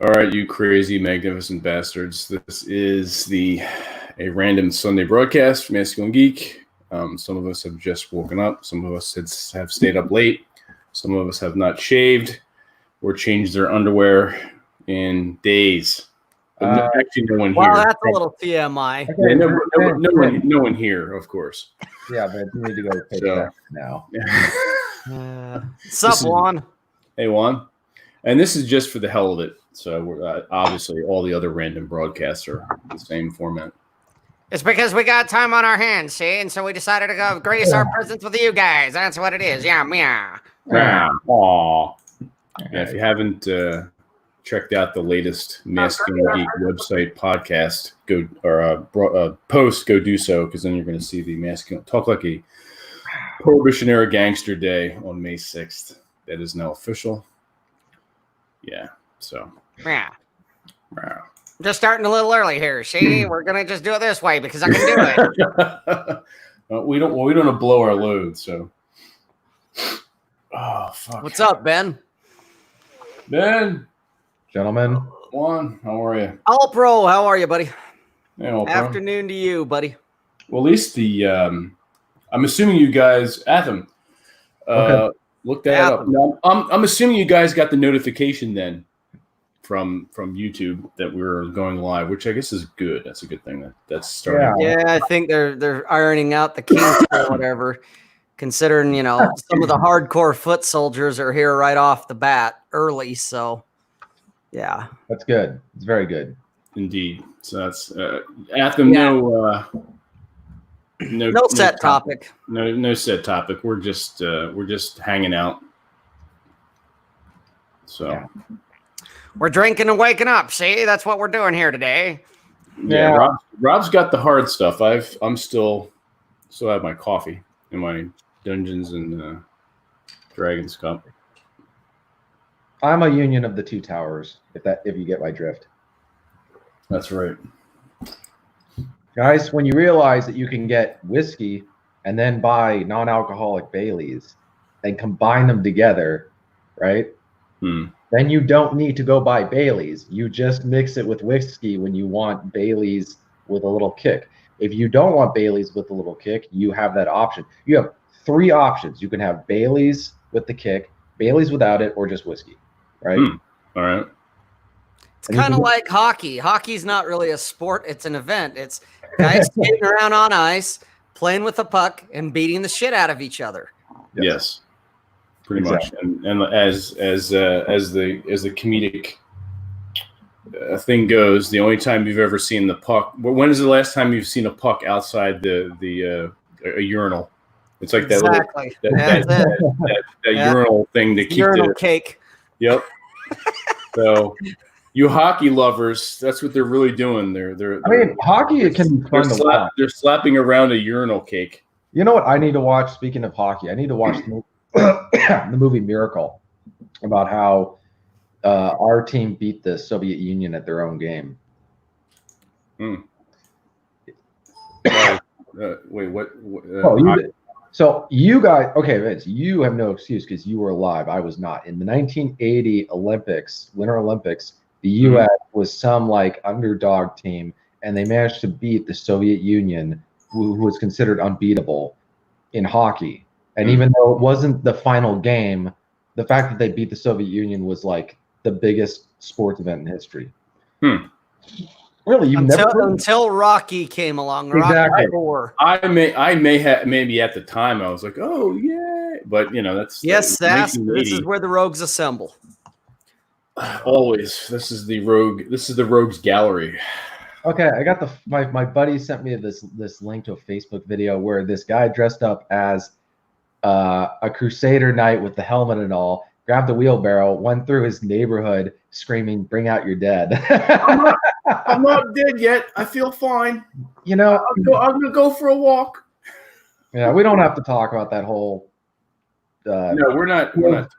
All right, you crazy, magnificent bastards. This is a random Sunday broadcast from Masculine Geek. Some of us have just woken up. Some of us have stayed up late. Some of us have not shaved or changed their underwear in days. Actually, no one here. Wow, that's a little TMI. Okay, yeah, no one here, of course. Yeah, but you need to go take that now. What's up, Juan? Hey, Juan. And this is just for the hell of it. So we're, obviously all the other random broadcasts are the same format. It's because we got time on our hands, see? And so we decided to go grace our presence with you guys. That's what it is. Yeah, meow. Aw. Yeah, if you haven't checked out the latest Masculine Geek website podcast, post, go do so, because then you're going to see the Masculine Talk Like a Prohibition Era Gangster Day on May 6th. That is now official. Yeah, so. Yeah. Just starting a little early here. See, we're gonna just do it this way because I can do it. we don't want to blow our load, so. Oh fuck. What's up, Ben? Ben, gentlemen. Juan, how are you? All pro, how are you, buddy? Hey, all pro. Afternoon to you, buddy. Well, at least I'm assuming you guys, Atham. Okay. Look that up. No, I'm assuming you guys got the notification then from YouTube that we're going live, which I guess is good. That's a good thing. That's starting. Yeah, I think they're ironing out the kinks or whatever. Considering some of the hardcore foot soldiers are here right off the bat early, so yeah, that's good. It's very good. Indeed. So that's Atham. Yeah. No set topic. No set topic. We're just hanging out. So we're drinking and waking up. See, that's what we're doing here today. Yeah. Rob's got the hard stuff. I'm still have my coffee in my Dungeons and Dragons cup. I'm a union of the two towers. If you get my drift. That's right. Guys, when you realize that you can get whiskey and then buy non-alcoholic Baileys and combine them together, right? Then you don't need to go buy Baileys. You just mix it with whiskey when you want Baileys with a little kick. If you don't want Baileys with a little kick, you have that option. You have 3 options. You can have Baileys with the kick, Baileys without it, or just whiskey, right? All right. It's kind of like hockey. Hockey's not really a sport. It's an event. It's guys skating around on ice, playing with a puck, and beating the shit out of each other. Yes, pretty much. And as the comedic thing goes, the only time you've ever seen the puck. When is the last time you've seen a puck outside a urinal? It's like exactly. that urinal thing to keep urinal cake. Yep. So. You hockey lovers, that's what they're really doing. Hockey it can be fun to watch. They're slapping around a urinal cake. You know what I need to watch? Speaking of hockey, I need to watch the movie Miracle about how our team beat the Soviet Union at their own game. Wait, what? So you guys, okay, Vince, you have no excuse because you were alive. I was not. In the 1980 Olympics, Winter Olympics, the U.S. was some underdog team, and they managed to beat the Soviet Union, who was considered unbeatable in hockey. And even though it wasn't the final game, the fact that they beat the Soviet Union was the biggest sports event in history. Really, until Rocky came along. Exactly. Rocky I may have maybe at the time I was like, oh yeah, but that's this is where the rogues assemble. Always. This is the rogues gallery. Okay, I got my buddy sent me this link to a Facebook video where this guy dressed up as a Crusader knight with the helmet and all, grabbed the wheelbarrow, went through his neighborhood screaming, "Bring out your dead." I'm not dead yet. I feel fine. I'm gonna go for a walk. Yeah, we don't have to talk about that whole. No, we're not talking about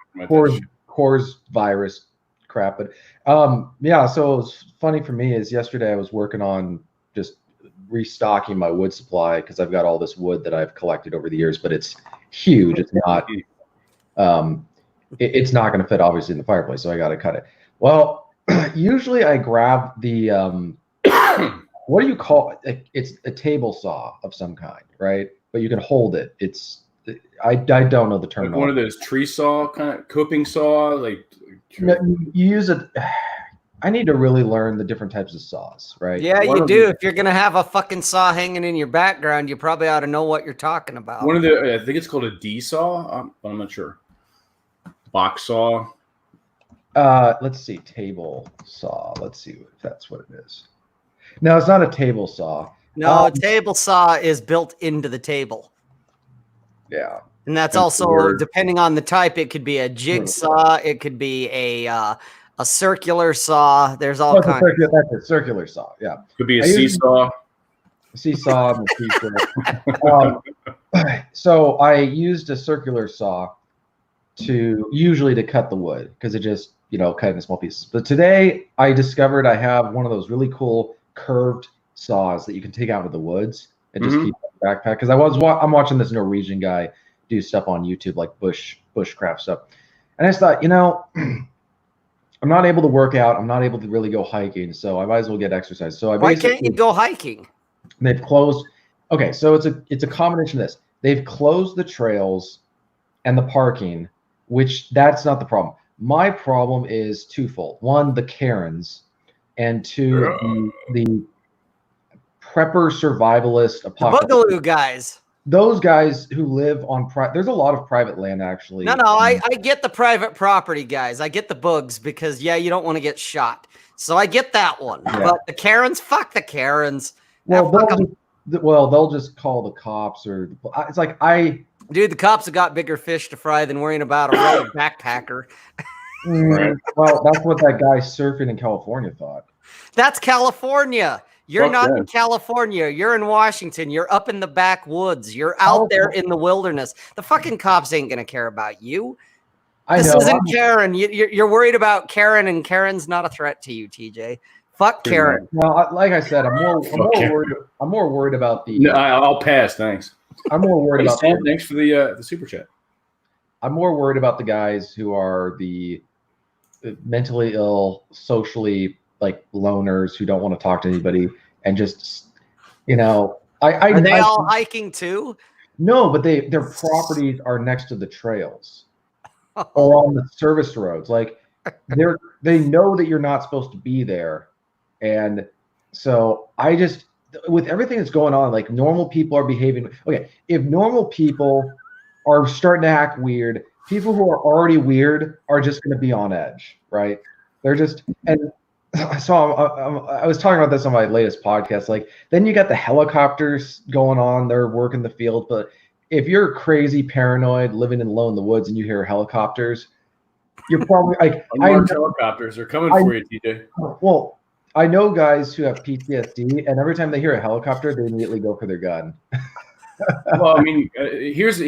Coors virus crap, but so it was funny for me is yesterday I was working on just restocking my wood supply because I've got all this wood that I've collected over the years, but it's huge. It's not it's not going to fit obviously in the fireplace, so I got to cut it. Well, usually I grab the what do you call it? It's a table saw of some kind, right? But you can hold it. I don't know the term. Like one of those tree saw kind of coping saw, like No, you use it. I need to really learn the different types of saws, right? Yeah, you do. If you're gonna have a fucking saw hanging in your background, you probably ought to know what you're talking about. One of the, I think it's called a D saw. I'm not sure. Box saw. Let's see, table saw. Let's see if that's what it is. No, it's not a table saw. No, a table saw is built into the table. Yeah. And that's also, depending on the type, it could be a jigsaw, it could be a circular saw. There's all kinds. That's a circular saw, yeah. Could be a seesaw. Seesaw. So I used a circular saw usually to cut the wood because it just, cut in small pieces. But today I discovered I have one of those really cool curved saws that you can take out of the woods and just keep in the backpack. Because I'm watching this Norwegian guy do stuff on YouTube, like bushcraft stuff. And I just thought, I'm not able to work out. I'm not able to really go hiking, so I might as well get exercise. So why can't you go hiking? They've closed. Okay, so it's a combination of this. They've closed the trails and the parking, which that's not the problem. My problem is twofold. One, the Karens, and two, the prepper survivalist apocalypse. The Boogaloo guys. Those guys who live on there's a lot of private land actually. No, I get the private property guys. I get the bugs because you don't want to get shot. So I get that one. Yeah. But the Karens, fuck the Karens. Well, they'll just call the cops or it's like Dude, the cops have got bigger fish to fry than worrying about a road backpacker. Well, that's what that guy surfing in California thought. That's California. You're not in California. You're in Washington. You're up in the backwoods. You're out there in the wilderness. The fucking cops ain't going to care about you. This isn't Karen. You're worried about Karen, and Karen's not a threat to you, TJ. Fuck Karen. Well, like I said, I'm more worried about the. No, I'll pass. Thanks. I'm more worried about. Thanks for the super chat. I'm more worried about the guys who are the mentally ill, socially like loners who don't want to talk to anybody and just, are they all hiking too? No, but their properties are next to the trails or on the service roads. Like they know that you're not supposed to be there. And so with everything that's going on, like normal people are behaving. Okay. If normal people are starting to act weird, people who are already weird are just going to be on edge, right? They're just, and so I was talking about this on my latest podcast. Like, then you got the helicopters going on. They're working the field. But if you're crazy, paranoid, living alone in the woods, and you hear helicopters, you're probably like, helicopters are coming for you, TJ. Well, I know guys who have PTSD, and every time they hear a helicopter, they immediately go for their gun. Well, I mean, here's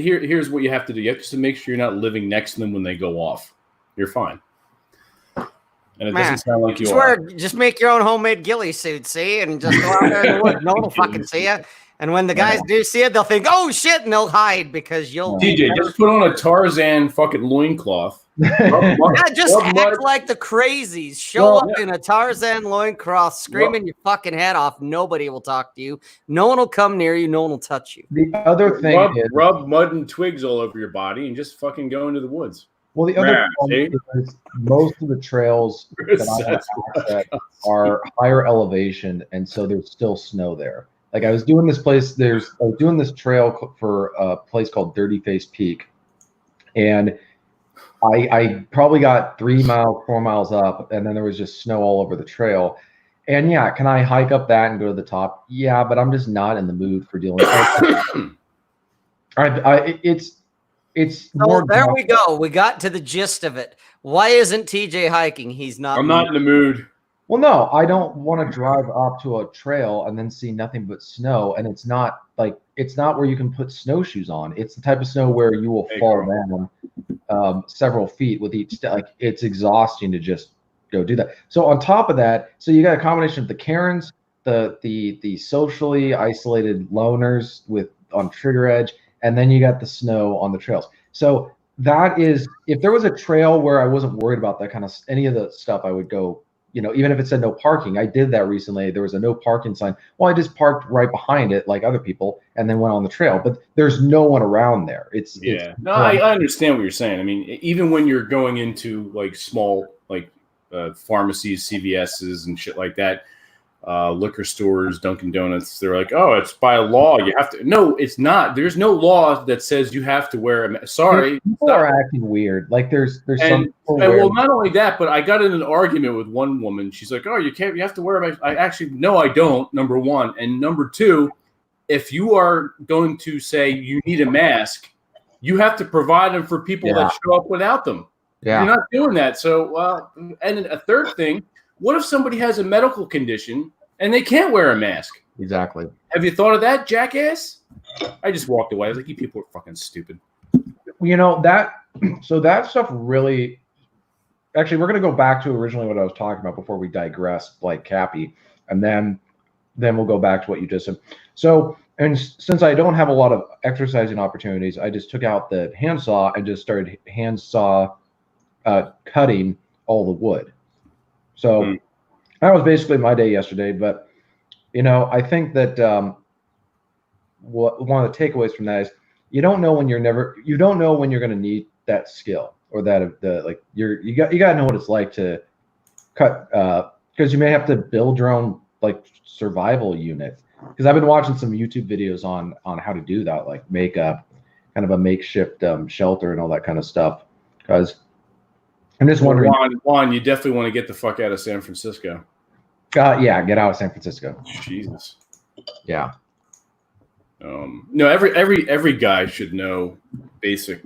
what you have to do. You have to make sure you're not living next to them when they go off. You're fine. And it doesn't sound like you are. Just make your own homemade ghillie suit, see? And just go out there in the woods. No one will fucking see you. And when the guys do see it, they'll think, oh, shit, and they'll hide because you'll... TJ, just put on a Tarzan fucking loincloth. Just act like the crazies. Show up in a Tarzan loincloth, screaming your fucking head off. Nobody will talk to you. No one will come near you. No one will touch you. The other thing is... Rub mud and twigs all over your body and just fucking go into the woods. Well, the other problem is most of the trails that I have are higher elevation, and so there's still snow there. Like I was doing this trail for a place called Dirty Face Peak, and I probably got 3 miles, 4 miles up, and then there was just snow all over the trail. And yeah, can I hike up that and go to the top? Yeah, but I'm just not in the mood for dealing with it. There we go. We got to the gist of it. Why isn't TJ hiking? He's not. I'm not in the mood. Well, no, I don't want to drive up to a trail and then see nothing but snow. And it's not where you can put snowshoes on. It's the type of snow where you will fall down several feet with each step. Like it's exhausting to just go do that. So on top of that, so you got a combination of the Karens, the socially isolated loners on trigger edge, and then you got the snow on the trails. So that is, if there was a trail where I wasn't worried about that kind of any of the stuff, I would go, even if it said no parking. I did that recently. There was a no parking sign. Well, I just parked right behind it like other people and then went on the trail, but there's no one around there. No, I understand what you're saying. I mean, even when you're going into like small, like pharmacies, CVS's and shit like that, liquor stores, Dunkin' Donuts, they're like, oh, it's by law. You have to. No, it's not. There's no law that says you have to wear a mask. Sorry. People are acting weird. Like there's some people well, not only that, but I got in an argument with one woman. She's like, oh, you have to wear a mask. I actually, no, I don't, number one. And number two, if you are going to say you need a mask, you have to provide them for people that show up without them. Yeah. You're not doing that. So, and a third thing, what if somebody has a medical condition and they can't wear a mask? Exactly. Have you thought of that, jackass? I just walked away. I was like, you people are fucking stupid. That stuff really, actually, we're going to go back to originally what I was talking about before we digress, like Cappy, and then we'll go back to what you just said. So, and since I don't have a lot of exercising opportunities, I just took out the handsaw and just started handsaw cutting all the wood. So that was basically my day yesterday. But, I think that one of the takeaways from that is you don't know when you're going to need that skill or that you got to know what it's like to cut, because you may have to build your own like survival unit. Because I've been watching some YouTube videos on how to do that, like make a kind of a makeshift shelter and all that kind of stuff. Because I'm just wondering, Juan, you definitely want to get the fuck out of San Francisco. Yeah, get out of San Francisco. Jesus. Yeah. No, every guy should know basic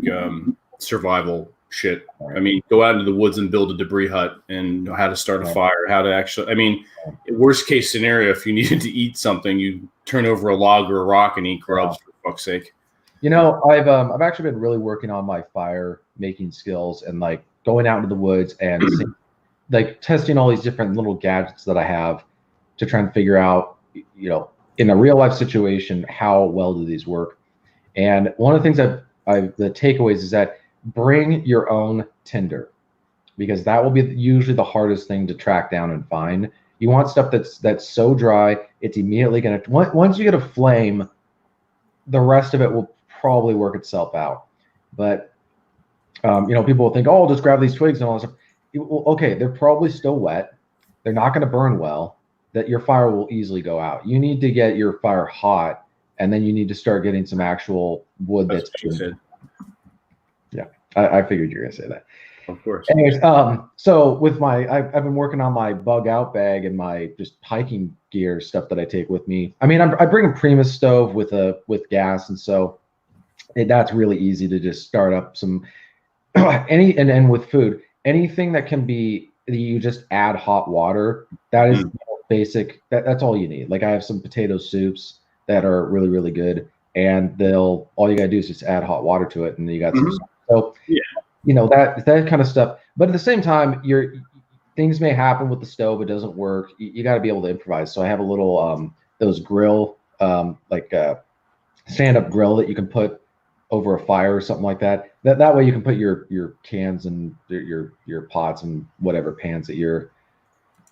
survival shit. I mean, go out into the woods and build a debris hut and know how to start a fire, how to actually. I mean, worst case scenario, if you needed to eat something, you turn over a log or a rock and eat grubs. For fuck's sake. I've actually been really working on my fire making skills and like going out into the woods and like testing all these different little gadgets that I have to try and figure out, in a real life situation, how well do these work? And one of the things the takeaways is that bring your own tinder, because that will be usually the hardest thing to track down and find. You want stuff that's so dry, it's immediately going to, once you get a flame, the rest of it will probably work itself out. But, people will think, oh, I'll just grab these twigs and all that stuff. Okay, they're probably still wet. They're not going to burn well. That your fire will easily go out. You need to get your fire hot, and then you need to start getting some actual wood that's what you said. Yeah, I figured you were going to say that. Of course. Anyways, so with I've been working on my bug out bag and my just hiking gear stuff that I take with me. I mean, I bring a Primus stove with gas, and so that's really easy to just start up some and with food, anything that can be you just add hot water. That is basic. That's all you need. Like I have some potato soups that are really, really good, and all you gotta do is just add hot water to it, and then you got some. So that kind of stuff. But at the same time, things may happen with the stove. It doesn't work. You got to be able to improvise. So I have a little those grill stand-up grill that you can put over a fire or something like that. That way you can put your cans and your pots and whatever pans that you're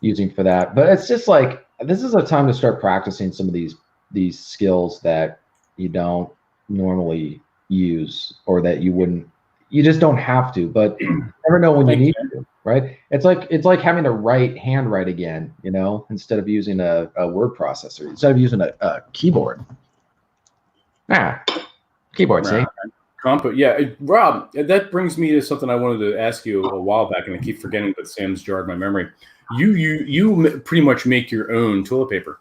using for that. But it's just like this is a time to start practicing some of these skills that you don't normally use or that you just don't have to, but you never know when you need to, right? It's like having to handwrite again, instead of using a word processor, instead of using a keyboard. Keyboard, see? Yeah, Rob, that brings me to something I wanted to ask you a while back, and I keep forgetting, but Sam's jarred my memory. You pretty much make your own toilet paper.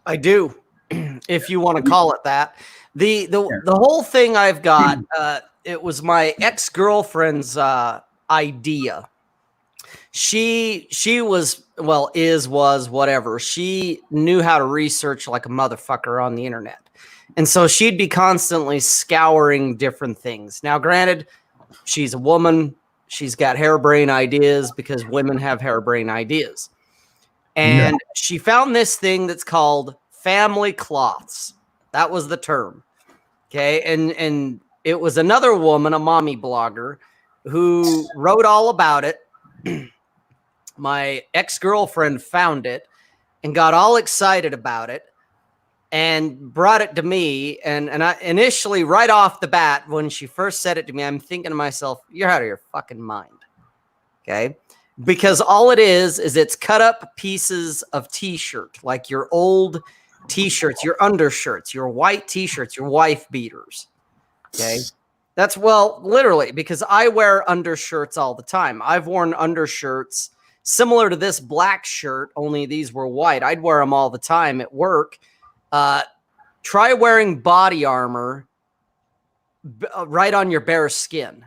I do, if you want to call it that. The whole thing I've got, it was my ex-girlfriend's idea. She was whatever. She knew how to research like a motherfucker on the internet. And so she'd be constantly scouring different things. Now, granted, she's a woman. She's got harebrained ideas because women have harebrained ideas. And she found this thing that's called family cloths. That was the term. Okay. And it was another woman, a mommy blogger, who wrote all about it. my ex-girlfriend found it and got all excited about it and brought it to me. And I initially, right off the bat, when she first said it to me, I'm thinking to myself, you're out of your fucking mind. Okay. Because all it is it's cut up pieces of t-shirt, like your old t-shirts, your undershirts, your white t-shirts, your wife beaters. Okay. That's, well, literally, because I wear undershirts all the time. I've worn undershirts similar to this black shirt, only these were white. I'd wear them all the time at work. Try wearing body armor right on your bare skin.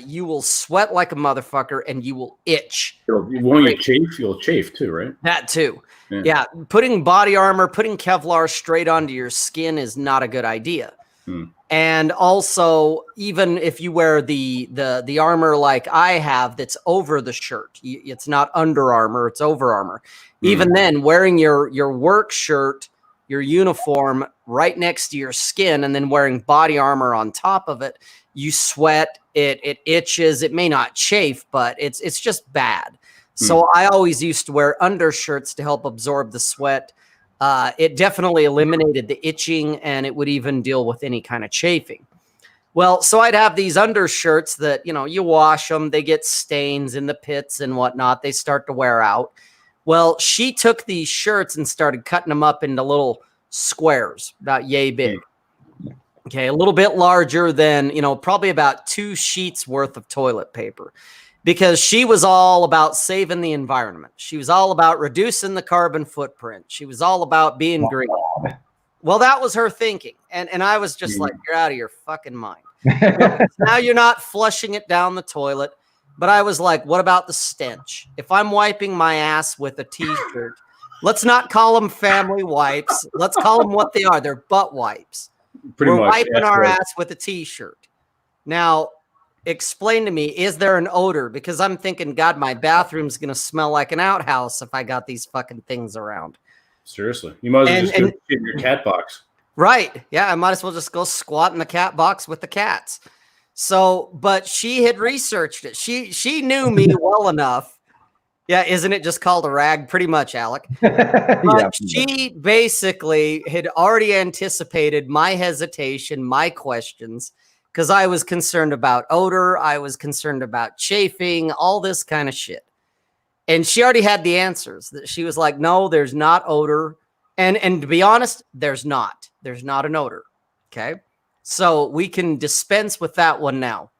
You will sweat like a motherfucker and you will itch. When you chafe, you'll chafe too, right? That too. Yeah. Putting body armor, putting Kevlar straight onto your skin is not a good idea. And also, even if you wear the armor like I have that's over the shirt, it's not Under Armour, it's over armor. Even then, wearing your work shirt, your uniform right next to your skin, and then wearing body armor on top of it, you sweat, it itches. It may not chafe, but it's just bad. So I always used to wear undershirts to help absorb the sweat. It definitely eliminated the itching, and it would even deal with any kind of chafing. Well, so I'd have these undershirts that, you wash them, they get stains in the pits and whatnot. They start to wear out. Well, she took these shirts and started cutting them up into little squares, about yay big. Okay, a little bit larger than, probably about 2 sheets worth of toilet paper. Because she was all about saving the environment. She was all about reducing the carbon footprint. She was all about being green. Well, that was her thinking. And I was just like, you're out of your fucking mind. Now you're not flushing it down the toilet. But I was like, what about the stench? If I'm wiping my ass with a t-shirt, let's not call them family wipes. Let's call them what they are. They're butt wipes. We're wiping our ass with a t-shirt. Now, explain to me, is there an odor? Because I'm thinking, God, my bathroom's going to smell like an outhouse if I got these fucking things around. Seriously. You might as well just go shit in your cat box. Right. Yeah, I might as well just go squat in the cat box with the cats. So, but she had researched it. She knew me well enough. Yeah, isn't it just called a rag? Pretty much, Alec. But she basically had already anticipated my hesitation, my questions, because I was concerned about odor. I was concerned about chafing, all this kind of shit. And she already had the answers. She was like, no, there's not odor. And to be honest, there's not. There's not an odor. Okay. So we can dispense with that one now.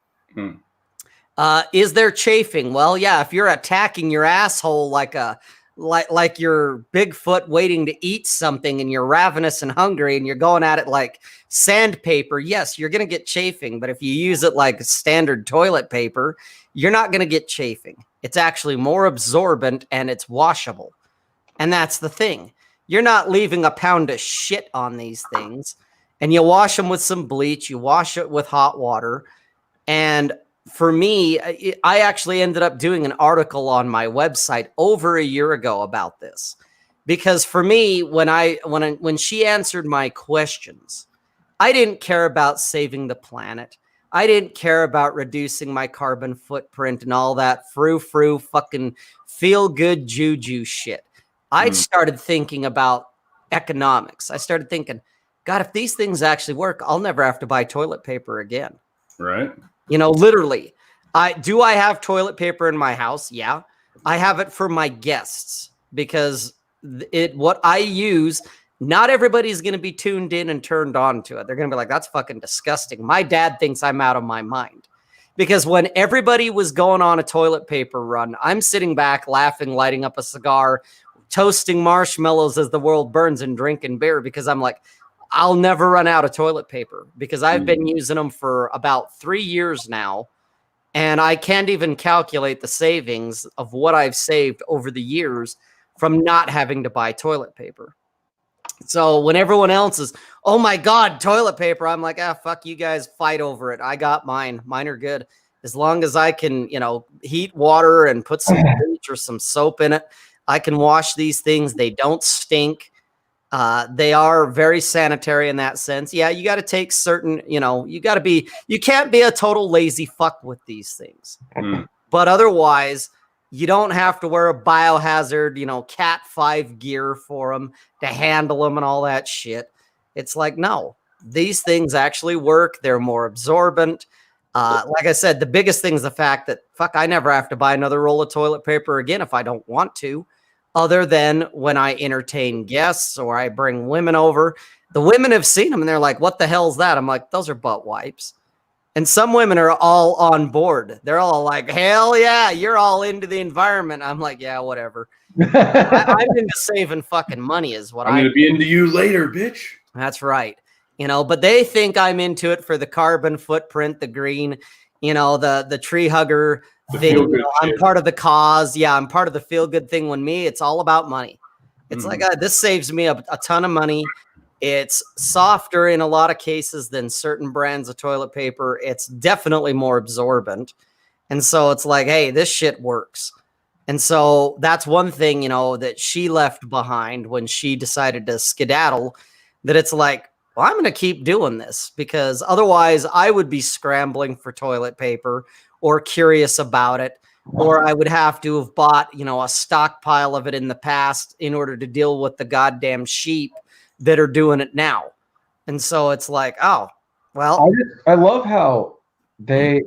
Is there chafing? Well, yeah, if you're attacking your asshole like you're Bigfoot waiting to eat something and you're ravenous and hungry and you're going at it like sandpaper, yes, you're going to get chafing. But if you use it like standard toilet paper, you're not going to get chafing. It's actually more absorbent and it's washable. And that's the thing. You're not leaving a pound of shit on these things. And you wash them with some bleach. You wash it with hot water. And for me, I actually ended up doing an article on my website over a year ago about this, because for me, when she answered my questions, I didn't care about saving the planet. I didn't care about reducing my carbon footprint and all that frou-frou fucking feel good juju shit. I started thinking about economics. I started thinking, God, if these things actually work, I'll never have to buy toilet paper again. Right. Literally, do I have toilet paper in my house? Yeah. I have it for my guests because what I use, not everybody's going to be tuned in and turned on to it. They're going to be like, that's fucking disgusting. My dad thinks I'm out of my mind because when everybody was going on a toilet paper run, I'm sitting back laughing, lighting up a cigar, toasting marshmallows as the world burns and drinking beer because I'm like, I'll never run out of toilet paper because I've been using them for about 3 years now. And I can't even calculate the savings of what I've saved over the years from not having to buy toilet paper. So when everyone else is, oh my God, toilet paper, I'm like, fuck you guys, fight over it. I got mine. Mine are good. As long as I can, heat water and put some bleach or some soap in it, I can wash these things. They don't stink. They are very sanitary in that sense. Yeah, you got to take certain, you can't be a total lazy fuck with these things. But otherwise, You don't have to wear a biohazard, Cat 5 gear for them to handle them and all that shit. It's like, no, these things actually work. They're more absorbent. Like I said, the biggest thing is the fact that, I never have to buy another roll of toilet paper again if I don't want to, other than when I entertain guests or I bring women over. The women have seen them and they're like, what the hell's that? I'm like, those are butt wipes. And some women are all on board. They're all like, hell yeah, you're all into the environment. I'm like, yeah, whatever. I'm into saving fucking money is what I'm going to be into you later, bitch. That's right. But they think I'm into it for the carbon footprint, the green, the tree hugger thing. I'm part of the cause. Yeah, I'm part of the feel good thing. When me, it's all about money. It's like, this saves me a ton of money. It's softer in a lot of cases than certain brands of toilet paper. It's definitely more absorbent. And so it's like, hey, this shit works. And so that's one thing, that she left behind when she decided to skedaddle, that it's like, well, I'm going to keep doing this because otherwise I would be scrambling for toilet paper or curious about it, or I would have to have bought, a stockpile of it in the past in order to deal with the goddamn sheep that are doing it now. And so it's like, oh, well, I love how they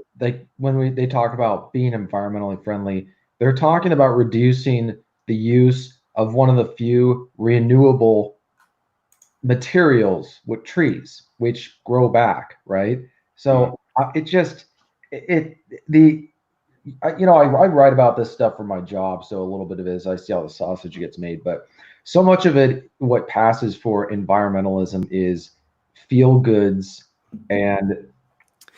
when they talk about being environmentally friendly, they're talking about reducing the use of one of the few renewable materials with trees, which grow back, right? So I write about this stuff for my job, so a little bit of it is I see how the sausage gets made, but so much of it, what passes for environmentalism is feel goods and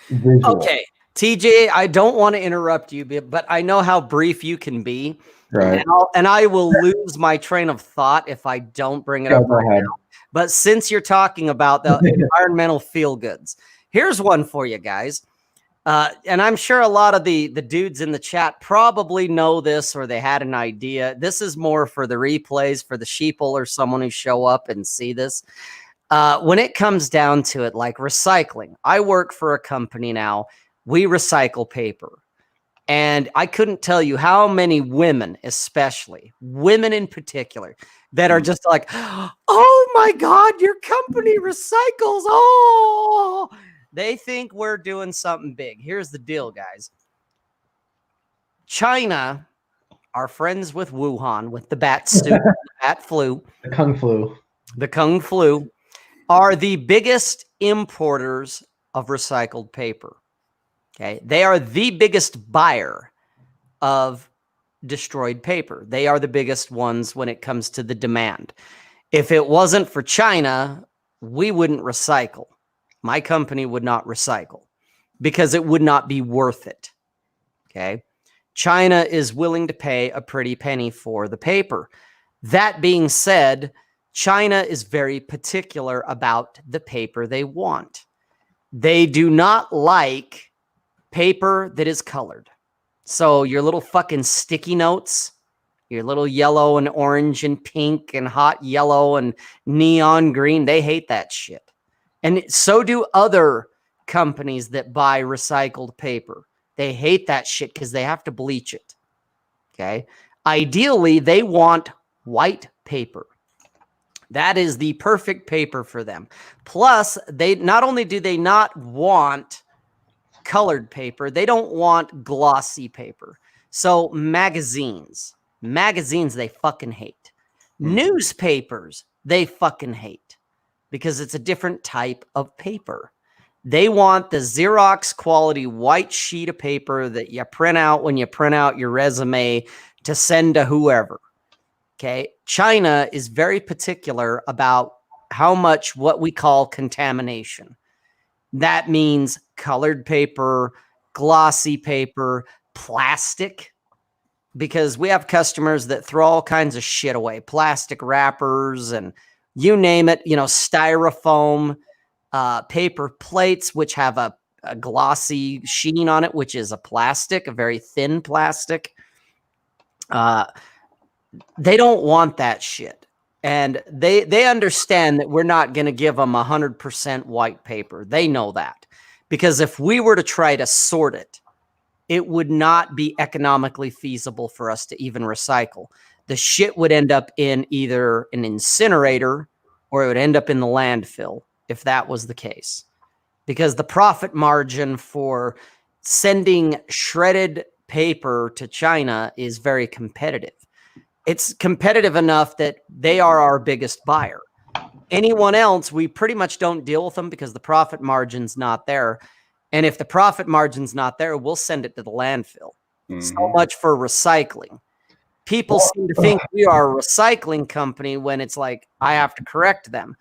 visual. Okay, TJ, I don't want to interrupt you, but I know how brief you can be, right? And I will lose my train of thought if I don't bring it up right now. But since you're talking about the environmental feel goods, here's one for you guys. And I'm sure a lot of the dudes in the chat probably know this or they had an idea. This is more for the replays, for the sheeple or someone who show up and see this. When it comes down to it, like recycling, I work for a company now. We recycle paper. And I couldn't tell you how many women, especially women in particular, that are just like, oh my God, your company recycles. Oh, they think we're doing something big. Here's the deal, guys. China are friends with Wuhan, with the bat suit, the bat flu. The Kung flu. The Kung flu are the biggest importers of recycled paper. Okay. They are the biggest buyer of destroyed paper. They are the biggest ones when it comes to the demand. If it wasn't for China, we wouldn't recycle. My company would not recycle because it would not be worth it. Okay. China is willing to pay a pretty penny for the paper. That being said, China is very particular about the paper they want. They do not like paper that is colored. So your little fucking sticky notes, your little yellow and orange and pink and hot yellow and neon green, they hate that shit. And so do other companies that buy recycled paper. They hate that shit because they have to bleach it. Okay. Ideally, they want white paper. That is the perfect paper for them. Plus, they not only do they not want colored paper, they don't want glossy paper. So magazines they fucking hate. Newspapers, they fucking hate because it's a different type of paper. They want the Xerox quality white sheet of paper that you print out when you print out your resume to send to whoever. Okay. China is very particular about how much what we call contamination. That means colored paper, glossy paper, plastic, because we have customers that throw all kinds of shit away, plastic wrappers and you name it, styrofoam, paper plates, which have a glossy sheen on it, which is a plastic, a very thin plastic. They don't want that shit. And they understand that we're not going to give them 100% white paper. They know that. Because if we were to try to sort it it would not be economically feasible for us to even recycle. The shit would end up in either an incinerator or it would end up in the landfill if that was the case. Because the profit margin for sending shredded paper to China is very competitive. It's competitive enough that they are our biggest buyer. Anyone else, we pretty much don't deal with them because the profit margin's not there. And if the profit margin's not there, we'll send it to the landfill. So much for recycling. People seem to think we are a recycling company when it's like, I have to correct them.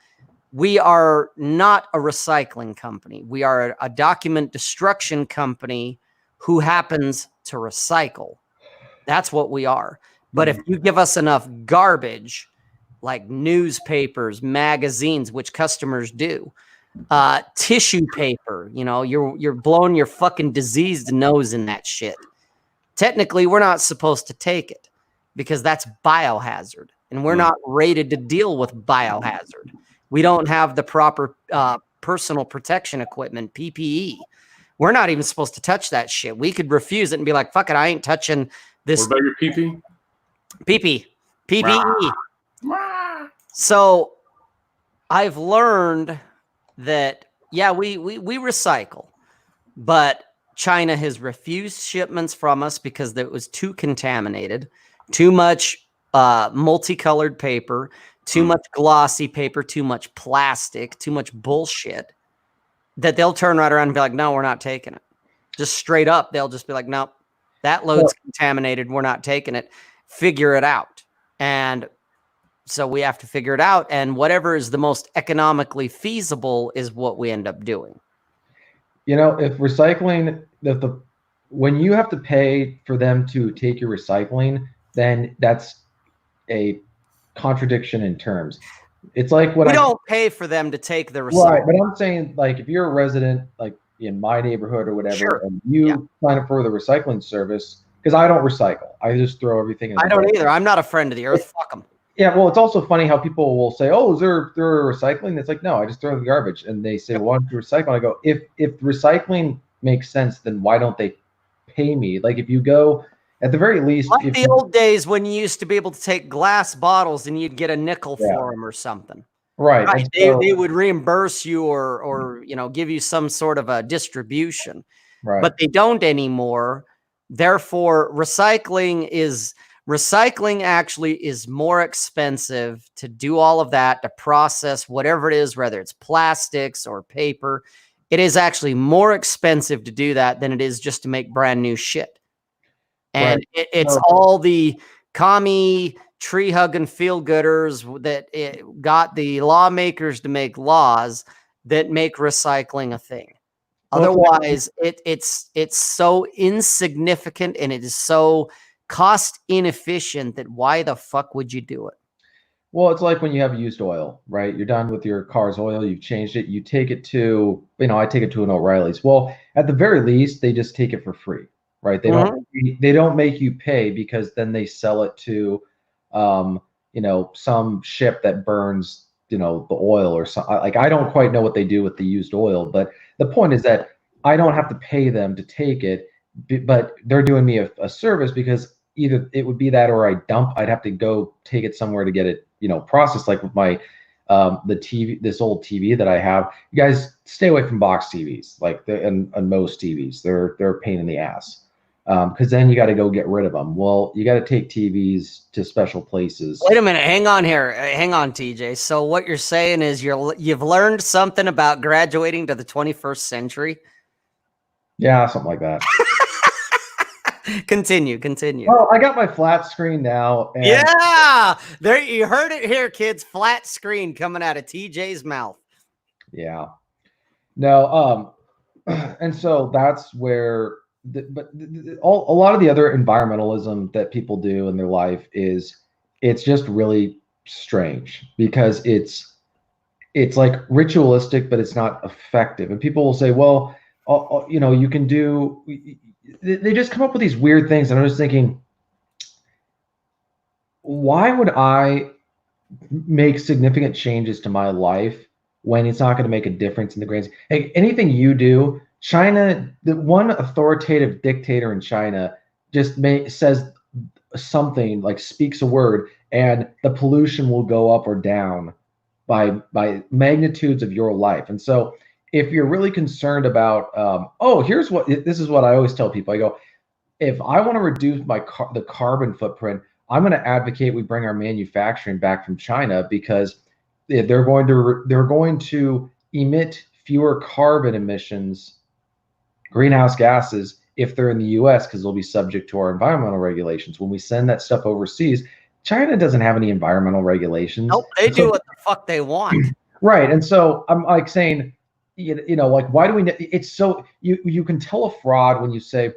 We are not a recycling company. We are a document destruction company who happens to recycle. That's what we are. But if you give us enough garbage, like newspapers, magazines, which customers do, tissue paper, you know, you're blowing your fucking diseased nose in that shit. Technically, we're not supposed to take it because that's biohazard, and we're not rated to deal with biohazard. We don't have the proper personal protection equipment, PPE. We're not even supposed to touch that shit. We could refuse it and be like, fuck it, I ain't touching this. What about your PP? PPE. So I've learned that, yeah, we recycle, but China has refused shipments from us because it was too contaminated, too much multicolored paper, too much glossy paper, too much plastic, too much bullshit, that they'll turn right around and be like, no, we're not taking it. Just straight up, they'll just be like, nope, that load's contaminated. We're not taking it. Figure it out. And so we have to figure it out. And whatever is the most economically feasible is what we end up doing. You know, if recycling, when you have to pay for them to take your recycling, then that's a contradiction in terms. It's like what we don't pay for them to take the recycling. Right, but I'm saying, like, if you're a resident, like in my neighborhood or whatever, and you sign up for the recycling service, because I don't recycle, I just throw everything in. I don't either. I'm not a friend of the earth. Fuck them. Yeah, well, it's also funny how people will say, "Oh, is there recycling?" It's like, no, I just throw the garbage, and they say, "Why don't you recycle?" I go, if recycling makes sense, then why don't they pay me? Like, if you go, at the very least, like the old days when you used to be able to take glass bottles and you'd get a nickel for them or something. Right. They would reimburse you or you know, give you some sort of a distribution. Right. But they don't anymore. Therefore, recycling actually is more expensive to do all of that, to process whatever it is, whether it's plastics or paper. It is actually more expensive to do that than it is just to make brand new shit. And it's all the commie, tree-hugging feel-gooders that got the lawmakers to make laws that make recycling a thing. Otherwise, it's so insignificant and it is so cost inefficient that why the fuck would you do it? Well, it's like when you have used oil, right? You're done with your car's oil, you've changed it, you take it to, I take it to an O'Reilly's. Well, at the very least, they just take it for free, right? They don't make you pay, because then they sell it to some ship that burns, the oil or something. Like, I don't quite know what they do with the used oil, but the point is that I don't have to pay them to take it, but they're doing me a service, because either it would be that or I'd have to go take it somewhere to get it, processed. Like with my the TV, this old TV that I have. You guys stay away from box TVs, like and most TVs. They're a pain in the ass. Because then you got to go get rid of them. Well, you got to take TVs to special places. Wait a minute. Hang on here. Hang on, TJ. So what you're saying is you've learned something about graduating to the 21st century? Yeah, something like that. Continue. Well, I got my flat screen now. And yeah, there, you heard it here, kids. Flat screen coming out of TJ's mouth. Yeah. No. And so that's where. But a lot of the other environmentalism that people do in their life it's just really strange, because it's like ritualistic, but it's not effective. And people will say, well, you can do. They just come up with these weird things, and I'm just thinking, why would I make significant changes to my life when it's not going to make a difference in the grand scheme? Hey, anything you do China, the one authoritative dictator in China just says something, like speaks a word, and the pollution will go up or down by magnitudes of your life. And so if you're really concerned about, this is what I always tell people. I go, if I want to reduce the carbon footprint, I'm going to advocate we bring our manufacturing back from China, because they're going to emit fewer carbon emissions, greenhouse gases, if they're in the US, because they'll be subject to our environmental regulations. When we send that stuff overseas, China doesn't have any environmental regulations. Nope, they do what the fuck they want. Right. And so I'm like saying, like, why do we, it's so, you can tell a fraud when you say,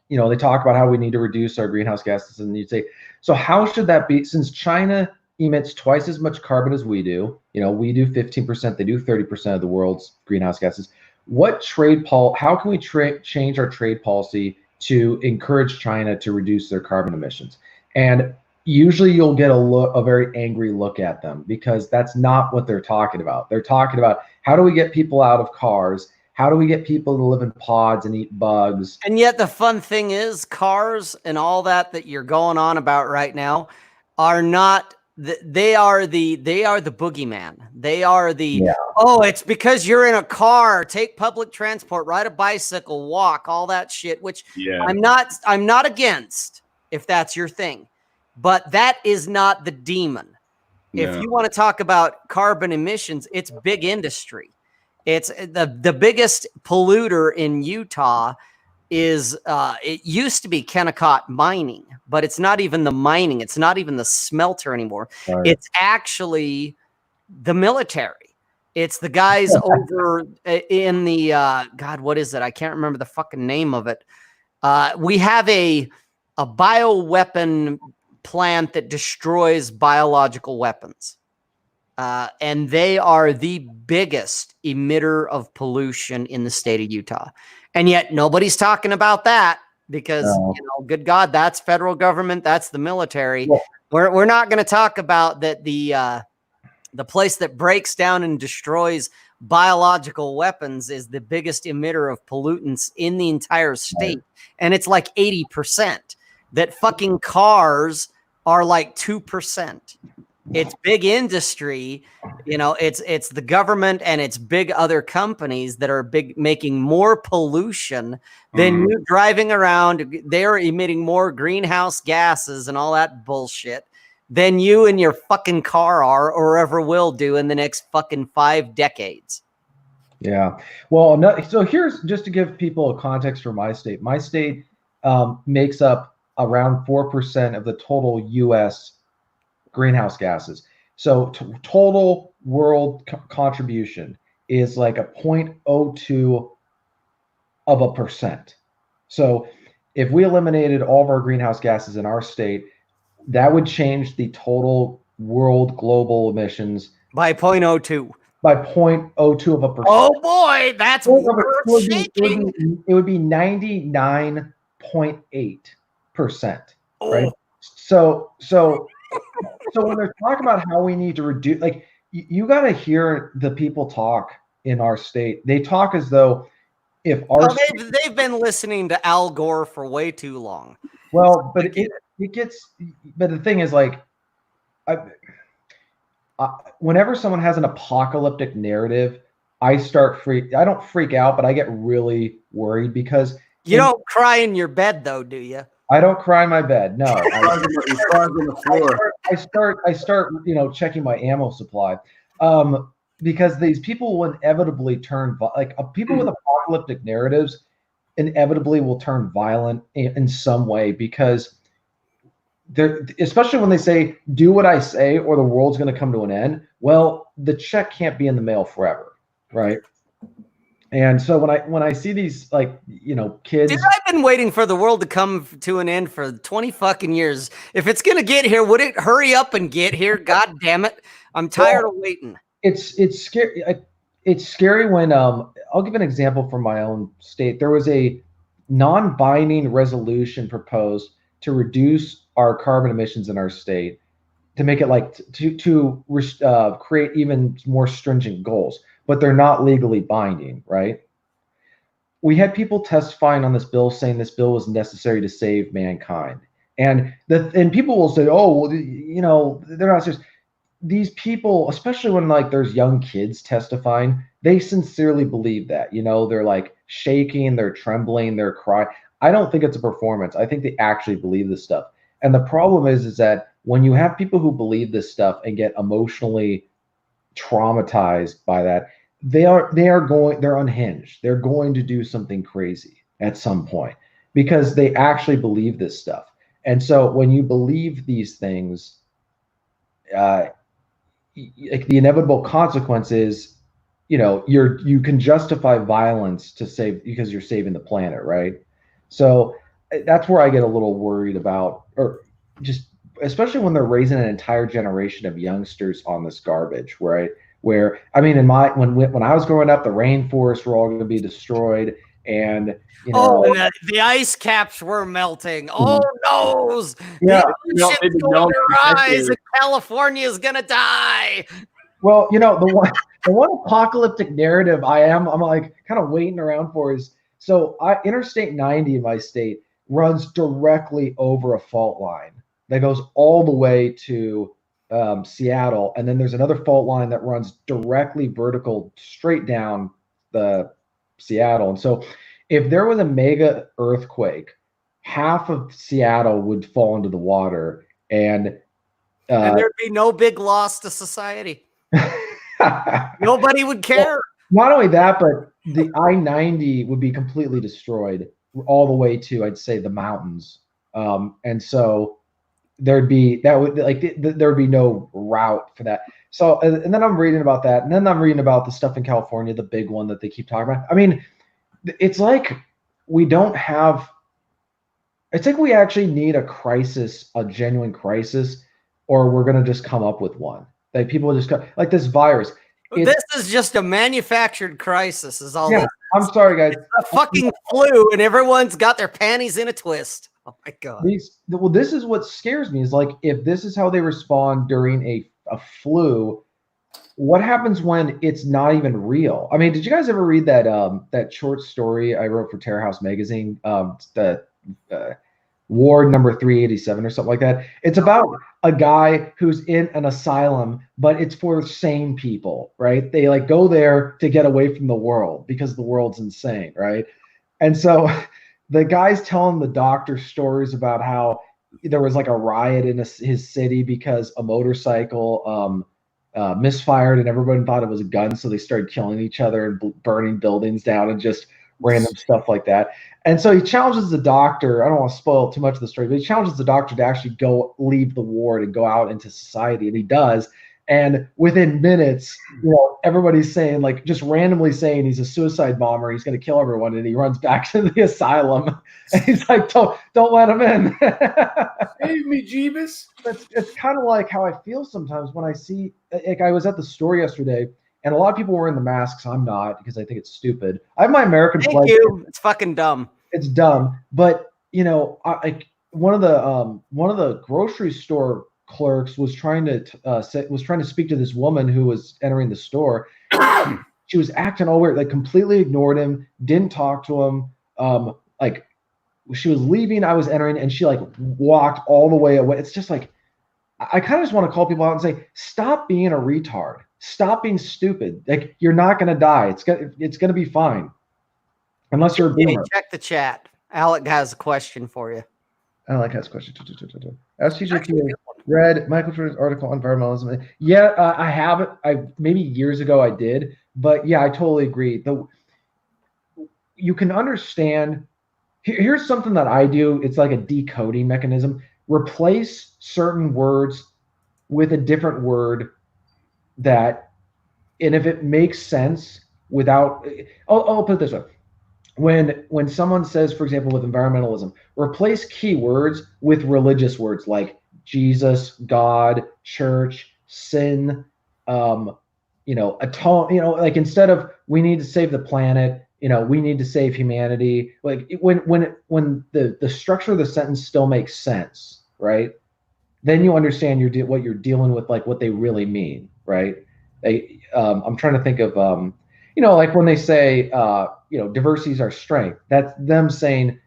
they talk about how we need to reduce our greenhouse gases, and you say, so how should that be? Since China emits twice as much carbon as we do, we do 15%, they do 30% of the world's greenhouse gases. How can we change our trade policy to encourage China to reduce their carbon emissions? And usually you'll get a very angry look at them, because that's not what they're talking about. They're talking about, how do we get people out of cars? How do we get people to live in pods and eat bugs? And yet the fun thing is, cars and all that you're going on about right now are not, they are the boogeyman. They are it's because you're in a car, take public transport, ride a bicycle, walk, all that shit, which I'm not against if that's your thing, but that is not the demon. No. If you want to talk about carbon emissions, it's big industry. It's the biggest polluter in Utah is it used to be Kennecott Mining, but it's not even the mining. It's not even the smelter anymore. Right. It's actually the military. It's the guys over in the God, what is it? I can't remember the fucking name of it. We have a bioweapon plant that destroys biological weapons. And they are the biggest emitter of pollution in the state of Utah. And yet nobody's talking about that, because, good God, that's federal government. That's the military. Yeah. We're not going to talk about that. The place that breaks down and destroys biological weapons is the biggest emitter of pollutants in the entire state. And it's like 80%. That fucking cars are like 2%. It's big industry, it's the government and it's big other companies that are making more pollution than you driving around. They're emitting more greenhouse gases and all that bullshit than you and your fucking car are or ever will do in the next fucking 5 decades. Yeah. Well, so here's, just to give people a context for my state. My state makes up around 4% of the total U.S. greenhouse gases. So total world contribution is like a 0.02 of a percent. So if we eliminated all of our greenhouse gases in our state, that would change the total world global emissions by 0.02. By 0.02 of a percent. Oh boy, that's worth shaking. It would be 99.8%. Right? So when they're talking about how we need to reduce, like, you got to hear the people talk in our state. They talk as though if our they've been listening to Al Gore for way too long. Well, but but the thing is, like, whenever someone has an apocalyptic narrative, I don't freak out, but I get really worried, because you don't cry in your bed, though, do you? I don't cry in my bed. No, I start, checking my ammo supply, because these people will inevitably turn people with apocalyptic narratives inevitably will turn violent in some way, because especially when they say, do what I say or the world's going to come to an end. Well, the check can't be in the mail forever. Right. And so when I see these, kids, dude, I've been waiting for the world to come to an end for 20 fucking years. If it's going to get here, would it hurry up and get here? God damn it. I'm tired of waiting. It's scary. It's scary when, I'll give an example from my own state. There was a non-binding resolution proposed to reduce our carbon emissions in our state, to make it to create even more stringent goals, but they're not legally binding, right? we had people testifying on this bill saying this bill was necessary to save mankind. And people will say, oh, well, you know, they're not serious. These people, especially when like there's young kids testifying, they sincerely believe that. You know, they're like shaking, they're trembling, they're crying. I don't think it's a performance. I think they actually believe this stuff. And the problem is that when you have people who believe this stuff and get emotionally traumatized by that, they're unhinged. They're going to do something crazy at some point because they actually believe this stuff. And so when you believe these things, like the inevitable consequence is, you know, you can justify violence to save because you're saving the planet, right? So that's where I get a little worried about, or just especially when they're raising an entire generation of youngsters on this garbage, right? Where I mean, when I was growing up, the rainforests were all going to be destroyed, and you know, the ice caps were melting. Oh no! Yeah, the ocean's going to rise, and California is going to die. Well, you know, the one apocalyptic narrative I'm like kind of waiting around for is, so Interstate 90 in my state runs directly over a fault line that goes all the way to Seattle, and then there's another fault line that runs directly vertical straight down the Seattle. And so if there was a mega earthquake, half of Seattle would fall into the water, and there'd be no big loss to society. Nobody would care. Well, not only that, but the I-90 would be completely destroyed all the way to, I'd say, the mountains. And so there'd be no route for that. So, and then I'm reading about that, and then I'm reading about the stuff in California, the big one that they keep talking about. I mean, it's like we don't have. It's like we actually need a crisis, a genuine crisis, or we're gonna just come up with one. Like people just like this virus. This is just a manufactured crisis, is all. Yeah, I'm sorry, guys. It's a fucking flu, and everyone's got their panties in a twist. Oh my god. This is what scares me. Is like if this is how they respond during a flu, what happens when it's not even real? I mean, did you guys ever read that short story I wrote for Terror House magazine? Ward number 387 or something like that. It's about a guy who's in an asylum, but it's for sane people, right? They like go there to get away from the world because the world's insane, right? And so the guy's telling the doctor stories about how there was like a riot in his city because a motorcycle misfired and everyone thought it was a gun, so they started killing each other and burning buildings down and just random stuff like that. And so he challenges the doctor. I don't want to spoil too much of the story, but he challenges the doctor to actually leave the ward and go out into society. And he does. And within minutes, you know, everybody's saying, like, just randomly saying he's a suicide bomber. He's going to kill everyone. And he runs back to the asylum. And he's like, don't let him in. Save me, Jeebus. It's kind of like how I feel sometimes when I see, like, I was at the store yesterday, and a lot of people were wearing the masks. I'm not, because I think it's stupid. I have my American flag. It's fucking dumb. It's dumb. But, you know, one of the grocery store clerks was trying to speak to this woman who was entering the store. She was acting all weird, like completely ignored him, didn't talk to him. Like she was leaving, I was entering, and she like walked all the way away. It's just like, I kind of just want to call people out and say, stop being a retard. Stop being stupid. Like, you're not going to die. It's gonna be fine. Unless you're a boomer. Check the chat. Alec has a question for you. Alec has a question. As TJQ read Michael Jordan's article on environmentalism. Yeah, I haven't. Maybe years ago I did, but yeah, I totally agree. You can understand. Here's something that I do. It's like a decoding mechanism. Replace certain words with a different word and if it makes sense without, I'll put it this way. When someone says, for example, with environmentalism, replace keywords with religious words like Jesus, God, church, sin, atone, like instead of we need to save the planet, we need to save humanity. Like when the structure of the sentence still makes sense, right? Then you understand what you're dealing with, like what they really mean, right? I'm trying to think of, like when they say, diversity is our strength. That's them saying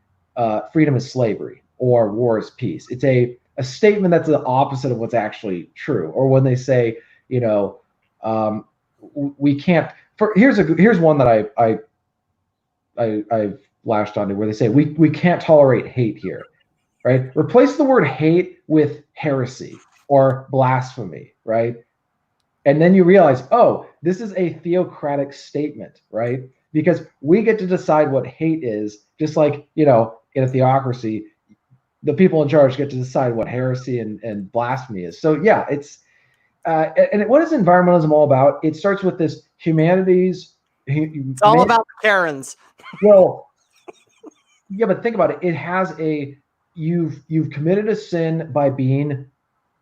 freedom is slavery or war is peace. It's a statement that's the opposite of what's actually true. Or when they say, we can't. Here's one that I've lashed onto, where they say we can't tolerate hate here, right? Replace the word hate with heresy or blasphemy, right? And then you realize, oh, this is a theocratic statement, right? Because we get to decide what hate is, just like, in a theocracy, the people in charge get to decide what heresy and blasphemy is. So yeah, it's and what is environmentalism all about? It starts with this humanities. It's all about Karens. Well, yeah, but think about it. It has you've committed a sin by being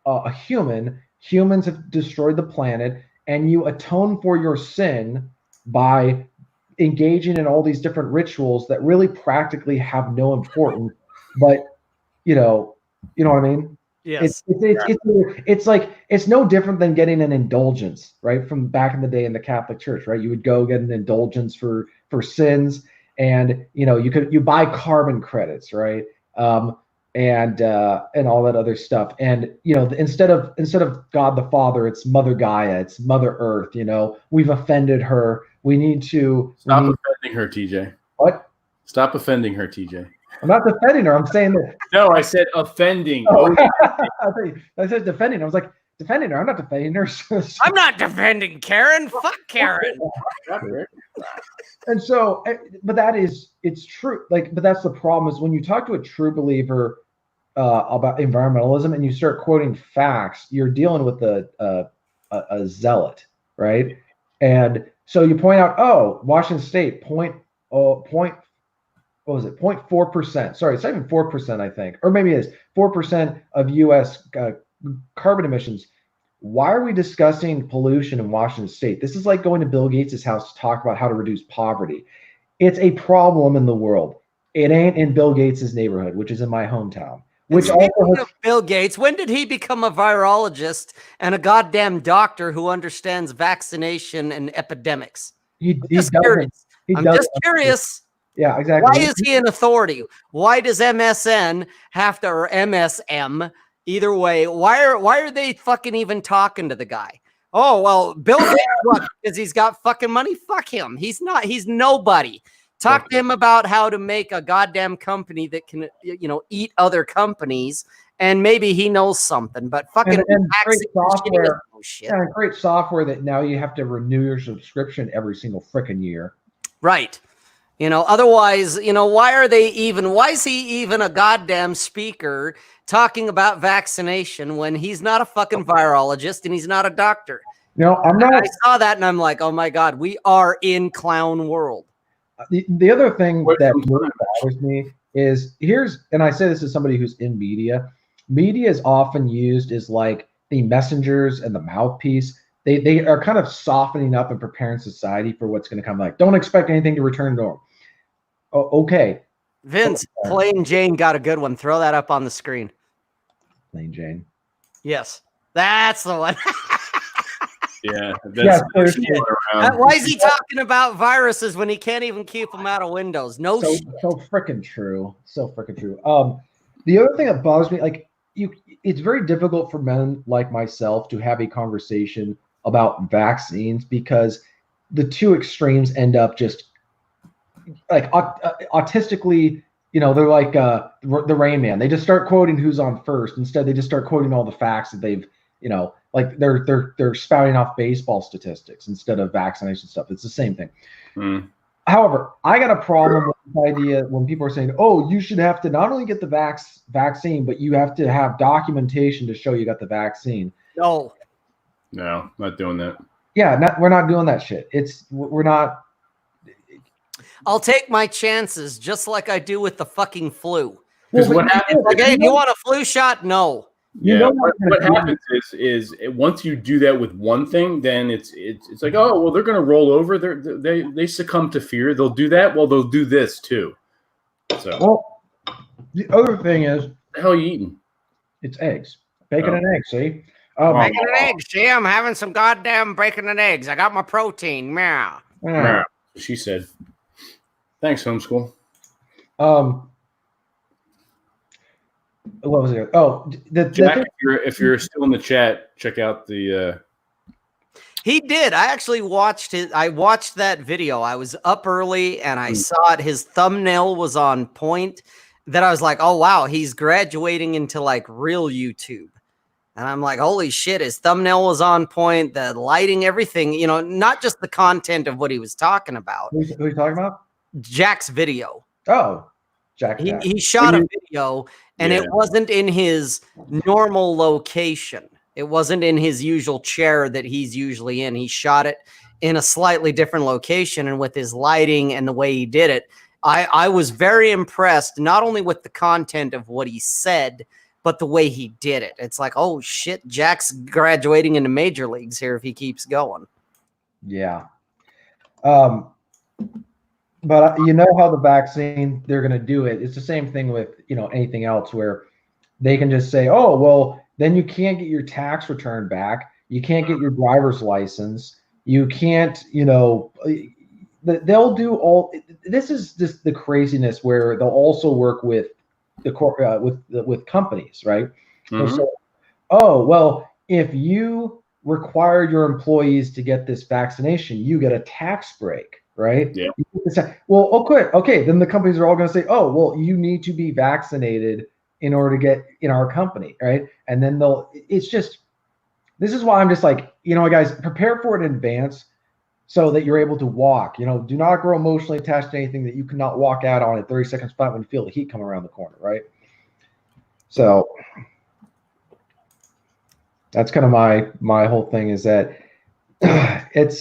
a human. Humans have destroyed the planet, and you atone for your sin by engaging in all these different rituals that really practically have no importance. But you know what I mean? Yes. It's like, it's no different than getting an indulgence, right? From back in the day in the Catholic Church, right? You would go get an indulgence for sins, and you buy carbon credits, right? And all that other stuff. And instead of God the Father, it's Mother Gaia, it's Mother Earth. We've offended her. We need to stop offending her, TJ. What? Stop offending her, TJ. I'm not defending her. I'm saying that. No, I said offending. Oh. I said defending. I was like, defending her. I'm not defending her. I'm not defending Karen. Fuck Karen. And so, but it's true. But that's the problem, is when you talk to a true believer about environmentalism and you start quoting facts, you're dealing with a zealot, right? And so you point out, Washington State, 0.4%. Sorry, it's not even 4%, I think. Or maybe it is 4% of U.S. Carbon emissions. Why are we discussing pollution in Washington State? This is like going to Bill Gates' house to talk about how to reduce poverty. It's a problem in the world. It ain't in Bill Gates' neighborhood, which is in my hometown. Which also has, Bill Gates, when did he become a virologist and a goddamn doctor who understands vaccination and epidemics? I'm just curious. Yeah, exactly. Why is he an authority? Why does MSN have to, or MSM, either way, why are they fucking even talking to the guy? Oh, well, Bill Gates, what? Because he's got fucking money? Fuck him. He's nobody. Talk to him about how to make a goddamn company that can, eat other companies, and maybe he knows something. But fucking great software, great software that now you have to renew your subscription every single freaking year. Right. Otherwise, why is he even a goddamn speaker talking about vaccination when he's not a fucking virologist and he's not a doctor? No, I'm not. I saw that and I'm like, oh my God, we are in clown world. The other thing that really bothers me is and I say this as somebody who's in media is often used as like the messengers and the mouthpiece. They are kind of softening up and preparing society for what's going to come. Like, don't expect anything to return to normal. Oh, okay. Vince, Plain Jane got a good one. Throw that up on the screen. Plain Jane. Yes, that's the one. Yeah. Why is he talking about viruses when he can't even keep them out of windows? So freaking true. So freaking true. The other thing that bothers me, it's very difficult for men like myself to have a conversation about vaccines, because the two extremes end up just like autistically, they're like the Rain Man. They just start quoting who's on first. Instead, they just start quoting all the facts that they've, like they're spouting off baseball statistics instead of vaccination stuff. It's the same thing. However, I got a problem with the idea when people are saying, oh, you should have to not only get the vaccine, but you have to have documentation to show you got the vaccine. No, not doing that. Yeah, we're not doing that shit. We're not. I'll take my chances, just like I do with the fucking flu. What happens? Like, hey, you want a flu shot? No. Yeah. What happens is once you do that with one thing, then it's like, oh well, they're going to roll over. They succumb to fear. They'll do that. Well, they'll do this too. So. Well, the other thing is, what the hell are you eating? It's eggs, bacon and eggs. See, bacon and eggs. See, I'm having some goddamn bacon and eggs. I got my protein. Meow. She said. Thanks, homeschool. What was it? Oh, Jack, if you're still in the chat, check out the. He did. I actually watched it. I watched that video. I was up early and I saw it. His thumbnail was on point. That I was like, oh wow, he's graduating into like real YouTube. And I'm like, holy shit, his thumbnail was on point, the lighting, everything, you know, not just the content of what he was talking about. Who are you talking about? Jack's video. Oh, Jack. He shot a video and it wasn't in his normal location. It wasn't in his usual chair that he's usually in. He shot it in a slightly different location, and with his lighting and the way he did it, I was very impressed, not only with the content of what he said, but the way he did it. It's like, oh shit, Jack's graduating into major leagues here if he keeps going. Yeah. But you know how the vaccine, they're going to do it. It's the same thing with, you know, anything else where they can just say, oh, well, then you can't get your tax return back. You can't get your driver's license. You can't, you know, they'll do all. This is just the craziness where they'll also work with the with companies, right? Mm-hmm. So, oh, well, if you require your employees to get this vaccination, you get a tax break, right? Yeah. Well, okay. Then the companies are all going to say, oh, well, you need to be vaccinated in order to get in our company, right? And then it's just, this is why I'm just like, you know, guys, prepare for it in advance so that you're able to walk. You know, do not grow emotionally attached to anything that you cannot walk out on at 30 seconds flat when you feel the heat come around the corner, right? So that's kind of my whole thing is that it's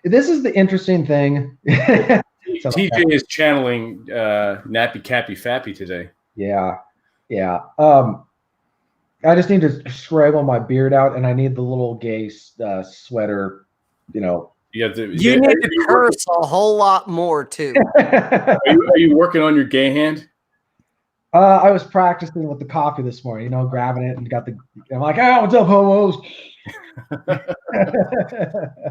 this is the interesting thing. TJ is channeling Nappy Cappy Fappy today. Yeah. I just need to scrabble my beard out, and I need the little gay sweater, you know. You need to curse a whole lot more too. Are you working on your gay hand? I was practicing with the coffee this morning, you know, grabbing it and I'm like, oh, what's up, homos?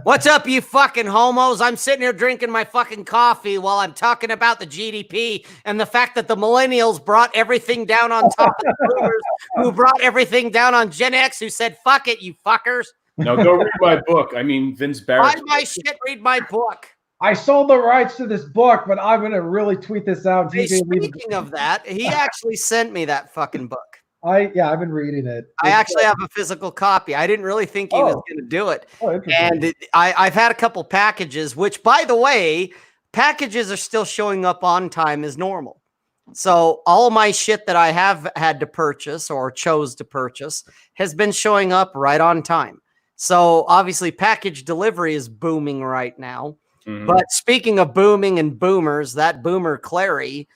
What's up, you fucking homos? I'm sitting here drinking my fucking coffee while I'm talking about the GDP and the fact that the millennials brought everything down on top of the boomers, who brought everything down on Gen X, who said, fuck it, you fuckers. No, go read my book. I mean, Vince Barrett. Buy my shit, read my book. I sold the rights to this book, but I'm going to really tweet this out. Hey, speaking of that, he actually sent me that fucking book. I've been reading it. I actually have a physical copy. I didn't really think he was going to do it. And I've had a couple packages, which, by the way, packages are still showing up on time as normal. So all my shit that I have had to purchase or chose to purchase has been showing up right on time. So obviously package delivery is booming right now. Mm-hmm. But speaking of booming and boomers, that boomer Clary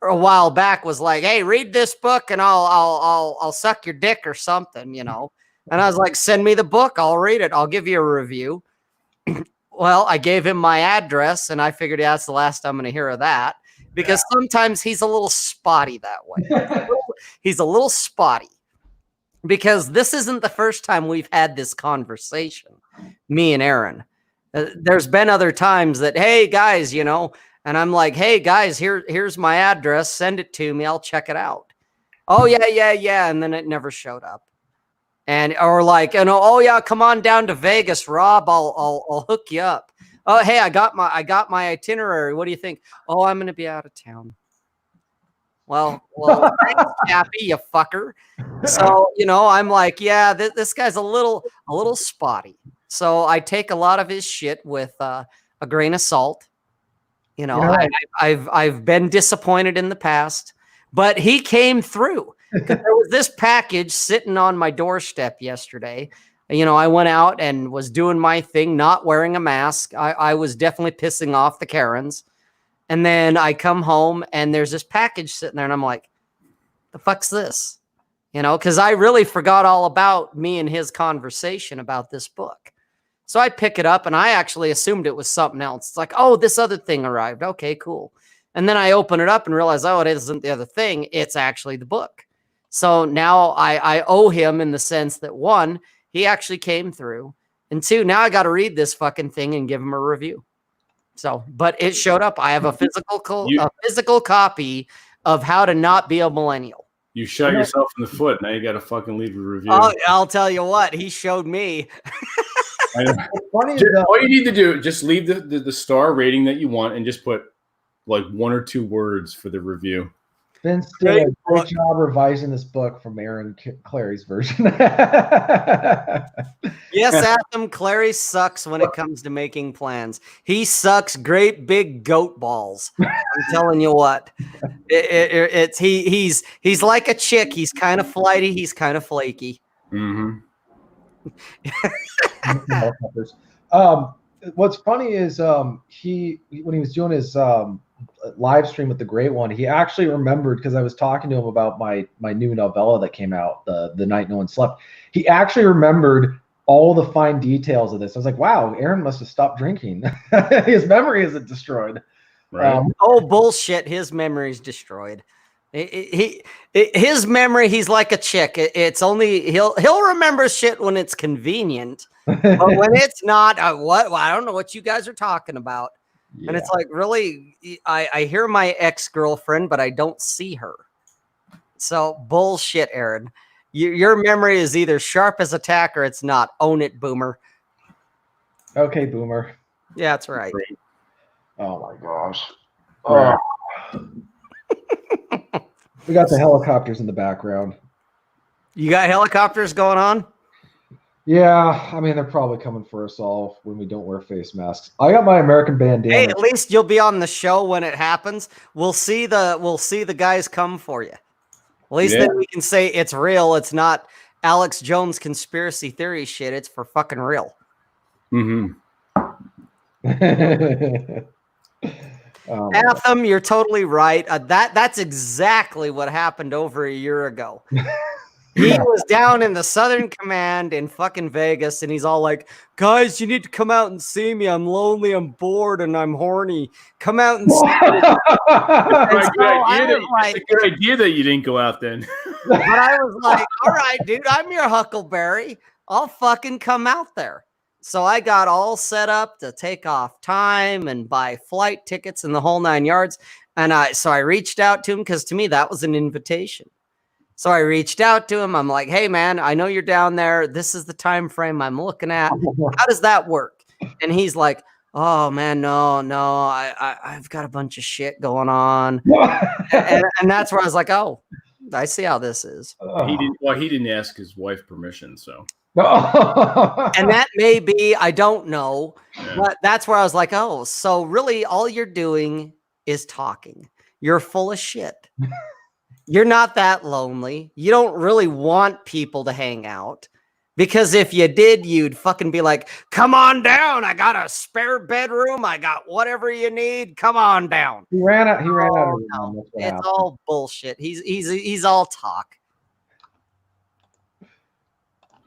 a while back was like, hey, read this book and I'll suck your dick or something, you know. And I was like, send me the book, I'll read it, I'll give you a review. Well, I gave him my address and I figured that's the last I'm going to hear of that, because sometimes he's a little spotty that way. He's a little spotty, because this isn't the first time we've had this conversation, me and Aaron. There's been other times that, hey guys, you know, and I'm like, hey guys, here's my address, send it to me, I'll check it out. Oh yeah, and then it never showed up. And or like, you know, oh yeah, come on down to Vegas, Rob, I'll hook you up. Oh hey, I got my itinerary. What do you think? Oh, I'm gonna be out of town. Well, thanks, Cappy, you fucker. So, you know, I'm like, yeah, this guy's a little spotty. So I take a lot of his shit with a grain of salt. You know, I've been disappointed in the past, but he came through. There was this package sitting on my doorstep yesterday. You know, I went out and was doing my thing, not wearing a mask. I was definitely pissing off the Karens. And then I come home and there's this package sitting there and I'm like, the fuck's this? You know, because I really forgot all about me and his conversation about this book. So I pick it up and I actually assumed it was something else. It's like, oh, this other thing arrived. Okay, cool. And then I open it up and realize, oh, it isn't the other thing. It's actually the book. So now I owe him in the sense that, one, he actually came through. And two, now I got to read this fucking thing and give him a review. So, but it showed up. I have a physical copy of How to Not Be a Millennial. You shot yourself in the foot. Now you got to fucking leave a review. Oh, I'll tell you what. He showed me. Funny all you need to do, just leave the star rating that you want and just put like 1 or 2 words for the review. Vince did a great job revising this book from Aaron Clary's version. Yes, Atham, Clary sucks when it comes to making plans. He sucks great big goat balls. I'm telling you what. He's like a chick. He's kind of flighty. He's kind of flaky. Mm-hmm. What's funny is when he was doing his live stream with the Great One, he actually remembered, because I was talking to him about my new novella that came out, the Night No One Slept. He actually remembered all the fine details of this. I was like, wow, Aaron must have stopped drinking. His memory isn't destroyed. Right. Oh, bullshit. His memory's destroyed. His memory, he's like a chick. It's only he'll remember shit when it's convenient, but when it's not, what? Well, I don't know what you guys are talking about. Yeah. And it's like, really, I hear my ex-girlfriend, but I don't see her. So bullshit, Aaron. Your memory is either sharp as a tack or it's not. Own it, Boomer. Okay, Boomer. Yeah, that's right. Oh my gosh. Oh. We got the helicopters in the background. You got helicopters going on? Yeah, I mean, they're probably coming for us all when we don't wear face masks. I got my American bandana. Hey, at least you'll be on the show when it happens. We'll see the guys come for you. At least then we can say it's real. It's not Alex Jones conspiracy theory shit. It's for fucking real. Mm-hmm. Atham, you're totally right. That's exactly what happened over a year ago. He was down in the Southern Command in fucking Vegas, and he's all like, guys, you need to come out and see me. I'm lonely, I'm bored, and I'm horny. Come out and see me. It's a good idea that you didn't go out then. But I was like, all right, dude, I'm your Huckleberry. I'll fucking come out there. So I got all set up to take off time and buy flight tickets and the whole 9 yards. And I reached out to him, because to me, that was an invitation. So I reached out to him. I'm like, hey, man, I know you're down there. This is the time frame I'm looking at. How does that work? And he's like, oh, man, no, I've got a bunch of shit going on. and that's where I was like, oh, I see how this is. He didn't ask his wife permission, so. And that may be, I don't know. Yeah. But that's where I was like, oh, so really all you're doing is talking. You're full of shit. You're not that lonely. You don't really want people to hang out, because if you did, you'd fucking be like, come on down. I got a spare bedroom. I got whatever you need. Come on down. He ran out of room. No. It's all bullshit. He's all talk.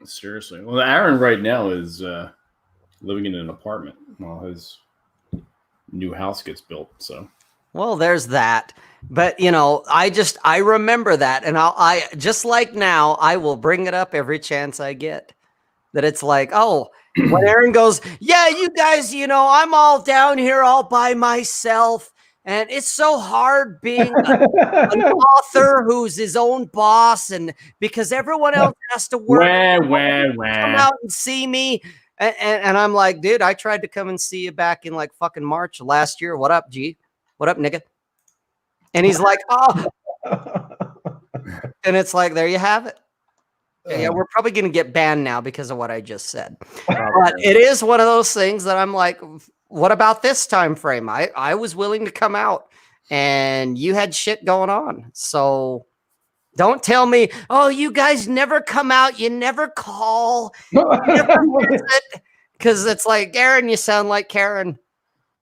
Seriously. Well, Aaron right now is living in an apartment while his new house gets built. So. Well, there's that. But, you know, I remember that. And I just like now, I will bring it up every chance I get. That it's like, oh, when Aaron goes, yeah, you guys, you know, I'm all down here all by myself. And it's so hard being an author who's his own boss. And because everyone else has to work, come out and see me. And I'm like, dude, I tried to come and see you back in like fucking March last year. What up, G? What up, nigga? And he's like, oh. And it's like, there you have it. Yeah, we're probably going to get banned now because of what I just said. But it is one of those things that I'm like, what about this time frame? I was willing to come out, and you had shit going on. So don't tell me, oh, you guys never come out. You never call. Because it's like, Aaron, you sound like Karen.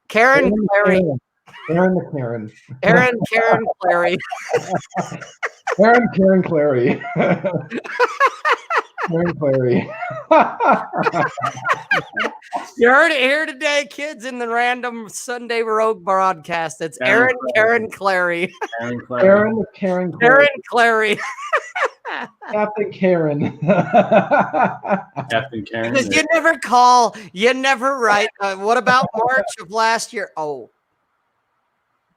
Karen Clary. Aaron the Karen. Aaron Karen Clary. Karen Clary. Karen Clary. You heard it here today, kids, in the random Sunday Rogue broadcast. It's Aaron Karen Clary. Aaron Karen Clary. Clary. Captain Karen. Captain Karen. Because you never write. What about March of last year? Oh,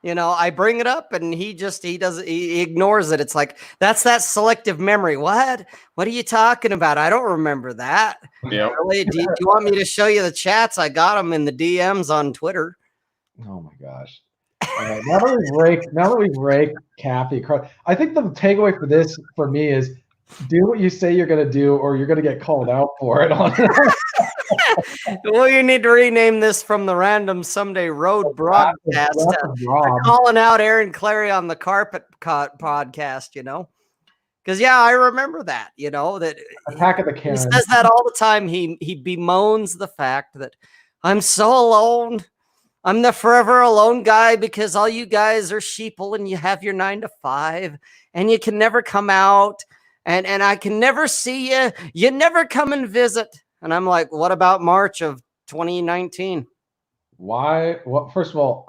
I bring it up and he ignores it. It's like, that's that selective memory. What are you talking about? I don't remember that. Yep. Really? Do you want me to show you the chats? I got them in the DMs on Twitter. Oh my gosh. Now that we rake Kathy, I think the takeaway for me is do what you say you're going to do, or you're going to get called out for it. Well, you need to rename this from the Random Someday Road broadcast. Calling out Aaron Clary on the Carpet podcast, Because I remember that, that Attack of the Karen. He says that all the time. He bemoans the fact that I'm so alone. I'm the forever alone guy because all you guys are sheeple and you have your 9 to 5 and you can never come out and I can never see you. You never come and visit. And I'm like, what about March of 2019? Why? Well, first of all,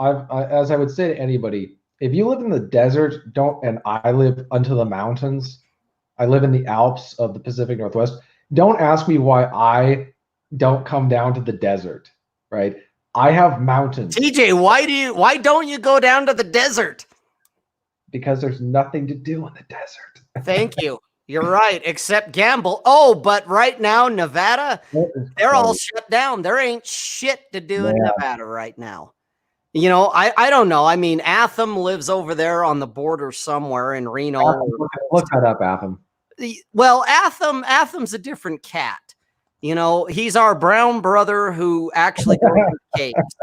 as I would say to anybody, if you live in the desert, and I live unto the mountains, I live in the Alps of the Pacific Northwest. Don't ask me why I don't come down to the desert, right? I have mountains. TJ, why don't you go down to the desert? Because there's nothing to do in the desert. Thank you. You're right, except gamble. Oh, but right now, Nevada, they're all shut down. There ain't shit to do in Nevada right now. I don't know. I mean, Atham lives over there on the border somewhere in Reno. Look that up, Atham. Well, Atham's a different cat. He's our brown brother who actually goes to caves.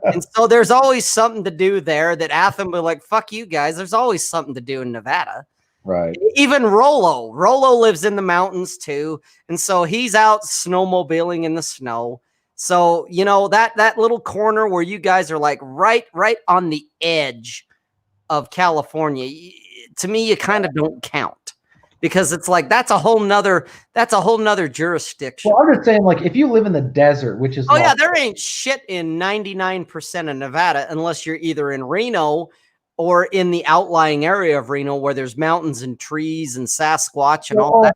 And so there's always something to do there that Atham will like, fuck you guys. There's always something to do in Nevada. Right. Even Rolo lives in the mountains too. And so he's out snowmobiling in the snow. So, that little corner where you guys are like right on the edge of California, to me, you kind of don't count. Because it's like that's a whole nother jurisdiction. Well, I'm just saying, like, if you live in the desert, which is there ain't shit in 99% of Nevada unless you're either in Reno or in the outlying area of Reno where there's mountains and trees and Sasquatch and all that.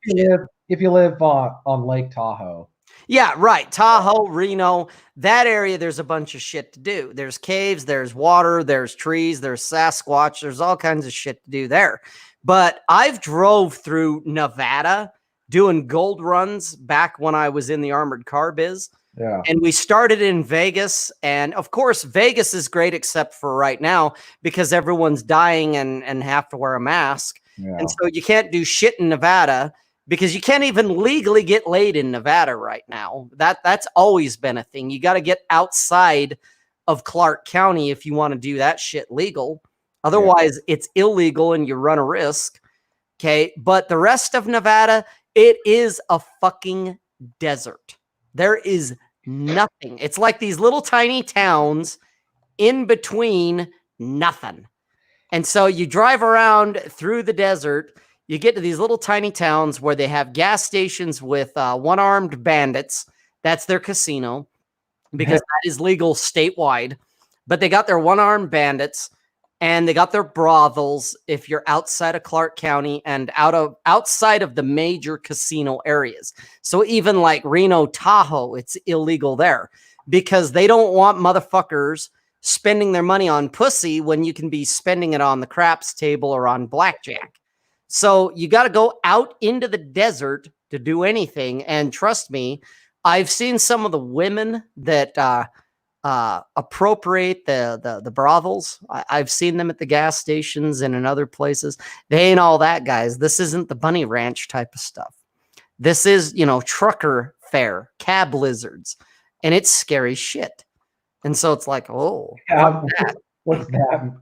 If you live on Lake Tahoe. Yeah, right. Tahoe, Reno, that area, there's a bunch of shit to do. There's caves, there's water, there's trees, there's Sasquatch, there's all kinds of shit to do there. But I've drove through Nevada doing gold runs back when I was in the armored car biz. Yeah. And we started in Vegas. And of course, Vegas is great except for right now because everyone's dying and have to wear a mask. Yeah. And so you can't do shit in Nevada because you can't even legally get laid in Nevada right now. That's always been a thing. You got to get outside of Clark County if you want to do that shit legal. Otherwise, it's illegal and you run a risk. Okay. But the rest of Nevada, it is a fucking desert. There is nothing. It's like these little tiny towns in between nothing. And so you drive around through the desert, you get to these little tiny towns where they have gas stations with one-armed bandits. That's their casino because that is legal statewide. But they got their one-armed bandits. And they got their brothels if you're outside of Clark County and outside of the major casino areas. So even like Reno, Tahoe, it's illegal there because they don't want motherfuckers spending their money on pussy when you can be spending it on the craps table or on blackjack. So you got to go out into the desert to do anything. And trust me, I've seen some of the women that appropriate the brothels. I've seen them at the gas stations and in other places. They ain't all that, guys. This isn't the bunny ranch type of stuff. This is, trucker fare, cab lizards, and it's scary shit. And so it's like, oh, what's that?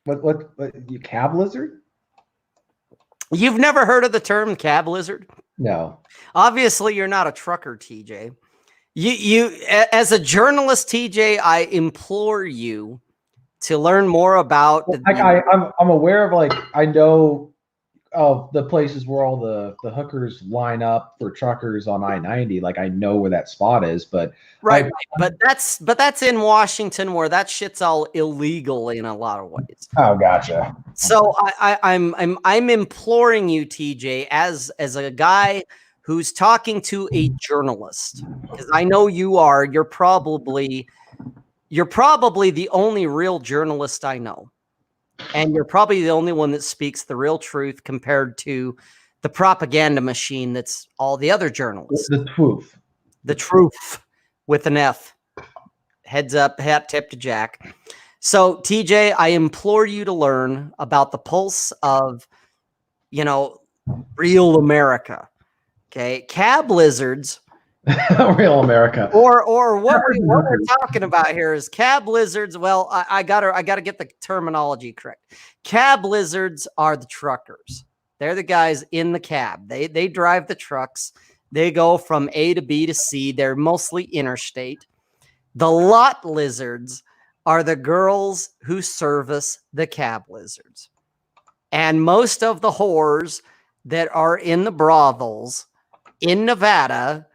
What you cab lizard? You've never heard of the term cab lizard? No. Obviously, you're not a trucker, TJ. You as a journalist, TJ, I implore you to learn more about. I'm aware of I know of the places where all the hookers line up for truckers on I-90. Like I know where that spot is, but right. But that's in Washington where that shit's all illegal in a lot of ways. Oh, gotcha. So I'm imploring you, TJ, as a guy who's talking to a journalist, because I know you are. You're probably the only real journalist I know. And you're probably the only one that speaks the real truth compared to the propaganda machine that's all the other journalists. The truth. The truth with an F. Heads up, hat tip to Jack. So, TJ, I implore you to learn about the pulse of, real America. Okay? Cab lizards. Real America. Or what we're talking about here is cab lizards. Well, I gotta get the terminology correct. Cab lizards are the truckers. They're the guys in the cab. They drive the trucks. They go from A to B to C. They're mostly interstate. The lot lizards are the girls who service the cab lizards. And most of the whores that are in the brothels in Nevada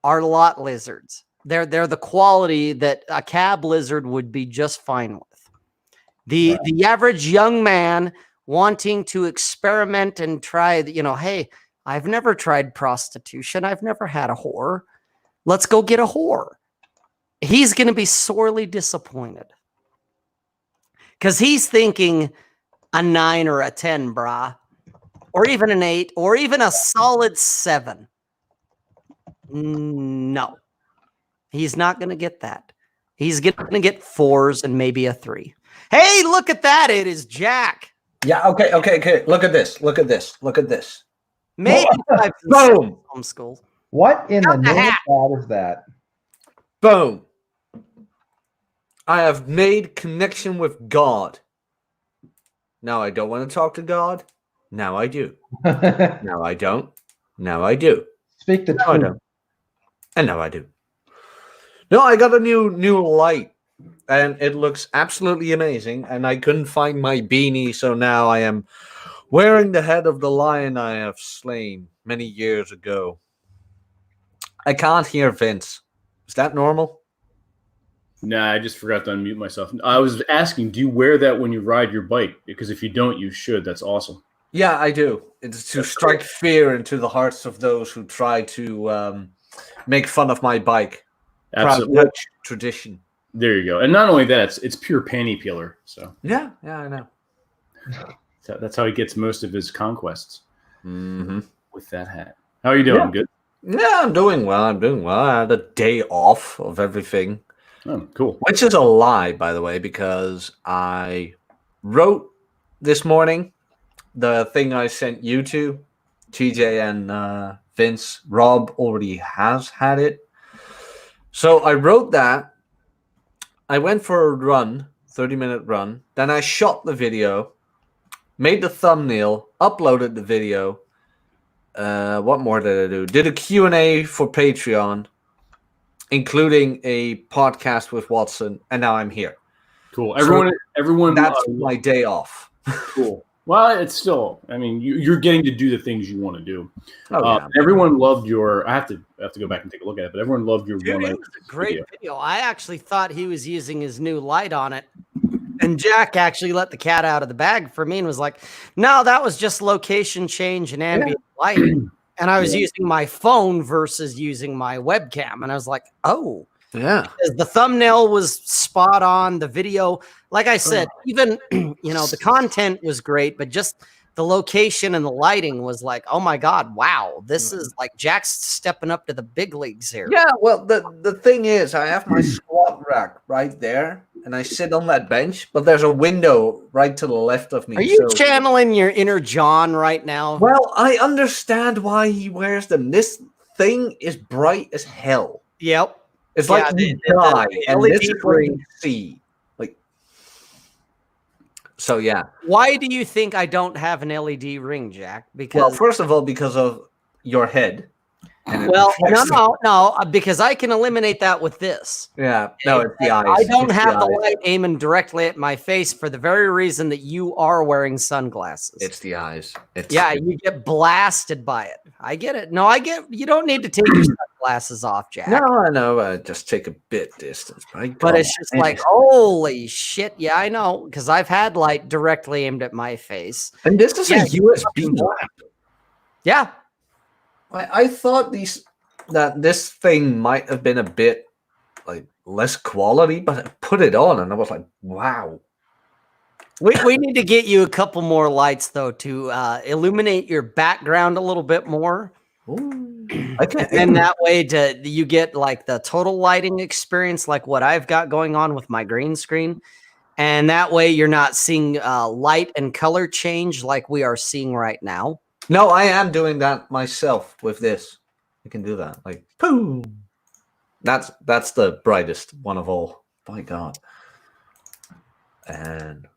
are lot lizards. They're the quality that a cab lizard would be just fine with. The average young man wanting to experiment and try, hey, I've never tried prostitution. I've never had a whore. Let's go get a whore. He's going to be sorely disappointed because he's thinking a 9 or a 10, brah, or even an 8, or even a solid 7. No, he's not going to get that. He's going to get 4s and maybe a 3. Hey, look at that. It is Jack. Yeah. Okay. Look at this. Maybe boom. Homeschool. What in the name of God is that? Boom. I have made connection with God. Now I don't want to talk to God. Now I do. Now I don't. Now I do. Speak the truth. I don't. And now I do. No, I got a new light, and it looks absolutely amazing. And I couldn't find my beanie, so now I am wearing the head of the lion I have slain many years ago. I can't hear Vince. Is that normal? Nah, I just forgot to unmute myself. I was asking, do you wear that when you ride your bike? Because if you don't, you should. That's awesome. Yeah, I do. It's to strike fear into the hearts of those who try to make fun of my bike. Absolutely. Tradition. There you go. And not only that, it's pure panty peeler. So yeah, I know. That's how he gets most of his conquests. Mm-hmm. With that hat. How are you doing? Yeah. Good? Yeah, I'm doing well. I had a day off of everything. Oh, cool. Which is a lie, by the way, because I wrote this morning the thing I sent you to, TJ and Vince. Rob already has had it. So I wrote that. I went for a run, 30-minute run. Then I shot the video, made the thumbnail, uploaded the video. What more did I do? Did a Q&A for Patreon, including a podcast with Watson, and now I'm here. Cool. Everyone. That's my day off. Cool. Well, it's still. I mean, you're getting to do the things you want to do. Oh, yeah. Everyone loved your. I have to go back and take a look at it, but everyone loved your Dude, one. it was a great video. I actually thought he was using his new light on it, and Jack actually let the cat out of the bag for me and was like, "No, that was just location change and ambient lighting." And I was using my phone versus using my webcam, and I was like, "Oh." Yeah, the thumbnail was spot on. The video, like I said, even the content was great, but just the location and the lighting was like, oh my God, wow, this is like Jack's stepping up to the big leagues here. Yeah, well, the thing is, I have my squat rack right there, and I sit on that bench, but there's a window right to the left of me. Are you channeling your inner John right now? Well, I understand why he wears them. This thing is bright as hell. Yep. It's like you die, and this is what you see. Like, so yeah. Why do you think I don't have an LED ring, Jack? Because well, first of all, because of your head. Well, no, because I can eliminate that with this. Yeah, no, it's the eyes. I don't have the eyes. light aiming directly at my face for the very reason that you are wearing sunglasses. It's the eyes. You get blasted by it. I get it. No, I get. You don't need to take your sunglasses off, Jack. No, I know. Just take a bit distance, but it's just like, holy shit! Yeah, I know, because I've had light directly aimed at my face. And this is a USB lamp. Yeah. I thought this thing might have been a bit like less quality, but I put it on and I was like, wow. We need to get you a couple more lights though to illuminate your background a little bit more. Ooh, and that way you get like the total lighting experience, like what I've got going on with my green screen. And that way you're not seeing light and color change like we are seeing right now. No, I am doing that myself with this. I can do that. Like, boom. That's the brightest one of all. My God. And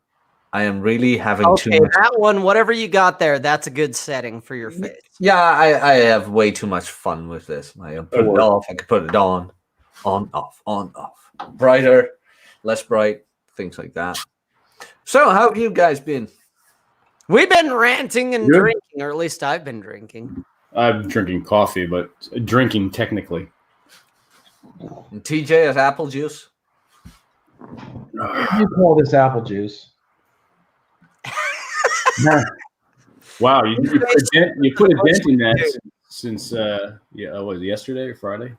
I am really having too much. That one, whatever you got there, that's a good setting for your face. Yeah, I have way too much fun with this. I can put it off. I can put it on, off, brighter, less bright, things like that. So, how have you guys been? We've been ranting and drinking, or at least I've been drinking. I'm drinking coffee, but drinking technically. And TJ has apple juice. You call this apple juice? Wow, you put a dent in that since was it yesterday or Friday?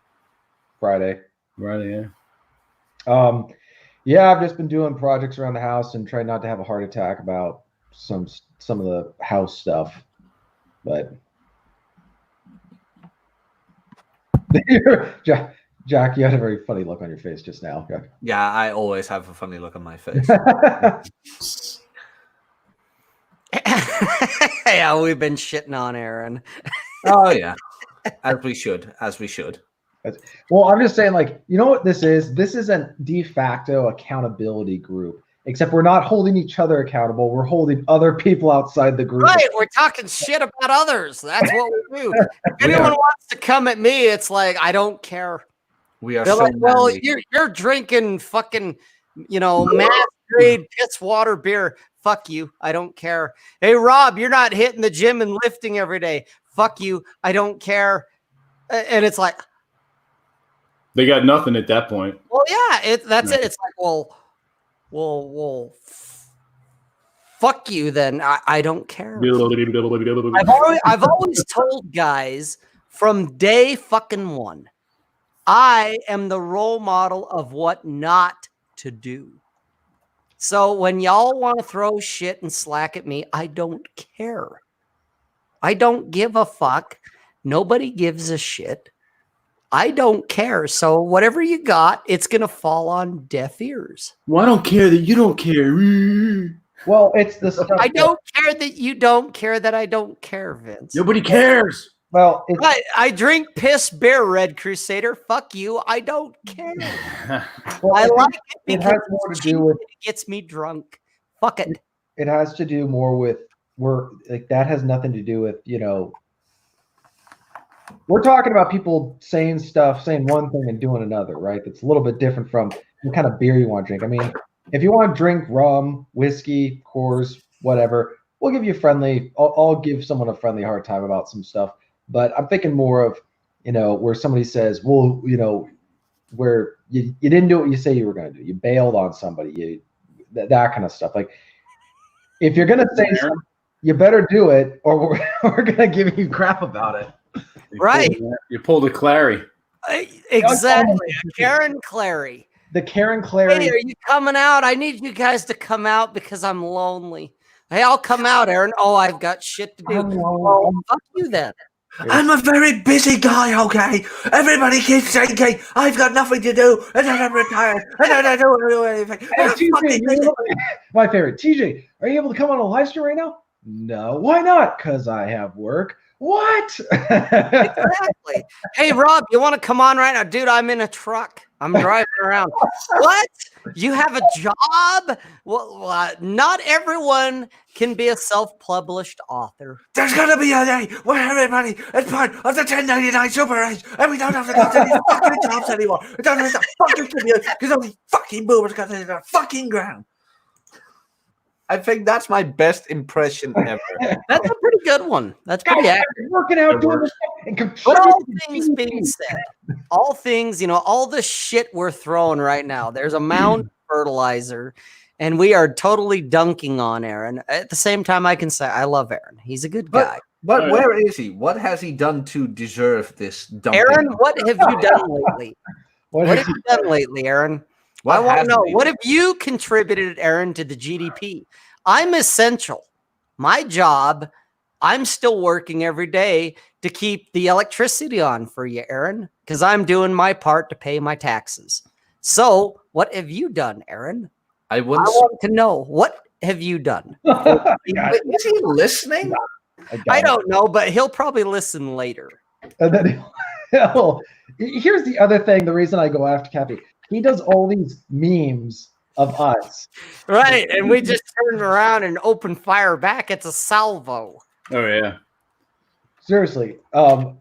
Friday, yeah. Yeah, I've just been doing projects around the house and trying not to have a heart attack about some of the house stuff, but Jack, you had a very funny look on your face just now. Okay. Yeah, I always have a funny look on my face. Yeah, we've been shitting on Aaron. Oh yeah, as we should. Well, I'm just saying, like, you know what this is? This is a de facto accountability group. Except we're not holding each other accountable. We're holding other people outside the group. Right. We're talking shit about others. That's what we do. If anyone wants to come at me, it's like, I don't care. We are They're like, well, you're drinking fucking, mass grade piss water beer. Fuck you. I don't care. Hey, Rob, you're not hitting the gym and lifting every day. Fuck you. I don't care. And it's like, they got nothing at that point. Well, yeah, that's it. It's like, well, fuck you then. I don't care. I've always told guys from day fucking one, I am the role model of what not to do. So when y'all want to throw shit and slack at me, I don't care. I don't give a fuck. Nobody gives a shit. I don't care. So whatever you got, it's going to fall on deaf ears. Well, I don't care that you don't care. Well, it's the stuff. I don't care that you don't care that I don't care, Vince. Nobody cares. Well, I drink piss beer, Red Crusader. Fuck you. I don't care. Well, I like it it because has more to do with it gets me drunk. Fuck it. It has to do more with that has nothing to do with, we're talking about people saying one thing and doing another, right? That's a little bit different from what kind of beer you want to drink. I mean, if you want to drink rum, whiskey, Coors, whatever, we'll give you I'll give someone a friendly hard time about some stuff. But I'm thinking more of, where somebody says, well, where you didn't do what you say you were going to do. You bailed on somebody, that kind of stuff. Like, if you're going to say something, you better do it, or we're going to give you crap about it. Right. You pulled a Clary. Exactly. Karen Clary. The Karen Clary. Hey, are you coming out? I need you guys to come out because I'm lonely. Hey, I'll come out, Aaron. Oh, I've got shit to do. Well, fuck you then. I'm a very busy guy, okay? Everybody keeps saying, I've got nothing to do, and then I'm retired, and then I don't do anything. Hey, TJ, my favorite. TJ, are you able to come on a live stream right now? No. Why not? Because I have work. What? Exactly. Hey, Rob, you want to come on right now? Dude, I'm in a truck. I'm driving around. What? You have a job? Well, not everyone can be a self-published author. There's gonna be a day where everybody is part of the 1099 super age, and we don't have to go to these fucking jobs anymore. We don't have to fucking commute because all these fucking boomers got to the fucking ground. I think that's my best impression ever. That's a pretty good one. That's pretty accurate. Working out, doing But all things being said, all things, all the shit we're throwing right now, there's a mound of fertilizer, and we are totally dunking on Aaron. At the same time, I can say I love Aaron. He's a good guy. But where is he? What has he done to deserve this dunking? Aaron, what have you done lately? What have you done lately, Aaron? I want to know, what have you contributed, Aaron, to the GDP? I'm essential. My job, I'm still working every day to keep the electricity on for you, Aaron, because I'm doing my part to pay my taxes. So what have you done, Aaron? I want to know, what have you done? Is he listening? I don't know, but he'll probably listen later. And then here's the other thing, the reason I go after Cappy. He does all these memes of us. Right, and we just turn around and open fire back. It's a salvo. Oh, yeah. Seriously. I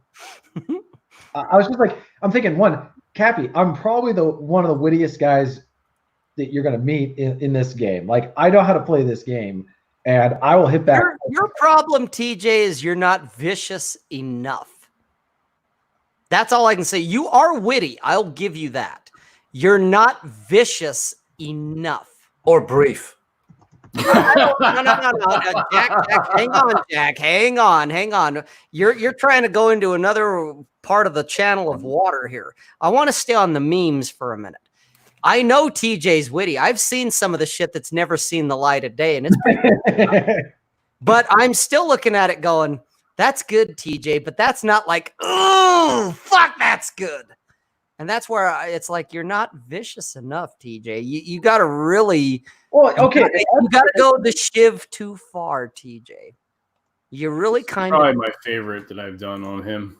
was just like, I'm thinking, Cappy, I'm probably one of the wittiest guys that you're going to meet in this game. Like, I know how to play this game, and I will hit back. Your problem, TJ, is you're not vicious enough. That's all I can say. You are witty. I'll give you that. You're not vicious enough. Or brief. No. Jack, hang on. You're trying to go into another part of the channel of water here. I want to stay on the memes for a minute. I know TJ's witty. I've seen some of the shit that's never seen the light of day, and it's pretty good. But I'm still looking at it going, that's good, TJ, but that's not like, oh, fuck, that's good. And that's where it's like, you're not vicious enough, TJ. You got to really, well, okay. You got to go the shiv too far, TJ. You really kind of. Probably my favorite that I've done on him.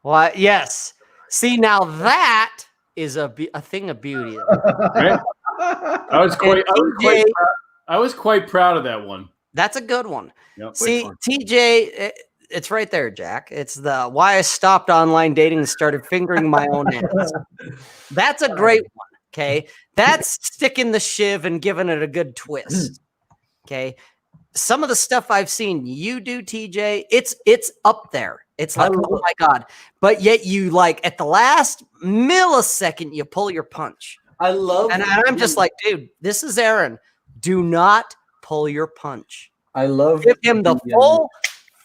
Well, yes. See, now that is a thing of beauty. Right? I was quite proud of that one. That's a good one. Yep. See, TJ, it's right there, Jack. It's the why I stopped online dating and started fingering my own ass. That's a great one. Okay. That's sticking the shiv and giving it a good twist. Okay. Some of the stuff I've seen you do, TJ, it's up there. It's like, oh my God. But yet you like at the last millisecond, you pull your punch. And I'm just like, dude, this is Aaron. Do not pull your punch. Give him the full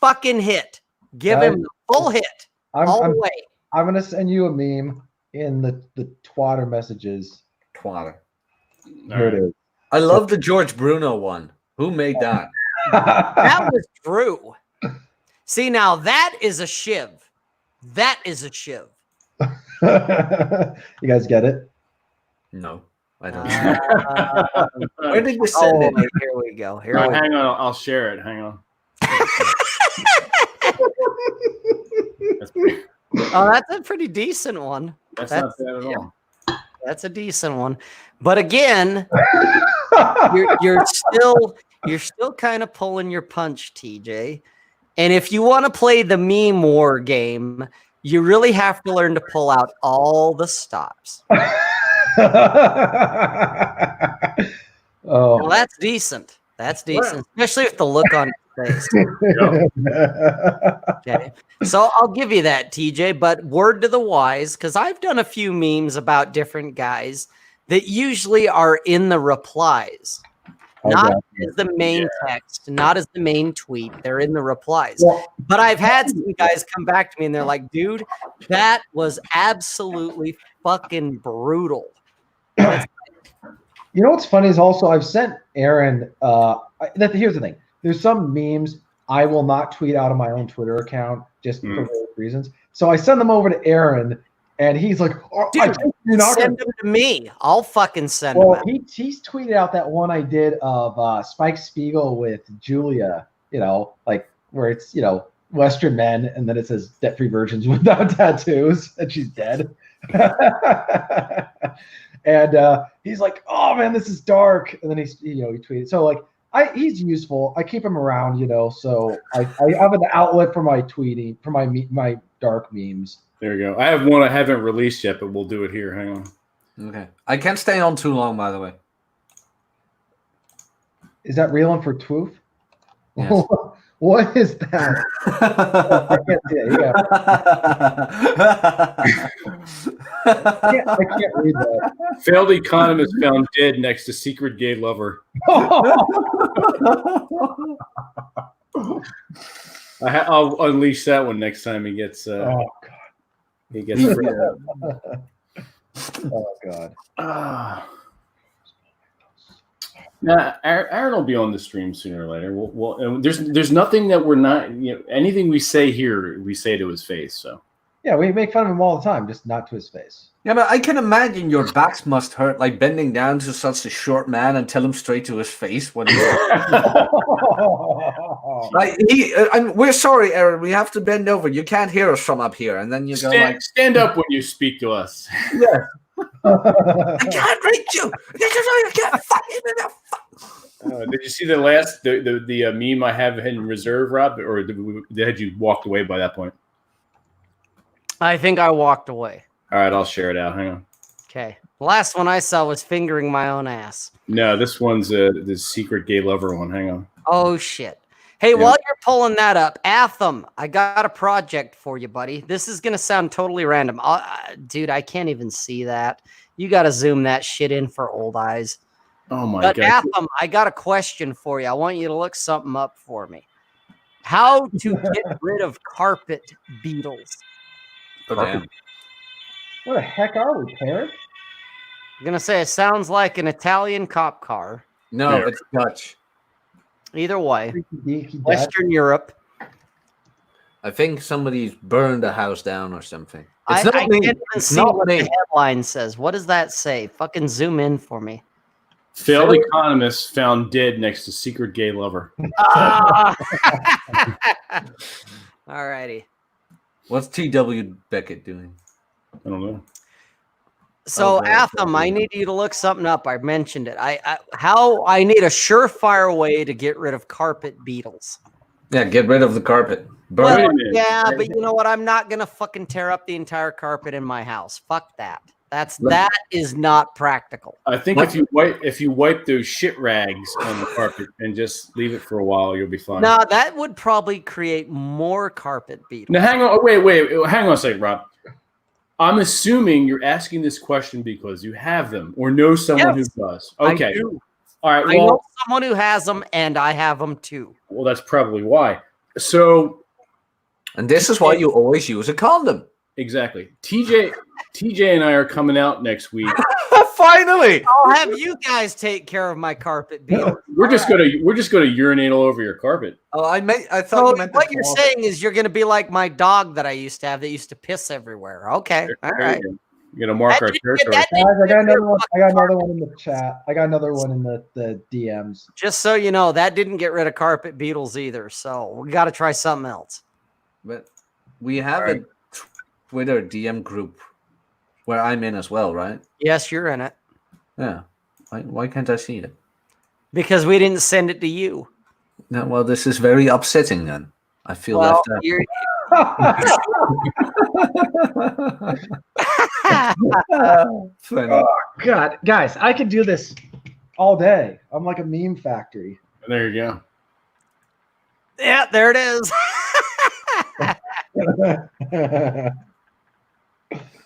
fucking hit. Give him the full hit all the way. I'm going to send you a meme in the twatter messages. Twatter. Here it is. I love the George Bruno one. Who made that? That was Drew. See, now that is a shiv. That is a shiv. You guys get it? No, I don't. Where did you send it? Here we go. Hang on, I'll share it. Hang on. That's a pretty decent one. That's not bad at all. That's a decent one. But again, you're still kind of pulling your punch, TJ. And if you want to play the meme war game, you really have to learn to pull out all the stops. Oh, well, that's decent. That's decent, especially with the look on his face. Okay. So I'll give you that, TJ, but word to the wise, because I've done a few memes about different guys that usually are in the replies. Not as the main text, not as the main tweet. They're in the replies. Well, but I've had some guys come back to me and they're like, dude, that was absolutely fucking brutal. You know what's funny is also I've sent Aaron, here's the thing. There's some memes I will not tweet out of my own Twitter account just for various reasons. So I send them over to Aaron. And he's like, dude, send them to me. I'll fucking send them out. He's tweeted out that one I did of Spike Spiegel with Julia, like where it's Western men, and then it says debt-free virgins without tattoos, and she's dead. And he's like, "Oh man, this is dark." And then he tweeted. So like, he's useful. I keep him around, So I have an outlet for my tweeting, for my dark memes. There you go. I have one I haven't released yet, but we'll do it here. Hang on. Okay. I can't stay on too long, by the way. Is that reeling for Twoof? Yes. What is that? I can't see it. I can't read that. Failed economist found dead next to secret gay lover. I'll unleash that one next time he gets. Oh God. He gets. Oh God. Nah, Aaron will be on the stream sooner or later. And there's nothing that we're not. Anything we say here, we say to his face. So. Yeah, we make fun of him all the time, just not to his face. Yeah, but I can imagine your backs must hurt, like bending down to such a short man and tell him straight to his face when he's like, we're sorry, Aaron. We have to bend over. You can't hear us from up here, and then you go stand up when you speak to us. Yeah. I can't reach you. You can't fucking enough. Did you see the last the meme I have in reserve, Rob, or had you walked away by that point? I think I walked away. All right, I'll share it out. Hang on. Okay. The last one I saw was fingering my own ass. No, this one's the secret gay lover one. Hang on. Oh shit. Hey, while you're pulling that up, Atham, I got a project for you, buddy. This is going to sound totally random. Dude, I can't even see that. You got to zoom that shit in for old eyes. Oh, my God. God. Atham, I got a question for you. I want you to look something up for me. How to get rid of carpet beetles. What the heck are we, Parrot? I'm going to say it sounds like an Italian cop car. No, it's Dutch. Either way. Western Europe. I think somebody's burned a house down or something. I can't even see what the headline says. What does that say? Fucking zoom in for me. Failed economist found dead next to secret gay lover. All righty. What's T.W. Beckett doing? I don't know. So, Atham, I need you to look something up. I mentioned it. I need a surefire way to get rid of carpet beetles. Yeah, get rid of the carpet. Well, yeah, but you know what? I'm not gonna fucking tear up the entire carpet in my house. Fuck that. That is not practical. I think if you wipe those shit rags on the carpet and just leave it for a while, you'll be fine. No, that would probably create more carpet beetles. Now, hang on. Wait. Hang on a second, Rob. I'm assuming you're asking this question because you have them or know someone who does. Okay. I do. All right. I know someone who has them, and I have them too. Well, that's probably why. So, and this is why you always use a condom. Exactly. TJ and I are coming out next week. Finally. I'll have you guys take care of my carpet beetles. We're just gonna urinate all over your carpet. Oh, I thought so you meant what you're saying is you're gonna be like my dog that I used to have that used to piss everywhere. Okay. All right. You're gonna mark our territory. Guys, I got another one. I got another one in the chat. I got another one in the DMs. Just so you know, that didn't get rid of carpet beetles either. So we got to try something else. But we have a Twitter DM group where I'm in as well, right? Yes, you're in it. Yeah. Why can't I see it? Because we didn't send it to you. No, well, this is very upsetting then. I feel left out. Oh, God. Guys, I could do this all day. I'm like a meme factory. There you go. Yeah, there it is.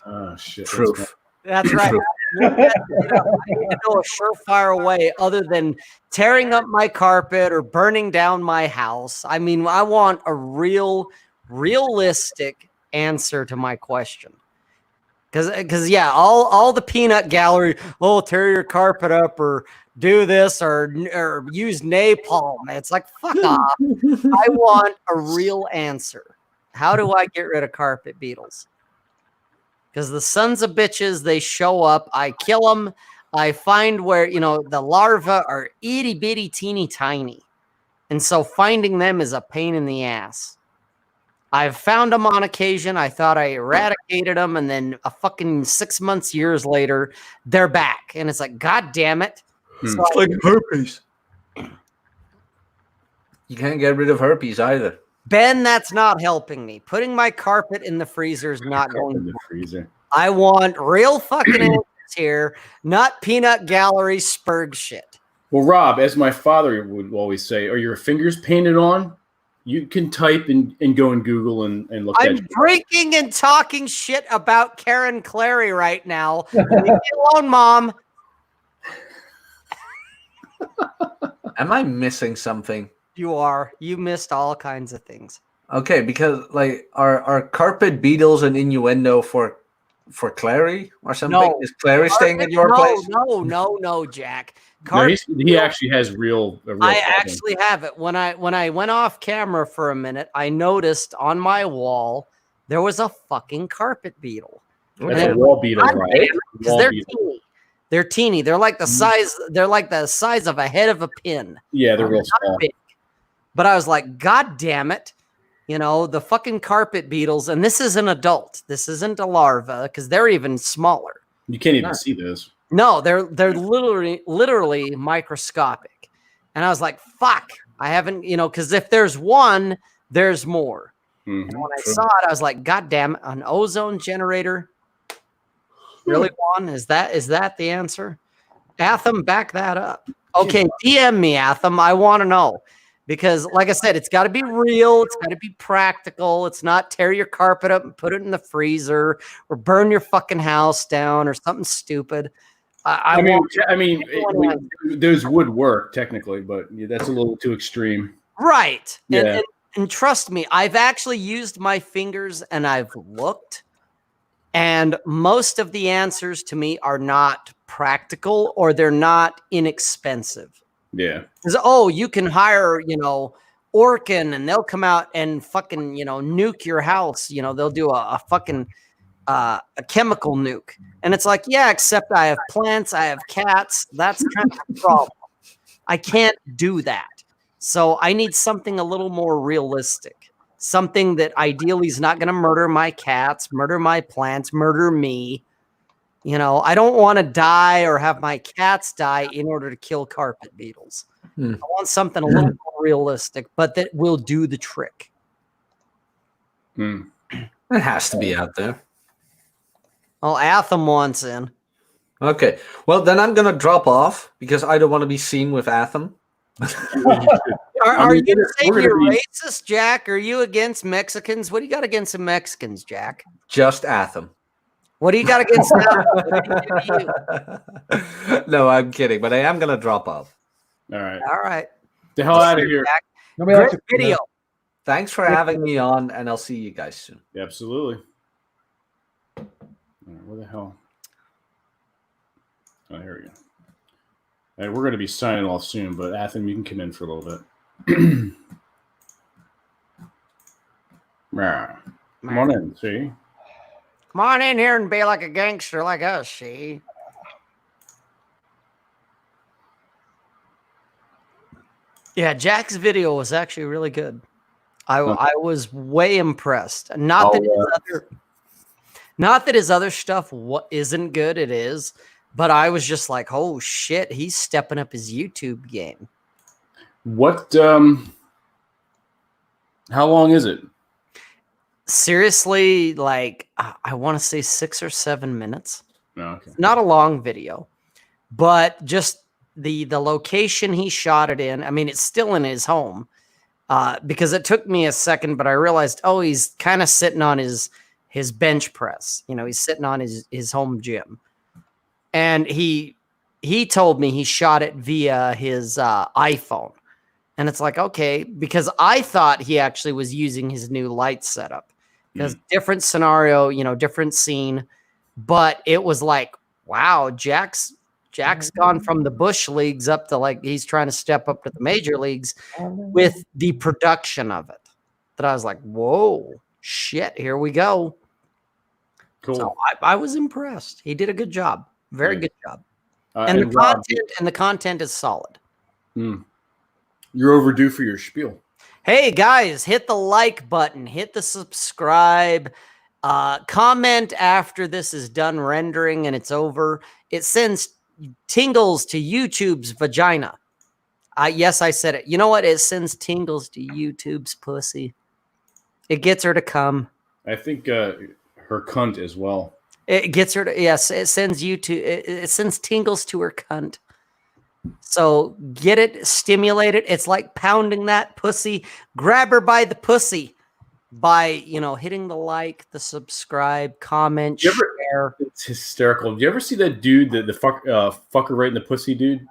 Oh, shit. Proof. That's right. I need to know a surefire way other than tearing up my carpet or burning down my house. I mean, I want a realistic answer to my question. Because yeah, all the peanut gallery, tear your carpet up or do this or use napalm. It's like, fuck off. I want a real answer. How do I get rid of carpet beetles? Because the sons of bitches, they show up. I kill them. I find where, the larvae are itty bitty, teeny tiny. And so finding them is a pain in the ass. I've found them on occasion. I thought I eradicated them, and then a fucking 6 months, years later, they're back. And it's like, God damn it. So it's like herpes. You can't get rid of herpes either. Ben, that's not helping me. Putting my carpet in the freezer is not going in the freezer. I want real fucking answers here, not peanut gallery spurg shit. Well, Rob, as my father would always say, are your fingers painted on? You can type and go in Google and look at it. I'm drinking and talking shit about Karen Clary right now. Leave me alone, Mom. Am I missing something? You are. You missed all kinds of things. Okay, because like are carpet beetles an innuendo for Clary or something? No. Is Clary staying at your place? No, Jack. No, he actually has real. I actually have it. When I went off camera for a minute, I noticed on my wall there was a fucking carpet beetle. That's a wall beetle, right? Because they're teeny. They're teeny. They're like the size. They're like the size of a head of a pin. Yeah, they're real small. Big. But I was like, God damn it. You know, the fucking carpet beetles, and this is an adult. This isn't a larva because they're even smaller. You can't even see those. No, they're literally microscopic. And I was like, fuck, I haven't, because if there's one, there's more. Mm-hmm. And when I saw it, I was like, God damn it, an ozone generator. Really, Juan? Is that the answer? Atham, back that up. Okay, DM me, Atham. I want to know. Because, like I said, it's got to be real. It's got to be practical. It's not tear your carpet up and put it in the freezer or burn your fucking house down or something stupid. I mean, those would work technically, but that's a little too extreme. Right. Yeah. And trust me, I've actually used my fingers and I've looked, and most of the answers to me are not practical or they're not inexpensive. Yeah. Because, you can hire, Orkin and they'll come out and fucking, nuke your house. They'll do a fucking a chemical nuke. And it's like, yeah, except I have plants, I have cats. That's kind of the problem. I can't do that. So I need something a little more realistic. Something that ideally is not going to murder my cats, murder my plants, murder me. I don't want to die or have my cats die in order to kill carpet beetles. I want something a little more realistic, but that will do the trick. It has to be out there. Well, Atham wants in. Okay. Well, then I'm going to drop off because I don't want to be seen with Atham. Are you saying you're racist, Jack? Are you against Mexicans? What do you got against the Mexicans, Jack? Just Atham. What do you got against them? No, I'm kidding, but I am going to drop off. All right. All right. The hell out of here. Great video. Thanks for having me on, and I'll see you guys soon. Yeah, absolutely. All right, where the hell? Oh, here we go. All right, we're going to be signing off soon, but Atham, you can come in for a little bit. Come on in, see? Come on in here and be like a gangster like us, see? Yeah, Jack's video was actually really good. I was way impressed. Not that his other stuff isn't good, it is, but I was just like, oh shit, he's stepping up his YouTube game. What? How long is it? Seriously, like I want to say 6 or 7 minutes. Okay. Not a long video, but just the location he shot it in. I mean, it's still in his home because it took me a second, but I realized, he's kind of sitting on his bench press. He's sitting on his home gym, and he told me he shot it via his iPhone. And it's like, okay, because I thought he actually was using his new light setup. Because different scenario, different scene. But it was like, wow, Jack's gone from the bush leagues up to like he's trying to step up to the major leagues with the production of it. That I was like, whoa, shit, here we go. Cool. So I was impressed. He did a good job. Very good job. And the content is solid. You're overdue for your spiel. Hey guys, hit the like button, hit the subscribe, comment after this is done rendering and it's over. It sends tingles to YouTube's vagina. Yes, I said it. You know what? It sends tingles to YouTube's pussy. It gets her to come. I think her cunt as well. It gets her to, yes, it sends it sends tingles to her cunt. So get it stimulated. It's like pounding that pussy. Grab her by the pussy by, hitting the like, the subscribe, comment, share. It's hysterical. Do you ever see that dude, the fucker right in the pussy dude?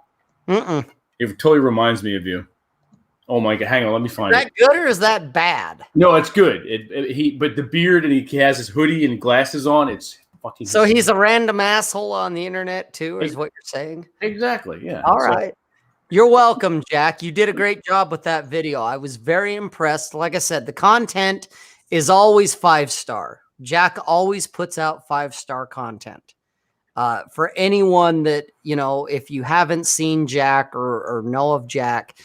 Mm-mm. It totally reminds me of you. Oh my god! Hang on, let me find it. Is that good or is that bad? No, it's good. But the beard and he has his hoodie and glasses on. It's fucking. So he's a random asshole on the internet too, is what you're saying? Exactly. Yeah. All right. You're welcome, Jack. You did a great job with that video. I was very impressed. Like I said, the content is always 5-star. Jack always puts out 5-star content. For anyone that, if you haven't seen Jack or know of Jack,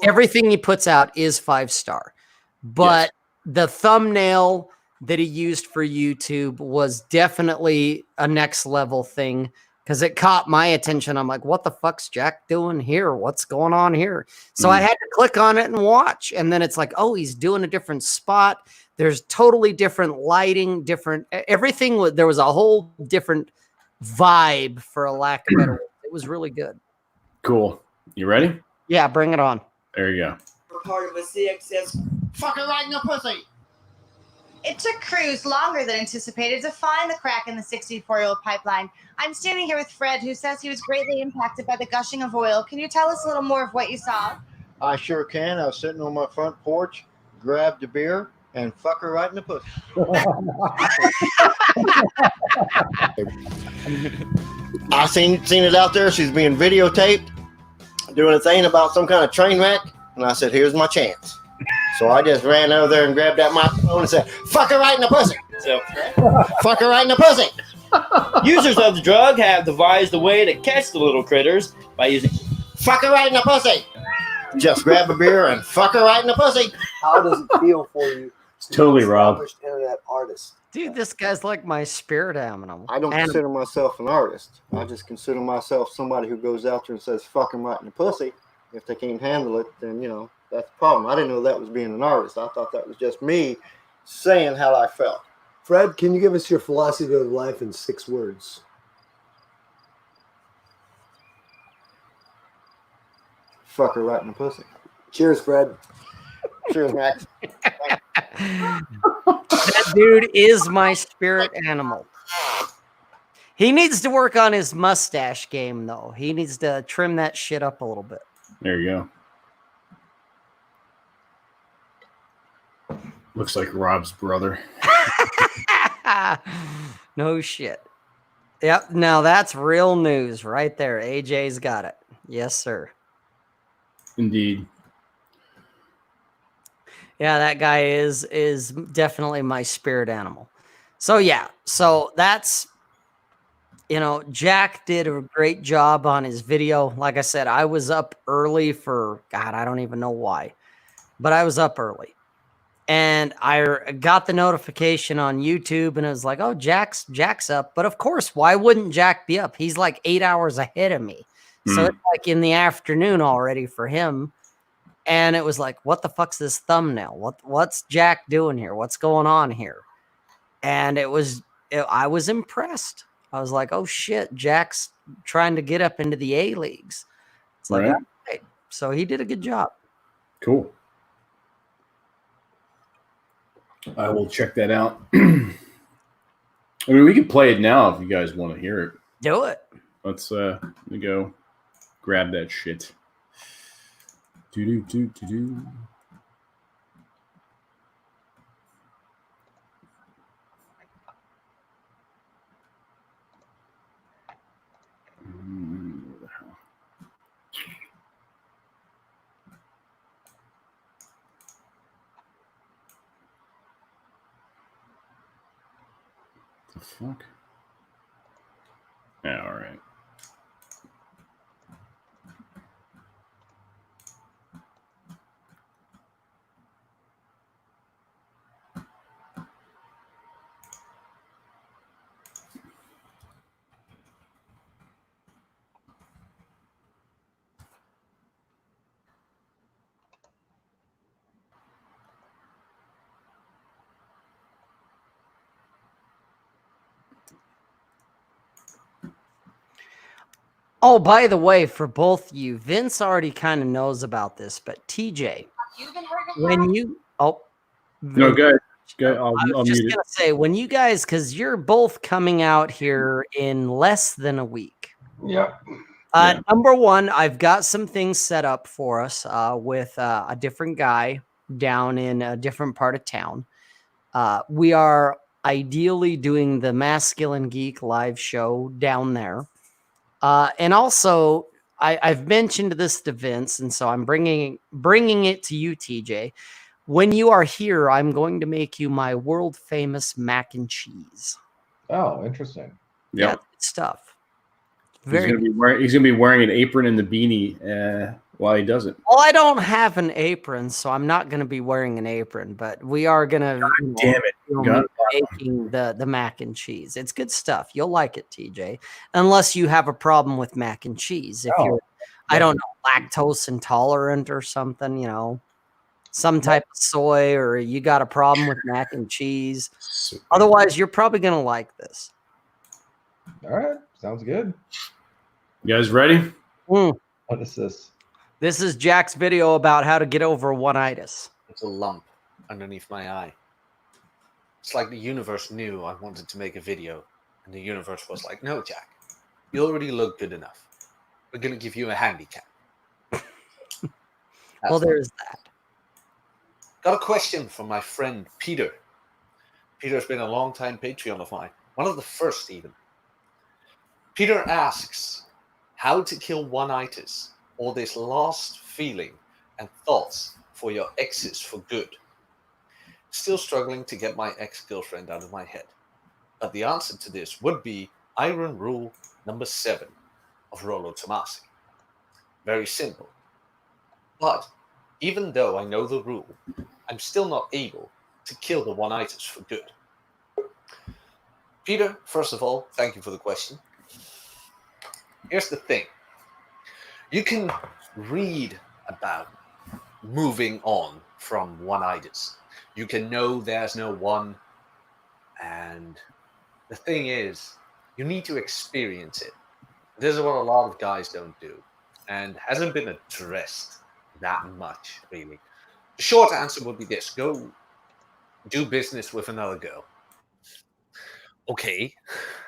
everything he puts out is 5-star. But the thumbnail that he used for YouTube was definitely a next level thing because it caught my attention. I'm like, what the fuck's Jack doing here? What's going on here? So I had to click on it and watch. And then it's like, oh, he's doing a different spot. There's totally different lighting, different everything. There was a whole different vibe, for a lack of better word. It was really good. Cool. You ready? Yeah, bring it on. There you go. Part of a CX says, fucking right in the pussy. It took crews longer than anticipated to find the crack in the 64-year-old pipeline. I'm standing here with Fred, who says he was greatly impacted by the gushing of oil. Can you tell us a little more of what you saw? I sure can. I was sitting on my front porch, grabbed a beer, and fuck her right in the pussy. I seen it out there. She's being videotaped, doing a thing about some kind of train wreck, and I said, here's my chance. So I just ran over there and grabbed that microphone and said, fuck her right in the pussy. So, Fuck her right in the pussy. users of the drug have devised a way to catch the little critters by using Fuck her right in the pussy. Just grab a beer and fuck her right in the pussy. How does it feel for you? It's totally Rob. Established internet artist. Dude, this guy's like my spirit animal. I don't consider myself an artist. I just consider myself somebody who goes out there and says fuck him right in the pussy. If they can't handle it, then, that's the problem. I didn't know that was being an artist. I thought that was just me saying how I felt. Fred, can you give us your philosophy of life in 6 words? Fuck her right in the pussy. Cheers, Fred. Cheers, Max. That dude is my spirit animal. He needs to work on his mustache game, though. He needs to trim that shit up a little bit. There you go. Looks like Rob's brother. No shit. Yep. Now that's real news right there. AJ's got it. Yes, sir. Indeed. Yeah, that guy is definitely my spirit animal. So yeah, so that's, Jack did a great job on his video. Like I said, I was up early for, God, I don't even know why, but I was up early. And I got the notification on YouTube and it was like, oh, Jack's up. But of course, why wouldn't Jack be up? He's like 8 hours ahead of me. So it's like in the afternoon already for him. And it was like, what the fuck's this thumbnail? What's Jack doing here? What's going on here? And I was impressed. I was like, oh shit, Jack's trying to get up into the A leagues. It's like, Right. okay. So he did a good job. Cool. I will check that out. I mean, we can play it now if you guys want to hear it. Do it. Let's let me go grab that shit. Do. Where the hell? The fuck? Yeah, all right. Oh, by the way, for both you, Vince already kind of knows about this, but TJ, when you No, good. I I'll was just mute it. gonna say when you guys, because you're both coming out here in less than a week. Yep. Yeah. Number one, I've got some things set up for us with a different guy down in a different part of town. We are ideally doing the Masculine Geek live show down there. And also, I've mentioned this to Vince, and so I'm bringing it to you, TJ. When you are here, I'm going to make you my world famous mac and cheese. Oh, interesting. Yeah, Yep. good stuff. He's Very gonna be wearing an apron and the beanie while he does it. well, I don't have an apron, so I'm not going to be wearing an apron. But we are going to Damn it! making the mac and cheese. It's good stuff. You'll like it, TJ. Unless you have a problem with mac and cheese. If you're, I don't know, lactose intolerant or something, some type of soy, or you got a problem with mac and cheese. Otherwise, you're probably going to like this. All right. Sounds good. You guys ready? What is this? This is Jack's video about how to get over one-itis. It's a lump underneath my eye. It's like the universe knew I wanted to make a video, and the universe was like, no, Jack, you already look good enough. We're going to give you a handicap. Well, there's that. Got a question from my friend Peter. Peter's been a long-time Patreon of mine. One of the first, even. Peter asks, how to kill one-itis, or this lost feeling and thoughts for your exes for good. Still struggling to get my ex-girlfriend out of my head. But the answer to this would be Iron Rule number 7 of Rollo Tomasi. Very simple. But even though I know the rule, I'm still not able to kill the one-itis for good. Peter, first of all, thank you for the question. Here's the thing. You can read about moving on from one-itis. You can know there's no one. And the thing is, you need to experience it. This is what a lot of guys don't do. And hasn't been addressed that much, really. The short answer would be this. Go do business with another girl. Okay,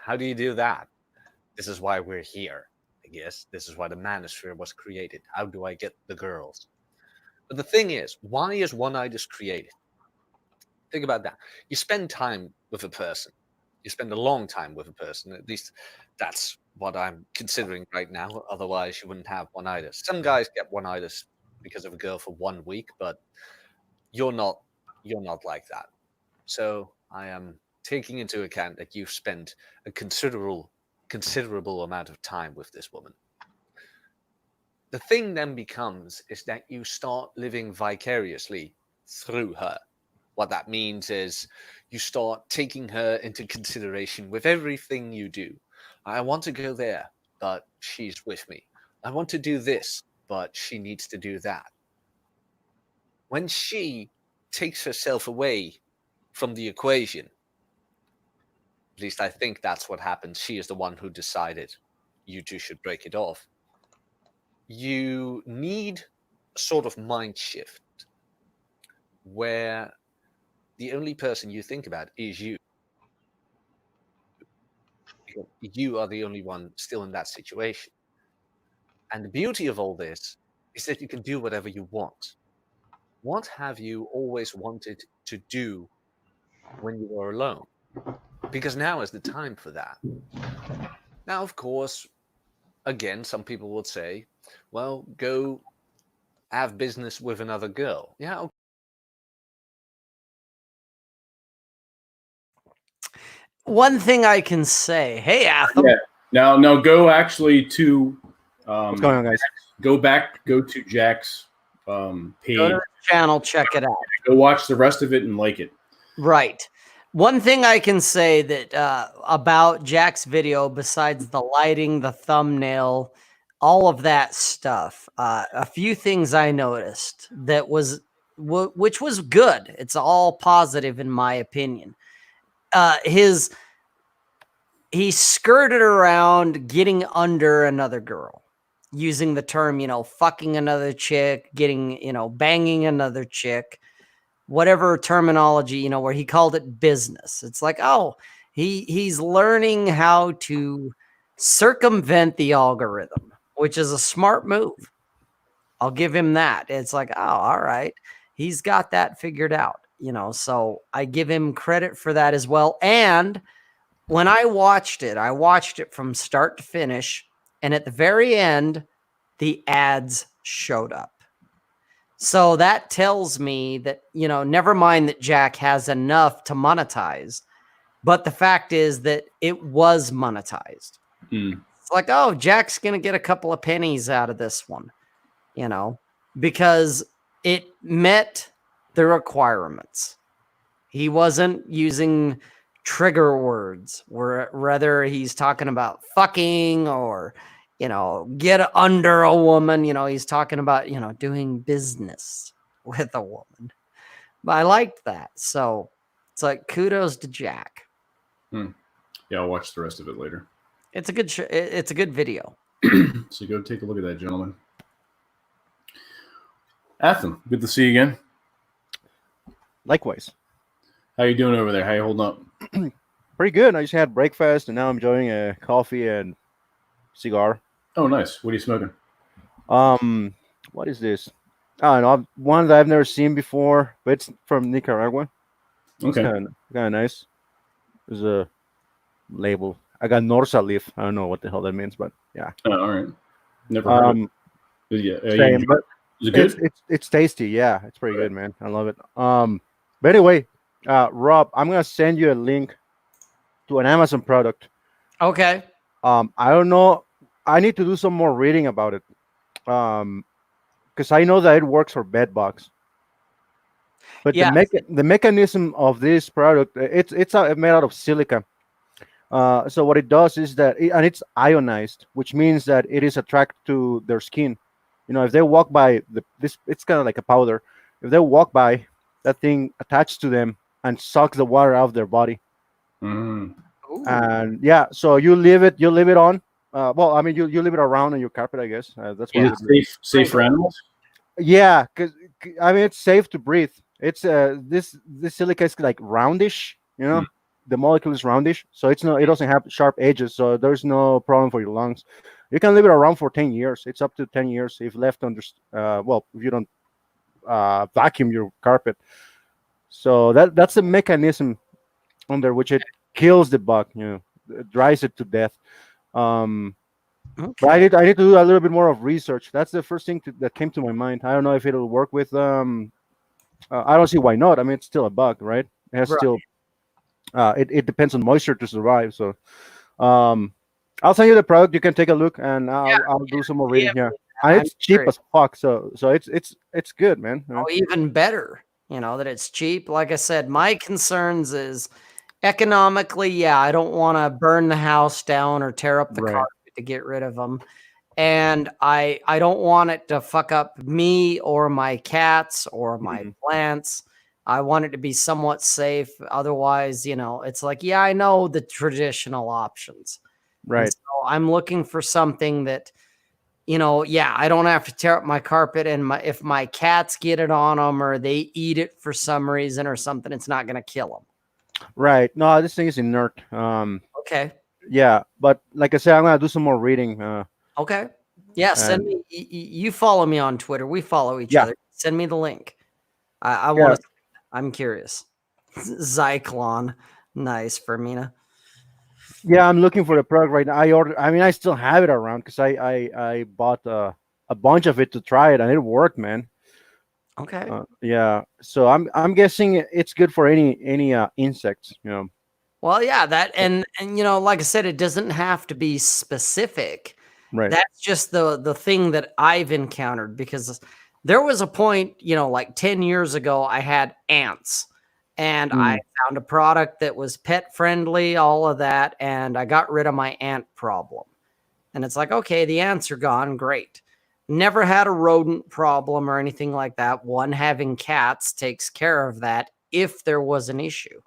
how do you do that? This is why we're here, I guess. This is why the manosphere was created. How do I get the girls? But the thing is, why is one-itis created? Think about that. You spend time with a person. You spend a long time with a person. At least that's what I'm considering right now. Otherwise, you wouldn't have one-itis. Some guys get one-itis because of a girl for 1 week, but you're not like that. So I am taking into account that you've spent a considerable amount of time with this woman. The thing then becomes is that you start living vicariously through her. What that means is you start taking her into consideration with everything you do. I want to go there, but she's with me. I want to do this, but she needs to do that. When she takes herself away from the equation, at least I think that's what happened. She is the one who decided you two should break it off. You need a sort of mind shift where the only person you think about is you. You are the only one still in that situation. And the beauty of all this is that you can do whatever you want. What have you always wanted to do when you were alone? Because now is the time for that. Now, of course, again, some people would say, well, go have business with another girl. Yeah, okay. One thing I can say, hey, Atham. Yeah. Now go actually to What's going on, guys? Go to Jack's page. Go to the channel, check it out. Go watch the rest of it and like it. Right. One thing I can say that about Jack's video, besides the lighting, the thumbnail, all of that stuff, a few things I noticed that which was good. It's all positive in my opinion. His he skirted around getting under another girl, using the term, fucking another chick, getting, banging another chick, whatever terminology, where he called it business. It's like, oh, he's learning how to circumvent the algorithm, which is a smart move. I'll give him that. It's like, oh, all right. He's got that figured out, so I give him credit for that as well. And when I watched it from start to finish. And at the very end, the ads showed up. So that tells me that, never mind that Jack has enough to monetize, but the fact is that it was monetized. It's like, oh, Jack's going to get a couple of pennies out of this one, because it met the requirements. He wasn't using trigger words, whether he's talking about fucking or, get under a woman, he's talking about, doing business with a woman. But I liked that. So it's like, kudos to Jack. Yeah, I'll watch the rest of it later. It's a good it's a good video. So go take a look at that, gentlemen. Atham, good to see you again. Likewise. How you doing over there? How you holding up? Pretty good. I just had breakfast and now I'm enjoying a coffee and cigar. Oh, nice. What are you smoking? What is this? I don't know. One that I've never seen before, but it's from Nicaragua. Okay. Kind of nice. There's a label. I got Norsa leaf. I don't know what the hell that means, but yeah. Oh, all right. Never heard of it. Yeah. Same, but is it good? It's tasty. Yeah, it's pretty good, man. I love it. But anyway, Rob, I'm gonna send you a link to an Amazon product. Okay. I don't know. I need to do some more reading about it. Because I know that it works for bed bugs. But Yeah. the mechanism of this product, it's made out of silica. So what it does is that, and it's ionized, which means that it is attracted to their skin. If they walk by this, it's kind of like a powder. If they walk by, that thing attaches to them and sucks the water out of their body. And yeah, so you leave it on. Well, I mean, you leave it around on your carpet, I guess. That's why. Is it safe for animals? Yeah, because I mean, it's safe to breathe. It's this silica is like roundish. The molecule is roundish, so it doesn't have sharp edges, so there's no problem for your lungs. You can leave it around for 10 years. It's up to 10 years if left under. Well, if you don't vacuum your carpet. So that's the mechanism under which it kills the bug. It dries it to death. Okay. But I need to do a little bit more of research. That's the first thing that came to my mind. I don't know if it'll work with. I don't see why not. I mean, it's still a bug, right? It has still. It depends on moisture to survive. So, I'll send you the product. You can take a look, and I'll do some more reading here. And it's cheap as fuck. So it's good, man. Oh, even better. That it's cheap. Like I said, my concerns is economically. Yeah, I don't want to burn the house down or tear up the carpet to get rid of them. And I don't want it to fuck up me or my cats or my plants. I want it to be somewhat safe. Otherwise, it's like, yeah, I know the traditional options. Right. And so I'm looking for something that, I don't have to tear up my carpet, and if my cats get it on them or they eat it for some reason or something, it's not going to kill them. Right. No, this thing is inert. Okay. Yeah, but like I said, I'm gonna do some more reading. Okay. Yeah, send me. You follow me on Twitter. We follow each other. Send me the link. I want to. I'm curious. Zyklon, nice, Fermina. Yeah, I'm looking for the product right now. I still have it around because I bought a bunch of it to try it, and it worked, man. Okay. Yeah. So I'm guessing it's good for any insects. Well, yeah, that and like I said, it doesn't have to be specific. Right. That's just the thing that I've encountered, because there was a point, like 10 years ago, I had ants, and I found a product that was pet friendly, all of that, and I got rid of my ant problem. And it's like, okay, the ants are gone, great. Never had a rodent problem or anything like that. One, having cats takes care of that if there was an issue.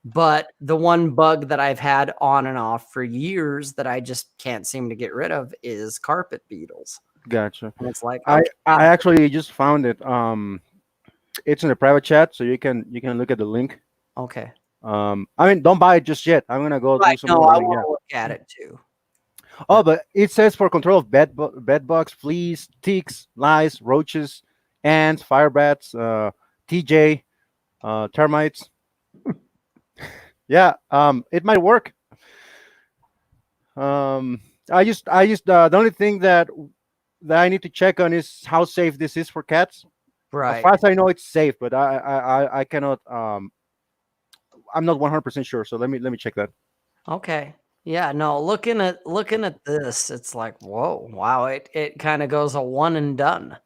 But the one bug that I've had on and off for years that I just can't seem to get rid of is carpet beetles. Gotcha. And it's like, I okay, I actually just found it. It's in a private chat, so you can look at the link. okay. I mean, don't buy it just yet. I'm gonna go do Right. some No, more I reading, want yeah. to look at it too. Oh, but it says for control of bed bugs, fleas, ticks, lice, roaches, ants, fire bats, TJ, termites. Yeah, it might work. The only thing that I need to check on is how safe this is for cats. As Right. far as I know, it's safe, but I cannot. I'm not 100% sure. So let me check that. Okay. Yeah, no, looking at this, it's like, whoa, wow, it kind of goes a one and done.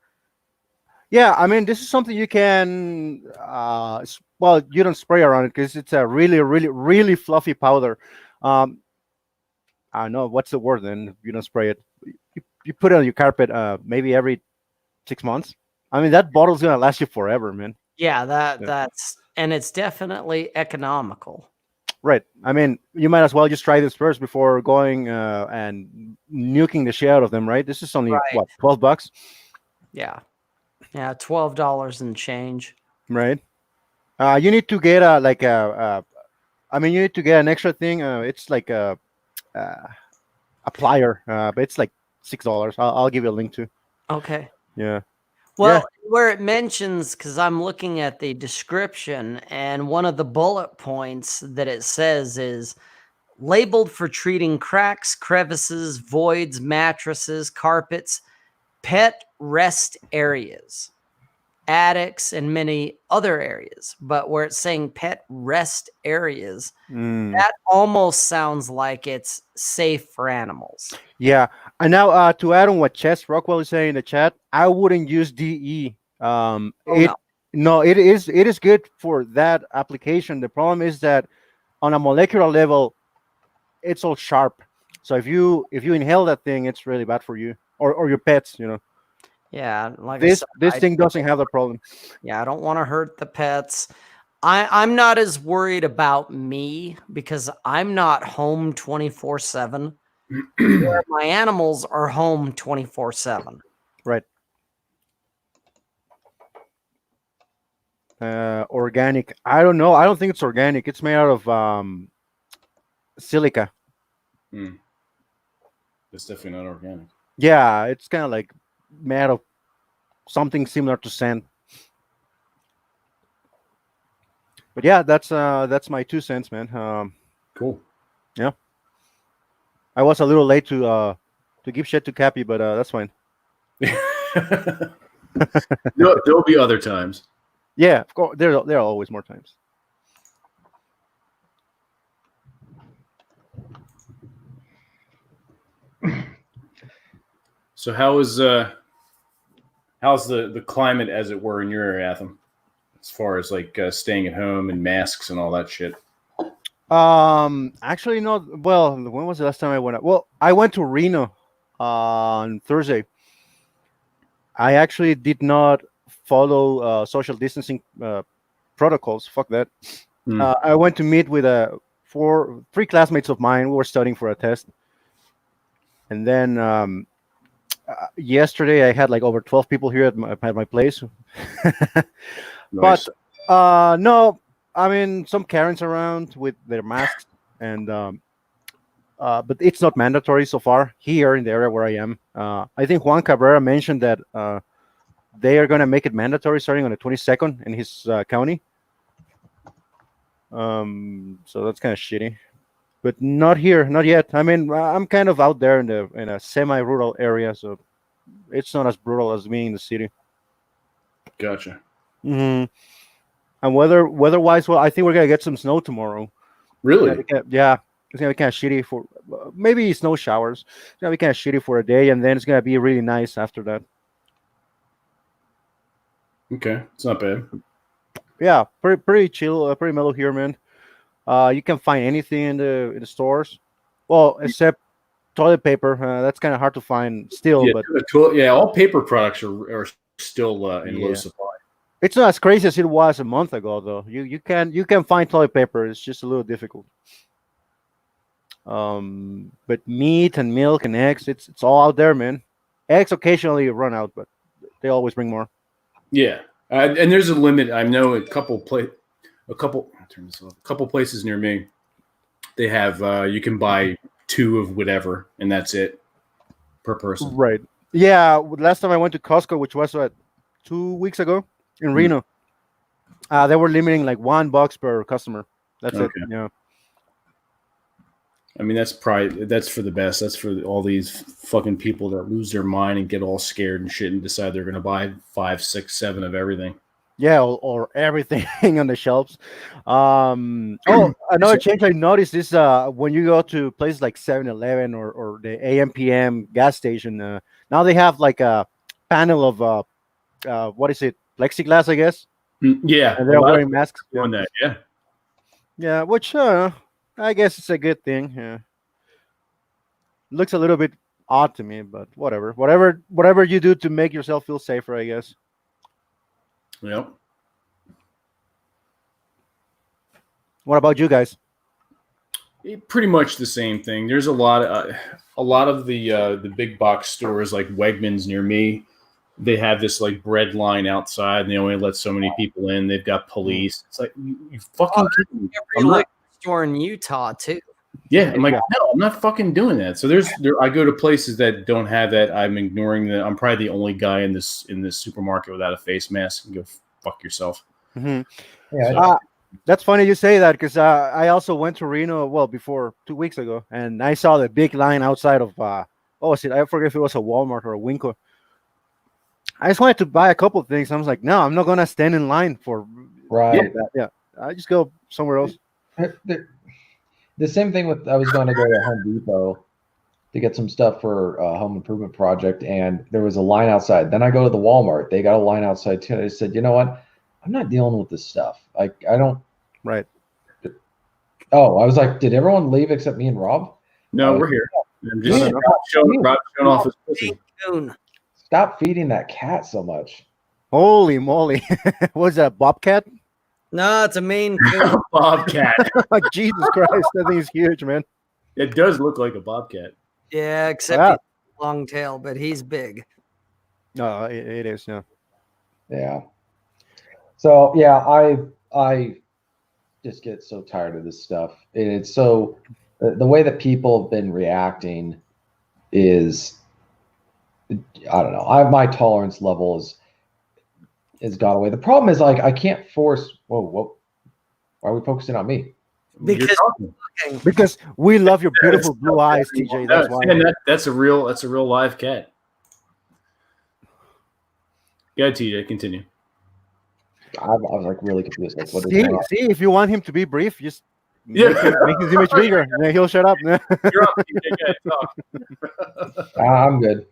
Yeah, I mean, this is something you can. Well, you don't spray around it because it's a really, really, really fluffy powder. Um, I don't know what's the word then. You don't spray it. You put it on your carpet. Maybe every 6 months. I mean, that bottle's gonna last you forever, man. Yeah, Yeah. that's and it's definitely economical. Right. I mean, you might as well just try this first before going and nuking the shit out of them, right? This is only Right. what, $12, Yeah. Yeah, $12 and change. right? You need to get I mean, you need to get an extra thing. It's like a plier, but it's like $6. I'll give you a link to. Okay. Yeah. Well, where it mentions, because I'm looking at the description, and one of the bullet points that it says is labeled for treating cracks, crevices, voids, mattresses, carpets, pet rest areas, attics, and many other areas. But where it's saying pet rest areas, that almost sounds like it's safe for animals. Yeah. And now to add on what Chess Rockwell is saying in the chat, I wouldn't use DE. It is good for that application. The problem is that on a molecular level, it's all sharp. So if you inhale that thing, it's really bad for you or your pets. Yeah, like this I said, thing doesn't have the problem. Yeah, I don't want to hurt the pets. I'm not as worried about me because I'm not home 24/7. Where my animals are home 24/7. Right. Organic. I don't know. I don't think it's organic. It's made out of silica. It's definitely not organic. Yeah, it's kind of like made out of something similar to sand. But yeah, that's my 2 cents, man. Cool. Yeah. I was a little late to give shit to Cappy, but that's fine. There'll be other times. Yeah, of course. There are always more times. So how's the climate, as it were, in your area, Atham, as far as like staying at home and masks and all that shit? Actually, no. Well, when was the last time I went out? Well, I went to Reno on Thursday. I actually did not follow social distancing protocols. Fuck that. I went to meet with three classmates of mine. We were studying for a test, and then yesterday I had like over 12 people here at my place. Nice. But no, I mean, some Karens around with their masks, and but it's not mandatory so far here in the area where I am. I think Juan Cabrera mentioned that they are going to make it mandatory starting on the 22nd in his county. So that's kind of shitty, but not here, not yet. I mean, I'm kind of out there in a semi-rural area, so it's not as brutal as being in the city. Gotcha. Mm-hmm. And weather-wise, well, I think we're gonna get some snow tomorrow. Really? Yeah, it's gonna be kind of shitty for maybe snow showers. It's gonna be kind of shitty for a day, and then it's gonna be really nice after that. Okay, it's not bad. Yeah, pretty chill, pretty mellow here, man. You can find anything in the stores, well, except toilet paper. That's kind of hard to find still. Yeah, but all paper products are still in low supply. It's not as crazy as it was a month ago, though. You can find toilet paper. It's just a little difficult. But meat and milk and eggs, it's all out there, man. Eggs occasionally run out, but they always bring more. Yeah, and there's a limit. I know a couple places near me. They have you can buy 2 of whatever, and that's it per person. Right. Yeah. Last time I went to Costco, which was 2 weeks ago in Reno, they were limiting like $1 per customer. That's it. Yeah. I mean, that's for the best. That's for all these fucking people that lose their mind and get all scared and shit and decide they're going to buy 5, 6, 7 of everything. Yeah, or everything on the shelves. Another change I noticed is when you go to places like 7-Eleven or the AM/PM gas station, now they have like a panel of what is it, plexiglass, I guess. Yeah, and they're wearing masks. On that, yeah. Yeah, which I guess it's a good thing. Yeah, looks a little bit odd to me, but whatever you do to make yourself feel safer, I guess. Yep. What about you guys? Pretty much the same thing. There's a lot of the big box stores like Wegmans near me. They have this like bread line outside, and they only let so many people in. They've got police. It's like you fucking. Every liquor store in Utah too. Yeah, I'm like, no, I'm not fucking doing that. So I go to places that don't have that. I'm ignoring that. I'm probably the only guy in this supermarket without a face mask. And go fuck yourself. Mm-hmm. Yeah, that's funny you say that because I also went to Reno before 2 weeks ago, and I saw the big line outside of what was it? I forget if it was a Walmart or a Winco. I just wanted to buy a couple of things. I was like, no, I'm not gonna stand in line for that. Yeah, I just go somewhere else. The same thing with I was going to go to Home Depot to get some stuff for a home improvement project, and there was a line outside. Then I go to the Walmart; they got a line outside too. And I said, you know what? I'm not dealing with this stuff. Like I don't. Right. Oh, I was like, did everyone leave except me and Rob? No, we're here. I'm just showing off his pussy. Stop feeding that cat so much. Holy moly! Was that a bobcat? No, it's a Maine Coon. Bobcat. Jesus Christ, that thing is huge, man. It does look like a bobcat. Yeah, except he's long tail, but he's big. No, it is. Yeah. Yeah. So yeah, I just get so tired of this stuff. And it's so the way that people have been reacting is, I don't know. My tolerance level is gone away. The problem is like I can't force. Whoa! Why are we focusing on me? Because we love your beautiful blue eyes, TJ. That's why. And that's a real live cat. Go ahead, TJ. Continue. I was like really confused. Like, what is see, going on? see, if you want him to be brief, just make his image bigger, and then he'll shut up. You're up, TJ. Talk. I'm good.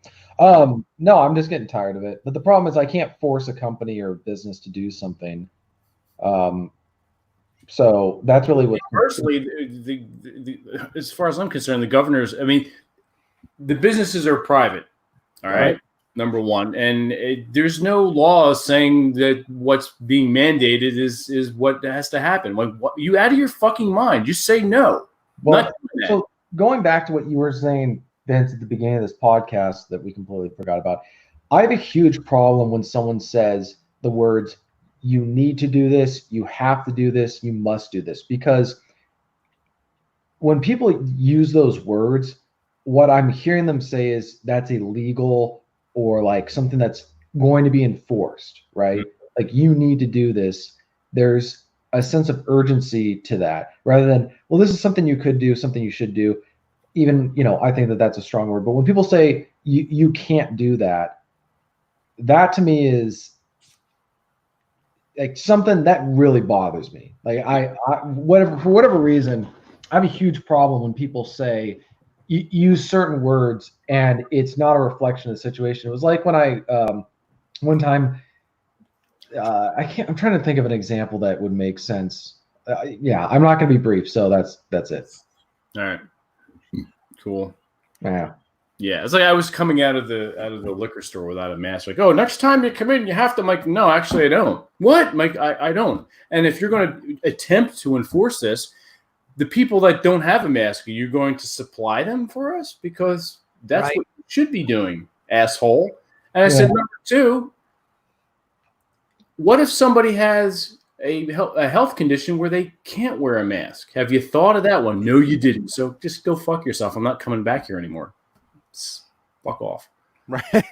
No, I'm just getting tired of it. But the problem is I can't force a company or business to do something. So that's really what. Personally, as far as I'm concerned, the governors. I mean, the businesses are private. All right. Number one, and there's no law saying that what's being mandated is what has to happen. Like, you out of your fucking mind? Just say no. Well, so going back to what you were saying, Vince, at the beginning of this podcast that we completely forgot about, I have a huge problem when someone says the words, you need to do this, you have to do this, you must do this. Because when people use those words, what I'm hearing them say is that's illegal or like something that's going to be enforced, right? Like you need to do this. There's a sense of urgency to that rather than, well, this is something you could do, something you should do. Even, I think that that's a strong word, but when people say you can't do that, that to me is like something that really bothers me. Like for whatever reason, I have a huge problem when people say use certain words and it's not a reflection of the situation. It was like when I one time I'm trying to think of an example that would make sense. Yeah, I'm not going to be brief, so that's it. All right. Cool. Yeah. Yeah, it's like I was coming out of the liquor store without a mask. Like, oh, next time you come in, you have to. I'm like, no, actually, I don't. What, Mike? I don't. And if you're going to attempt to enforce this, the people that don't have a mask, are you going to supply them for us? Because that's what you should be doing, asshole. And I said, number two, what if somebody has a health condition where they can't wear a mask? Have you thought of that one? No, you didn't. So just go fuck yourself. I'm not coming back here anymore. Fuck off. Right.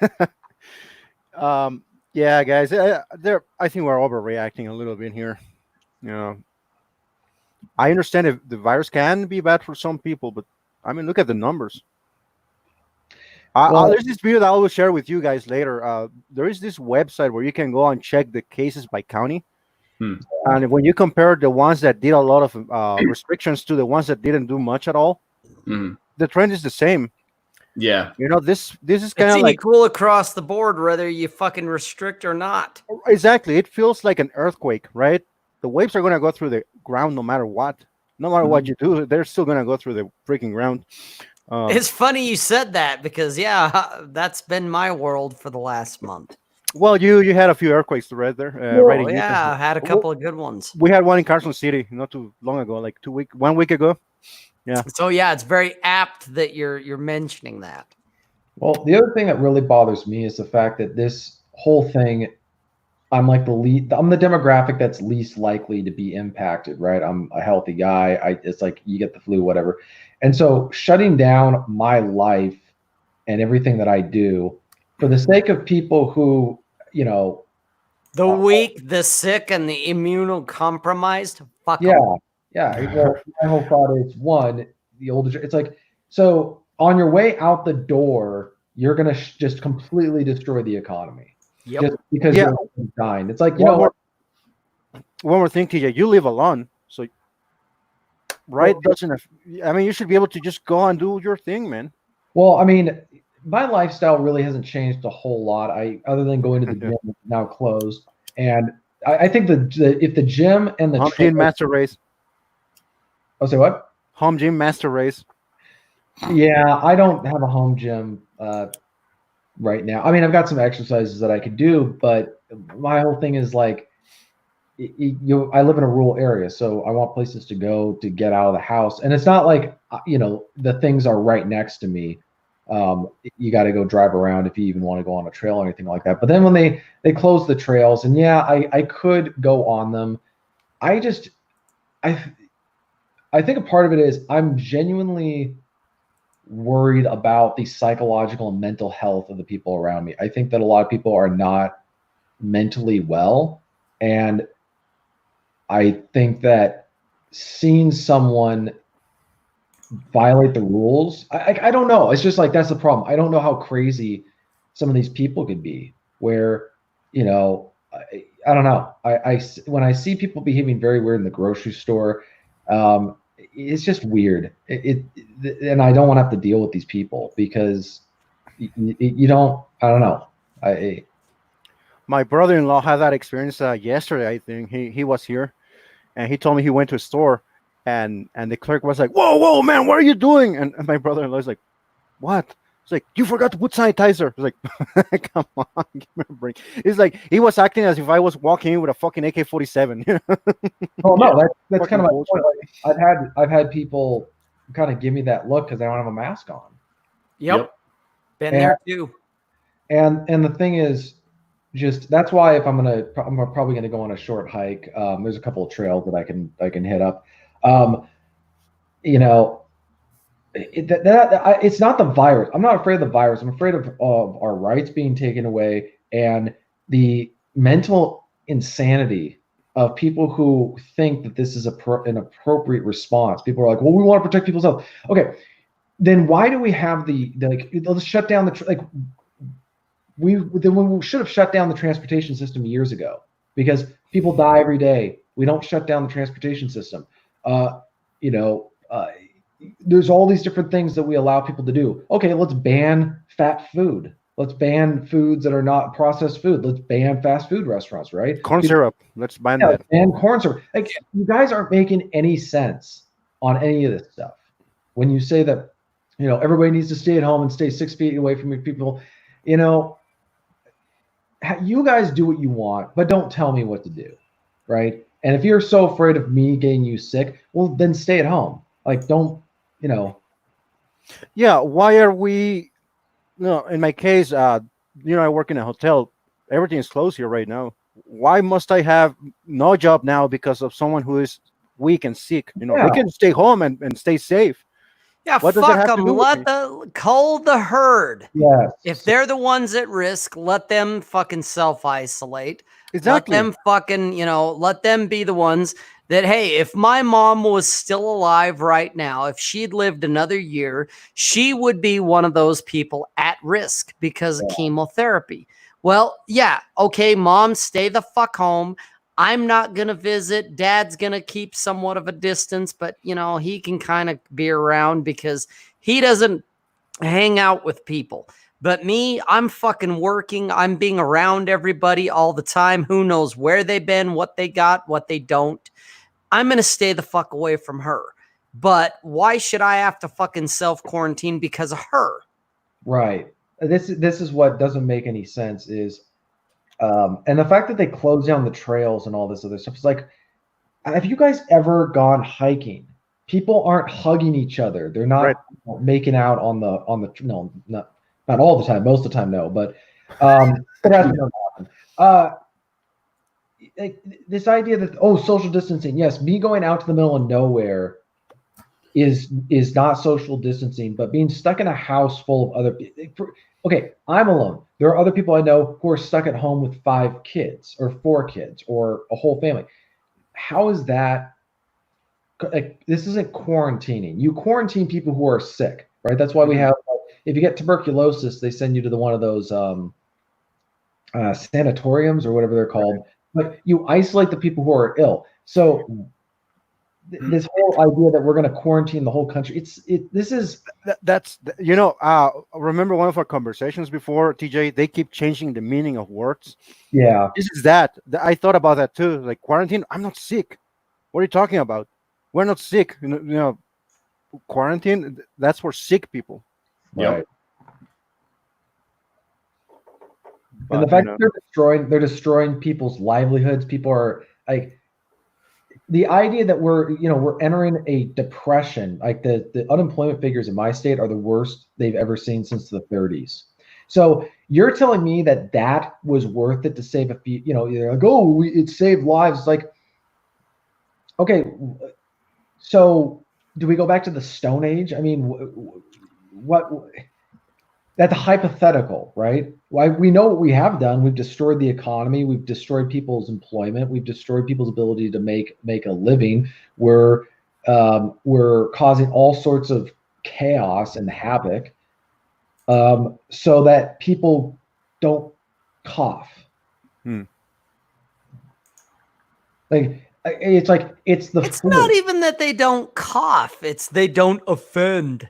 Yeah, guys. I think we're overreacting a little bit here. You know, I understand if the virus can be bad for some people, but I mean, look at the numbers. There's this video that I will share with you guys later. There is this website where you can go and check the cases by county. And when you compare the ones that did a lot of restrictions to the ones that didn't do much at all, the trend is the same. Yeah. You know, this is kind of like equal across the board, whether you fucking restrict or not. Exactly. It feels like an earthquake, right? The waves are going to go through the ground no matter what. No matter what you do, they're still going to go through the freaking ground. It's funny you said that because, that's been my world for the last month. Well, you had a few earthquakes right there. Right in Utah. I had a couple of good ones. We had one in Carson City not too long ago, like 1 week ago. Yeah. So it's very apt that you're mentioning that. Well, the other thing that really bothers me is the fact that this whole thing, I'm like I'm the demographic that's least likely to be impacted, right? I'm a healthy guy. It's like you get the flu, whatever. And so shutting down my life and everything that I do for the sake of people who, you know, the weak, the sick, and the immunocompromised. Fuck yeah. them. Yeah. Well, my whole thought is one, the older, it's like, so on your way out the door, you're going to just completely destroy the economy. Yep. Just because you're dying. It's like, one more thing, TJ, you live alone. So, right? I mean, you should be able to just go and do your thing, man. Well, I mean, my lifestyle really hasn't changed a whole lot. Other than going to the gym, it's now closed. And I think if the gym and the home gym master race. Oh, say what? Home gym master race. Yeah, I don't have a home gym right now. I mean, I've got some exercises that I could do, but my whole thing is like, I live in a rural area, so I want places to go to get out of the house. And it's not like, the things are right next to me. You got to go drive around if you even want to go on a trail or anything like that. But then when they close the trails, and I could go on them. I think a part of it is I'm genuinely worried about the psychological and mental health of the people around me. I think that a lot of people are not mentally well. And I think that seeing someone violate the rules, I don't know. It's just like, that's the problem. I don't know how crazy some of these people could be where, I don't know. When I see people behaving very weird in the grocery store, it's just weird. And I don't want to have to deal with these people because you don't. I don't know. My brother-in-law had that experience yesterday. I think he was here, and he told me he went to a store, and the clerk was like, "Whoa, man, what are you doing?" And my brother-in-law is like, "What?" It's like, "You forgot to put sanitizer." It's like, "Come on, give me a break." It's like he was acting as if I was walking in with a fucking AK-47. Oh no, that's kind of my point. Like, I've had people kind of give me that look because I don't have a mask on. Yep. Been there too. And the thing is, just that's why if I'm probably gonna go on a short hike. There's a couple of trails that I can hit up. It's not the virus. I'm not afraid of the virus. I'm afraid of our rights being taken away and the mental insanity of people who think that this is an appropriate response. People are like, well, we want to protect people's health. Okay, then why do we have let's shut down we should have shut down the transportation system years ago because people die every day. We don't shut down the transportation system. There's all these different things that we allow people to do. Okay, let's ban fat food. Let's ban foods that are not processed food. Let's ban fast food restaurants, right? Corn syrup. Let's ban that. Ban corn syrup. Like, you guys aren't making any sense on any of this stuff. When you say that everybody needs to stay at home and stay 6 feet away from your people. You guys do what you want, but don't tell me what to do, right? And if you're so afraid of me getting you sick, well, then stay at home. Like, don't, Yeah, why are we? No, in my case, I work in a hotel. Everything is closed here right now. Why must I have no job now because of someone who is weak and sick? They can stay home and stay safe. Yeah, what does that fuck have to them. do with me? Cull the herd. Yes. If they're the ones at risk, let them fucking self-isolate. Exactly. Let them fucking, let them be the ones that, hey, if my mom was still alive right now, if she'd lived another year, she would be one of those people at risk because of chemotherapy. Well, yeah, okay, mom, stay the fuck home. I'm not going to visit. Dad's going to keep somewhat of a distance, but, he can kind of be around because he doesn't hang out with people. But me, I'm fucking working. I'm being around everybody all the time. Who knows where they've been, what they got, what they don't. I'm going to stay the fuck away from her. But why should I have to fucking self-quarantine because of her? Right. This is what doesn't make any sense is, and the fact that they close down the trails and all this other stuff is like, have you guys ever gone hiking? People aren't hugging each other. They're not making out on the no, not all the time. Most of the time, no. But it has to happen. Like this idea that social distancing. Yes, me going out to the middle of nowhere is not social distancing, but being stuck in a house full of other people. Okay, I'm alone. There are other people I know who are stuck at home with 5 kids or 4 kids or a whole family. How is that? Like, this isn't quarantining. You quarantine people who are sick, right? That's why we have. If you get tuberculosis, they send you to one of those sanatoriums or whatever they're called. But you isolate the people who are ill. So this whole idea that we're going to quarantine the whole country, remember one of our conversations before, TJ, they keep changing the meaning of words. Yeah. This is that. I thought about that too. Like, quarantine, I'm not sick. What are you talking about? We're not sick. Quarantine, that's for sick people. Right. And the fact that they're destroying people's livelihoods. People are like, the idea that we're entering a depression. Like the unemployment figures in my state are the worst they've ever seen since the 30s. So you're telling me that was worth it to save a few? You're like, it saved lives. Like, okay, so do we go back to the Stone Age? I mean, what? That's hypothetical, right? Why we know what we have done. We've destroyed the economy. We've destroyed people's employment. We've destroyed people's ability to make a living. We're causing all sorts of chaos and havoc, so that people don't cough. It's not even that they don't cough. It's they don't offend.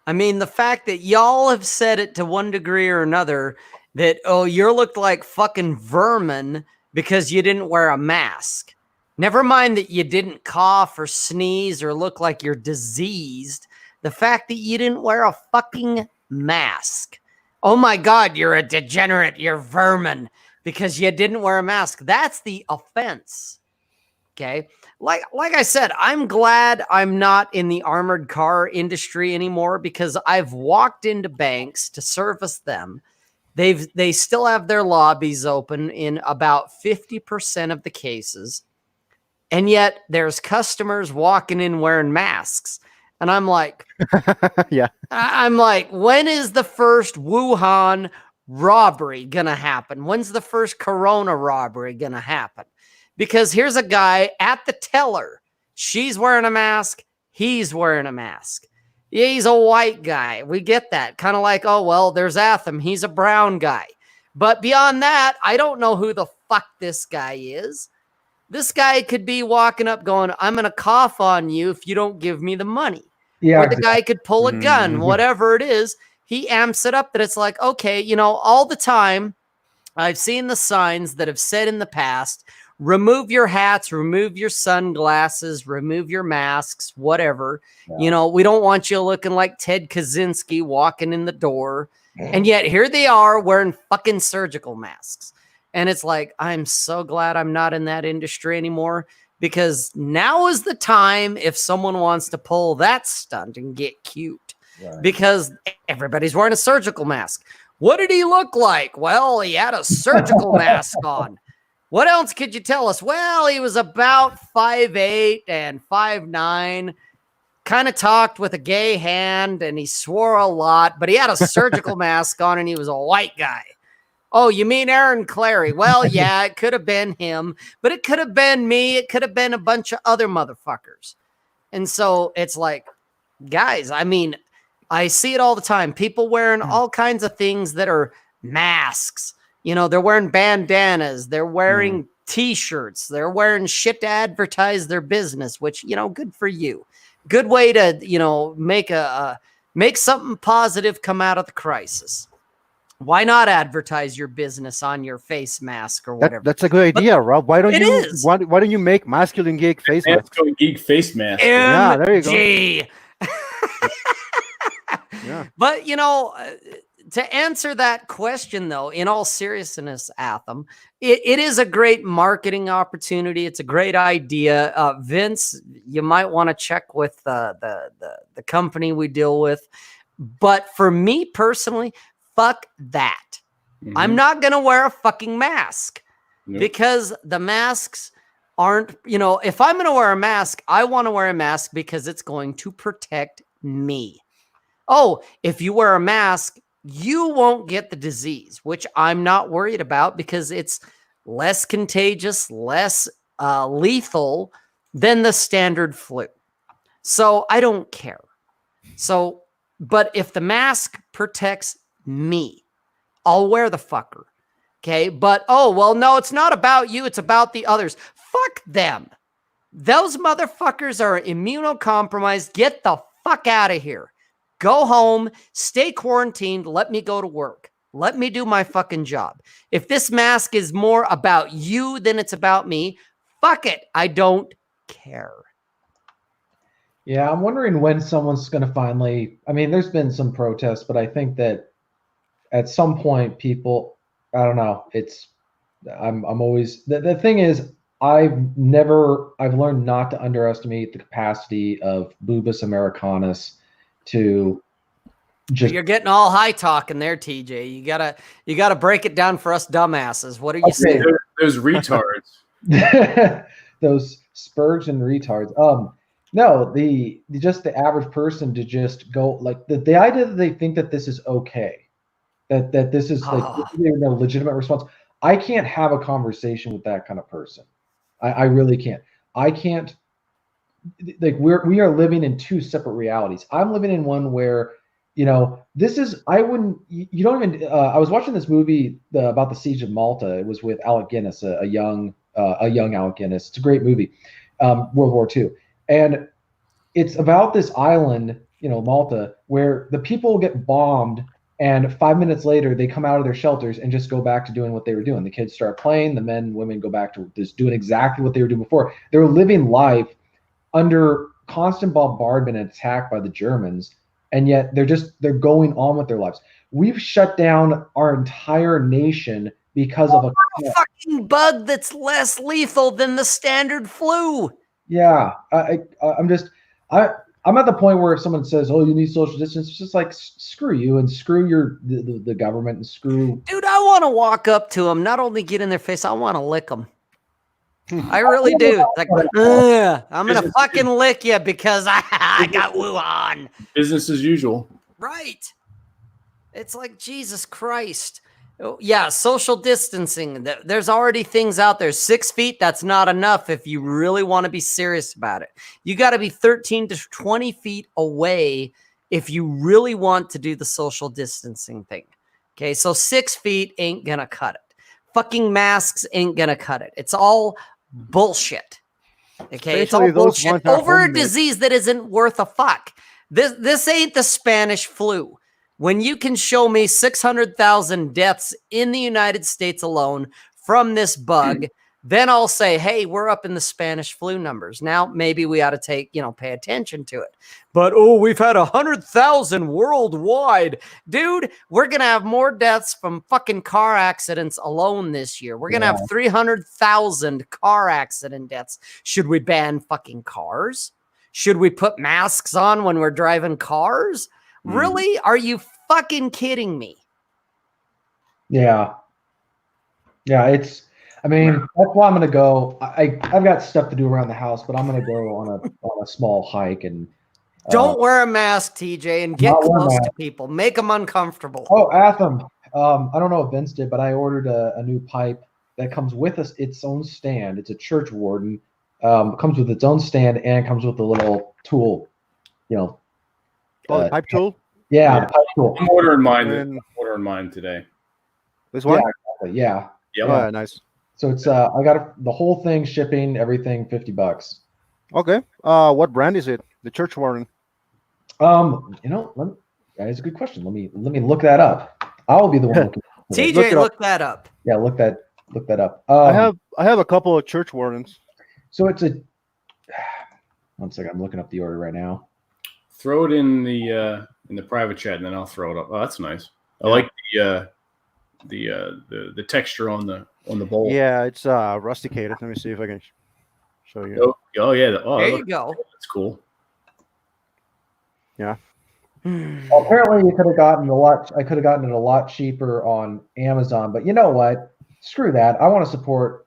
I mean, the fact that y'all have said it to one degree or another that, you looked like fucking vermin because you didn't wear a mask. Never mind that you didn't cough or sneeze or look like you're diseased. The fact that you didn't wear a fucking mask. Oh my God, you're a degenerate. You're vermin because you didn't wear a mask. That's the offense. Okay. Like I said, I'm glad I'm not in the armored car industry anymore because I've walked into banks to service them. They still have their lobbies open in about 50% of the cases. And yet there's customers walking in wearing masks. And I'm like, yeah. I'm like, when is the first Wuhan robbery going to happen? When's the first Corona robbery going to happen? Because here's a guy at the teller. She's wearing a mask. He's wearing a mask. Yeah, he's a white guy. We get that. Kind of like, there's Atham. He's a brown guy. But beyond that, I don't know who the fuck this guy is. This guy could be walking up going, I'm going to cough on you if you don't give me the money. Yeah, or the guy could pull a gun, whatever it is. He amps it up that it's like, okay, all the time I've seen the signs that have said in the past, remove your hats, remove your sunglasses, remove your masks, whatever. Yeah. We don't want you looking like Ted Kaczynski walking in the door. And yet here they are wearing fucking surgical masks. And it's like, I'm so glad I'm not in that industry anymore, because now is the time if someone wants to pull that stunt and get cute, because everybody's wearing a surgical mask. What did he look like? Well, he had a surgical mask on. What else could you tell us? Well, he was about 5'8" and 5'9", kind of talked with a gay hand, and he swore a lot, but he had a surgical mask on, and he was a white guy. Oh, you mean Aaron Clary? Well, yeah, it could have been him, but it could have been me. It could have been a bunch of other motherfuckers. And so it's like, guys, I mean, I see it all the time. People wearing all kinds of things that are masks. They're wearing bandanas. They're wearing T-shirts. They're wearing shit to advertise their business, which, good for you. Good way to, make something positive come out of the crisis. Why not advertise your business on your face mask or whatever? That's a good idea, Rob. Why don't you make masculine geek face mask? Geek face mask. Yeah, there you go. Yeah. But to answer that question, though, in all seriousness, Atham, it is a great marketing opportunity. It's a great idea. Vince, you might want to check with the company we deal with. But for me personally, fuck that. Mm-hmm. I'm not going to wear a fucking mask because the masks aren't, if I'm going to wear a mask, I want to wear a mask because it's going to protect me. Oh, if you wear a mask, you won't get the disease, which I'm not worried about because it's less contagious, less lethal than the standard flu. So I don't care. But if the mask protects me, I'll wear the fucker. Okay. But, no, it's not about you. It's about the others. Fuck them. Those motherfuckers are immunocompromised. Get the fuck out of here. Go home, stay quarantined. Let me go to work. Let me do my fucking job. If this mask is more about you than it's about me, fuck it. I don't care. Yeah. I'm wondering when someone's going to finally, there's been some protests, but I think that at some point people, I don't know, I'm always, the thing is, I've learned not to underestimate the capacity of Bubis Americanus to just. You're getting all high talking there, TJ. You gotta break it down for us dumbasses. What are you saying? Those retards. Those Spurgeon retards. No, the average person to just go like the idea that they think that this is okay. That this is like a legitimate response. I can't have a conversation with that kind of person. I really can't. I can't. Like we are living in two separate realities. I'm living in one where, this is. I wouldn't. You don't even. I was watching this movie about the Siege of Malta. It was with Alec Guinness, a young Alec Guinness. It's a great movie, World War II, and it's about this island, Malta, where the people get bombed. And 5 minutes later, they come out of their shelters and just go back to doing what they were doing. The kids start playing. The men and women go back to just doing exactly what they were doing before. They were living life under constant bombardment and attack by the Germans. And yet they're going on with their lives. We've shut down our entire nation because of a fucking bug that's less lethal than the standard flu. Yeah. I'm at the point where if someone says, "Oh, you need social distance," it's just like, screw you and screw the government and screw. Dude, I want to walk up to them, not only get in their face, I want to lick them. I really do. Like, I'm gonna fucking lick you because I got Wuhan. Business as usual. Right. It's like, Jesus Christ. Yeah, social distancing. There's already things out there. 6 feet, that's not enough if you really want to be serious about it. You got to be 13 to 20 feet away if you really want to do the social distancing thing. Okay, so 6 feet ain't going to cut it. Fucking masks ain't going to cut it. It's all bullshit. Okay, it's all bullshit over a disease that isn't worth a fuck. This ain't the Spanish flu. When you can show me 600,000 deaths in the United States alone from this bug, Then I'll say, hey, we're up in the Spanish flu numbers. Now, maybe we ought to pay attention to it. But, we've had 100,000 worldwide. Dude, we're going to have more deaths from fucking car accidents alone this year. We're going to have 300,000 car accident deaths. Should we ban fucking cars? Should we put masks on when we're driving cars? Really? Are you fucking kidding me? Yeah. Yeah, that's why I'm gonna go. I've got stuff to do around the house, but I'm gonna go on a small hike and don't wear a mask, TJ, and get close to people. Make them uncomfortable. Oh, Atham. I don't know if Vince did, but I ordered a new pipe that comes with its own stand. It's a church warden. It comes with its own stand and comes with a little tool. Pipe tool. Yeah, pipe tool. I'm ordering mine. I'm ordering mine today. This one? Yeah, exactly. Yeah. Yeah. Nice. So it's I got the whole thing, shipping, everything, $50. Okay. What brand is it? The church warden. That is a good question. Let me look that up. I'll be the one looking. TJ, look that up. Yeah, look that up. I have a couple of church wardens. So it's a. One second, I'm looking up the order right now. Throw it in the private chat, and then I'll throw it up. Oh, that's nice. I like the texture on the bowl. Yeah, it's rusticated. Let me see if I can show you. Oh yeah. There you go. That's cool. Yeah. Well, apparently, you could have gotten I could have gotten it a lot cheaper on Amazon, but you know what? Screw that. I want to support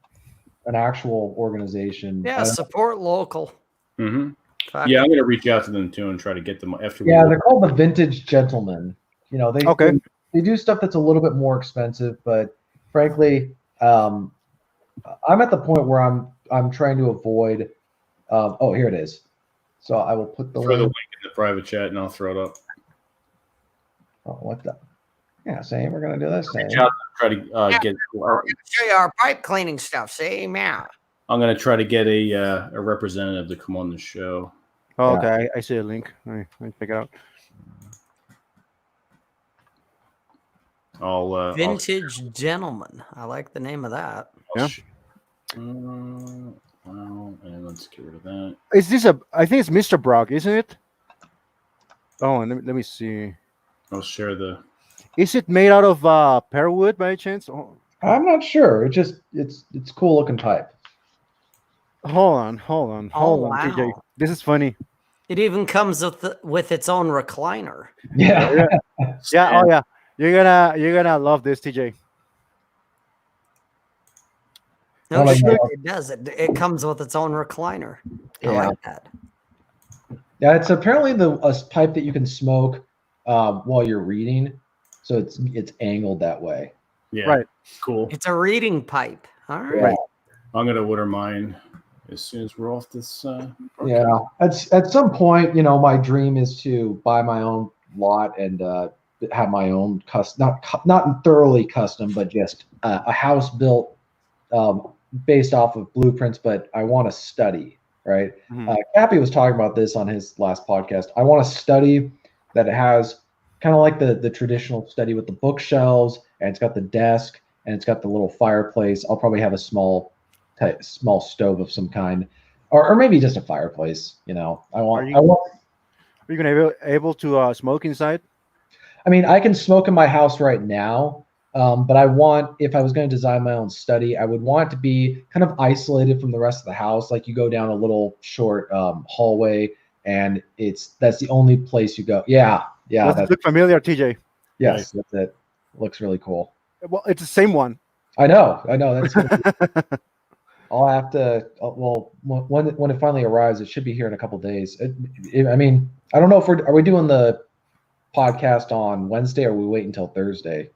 an actual organization. Yeah, support local. Mm-hmm. Yeah, I'm going to reach out to them too and try to get them after. Yeah, they're called the Vintage Gentlemen. They do stuff that's a little bit more expensive, but frankly, I'm at the point where I'm trying to avoid. Here it is. So I will put the link in the private chat, and I'll throw it up. Oh, what the? Yeah, Sam, we're gonna do this. Sam. Try to get. Show you our pipe cleaning stuff. See, yeah. I'm gonna try to get a representative to come on the show. Oh, okay, I see a link. Let me check it out. Vintage Gentleman. I like the name of that. Yeah. And let's get rid of that. Is this I think it's Mr. Brock, isn't it? Oh, and let me see. I'll share the. Is it made out of pear wood by chance? Oh. I'm not sure. It's cool looking pipe. Hold on, TJ. This is funny. It even comes with its own recliner. Yeah. Yeah. Oh yeah. You're gonna love this, TJ. No shit, it does. It comes with its own recliner. I like that. Yeah, it's apparently a pipe that you can smoke while you're reading, so it's angled that way. Yeah, right. Cool. It's a reading pipe. All right. Yeah. I'm gonna order mine as soon as we're off this. Yeah, at some point, my dream is to buy my own lot and have my own custom, not thoroughly custom, but just a house built based off of blueprints. But I want to study, right? Mm-hmm. Cappy was talking about this on his last podcast. I want to study that it has kind of like the traditional study with the bookshelves, and it's got the desk, and it's got the little fireplace. I'll probably have a small stove of some kind, or maybe just a fireplace. Are you gonna be able to smoke inside? I mean, I can smoke in my house right now, but if I was going to design my own study, I would want it to be kind of isolated from the rest of the house. Like you go down a little short hallway, and that's the only place you go. Yeah. Does it look familiar, TJ? Yes, that's it. Looks really cool. Well, it's the same one. I know. That's. I'll have to. Well, when it finally arrives, it should be here in a couple days. I mean, I don't know if are we doing the podcast on Wednesday, or we wait until Thursday?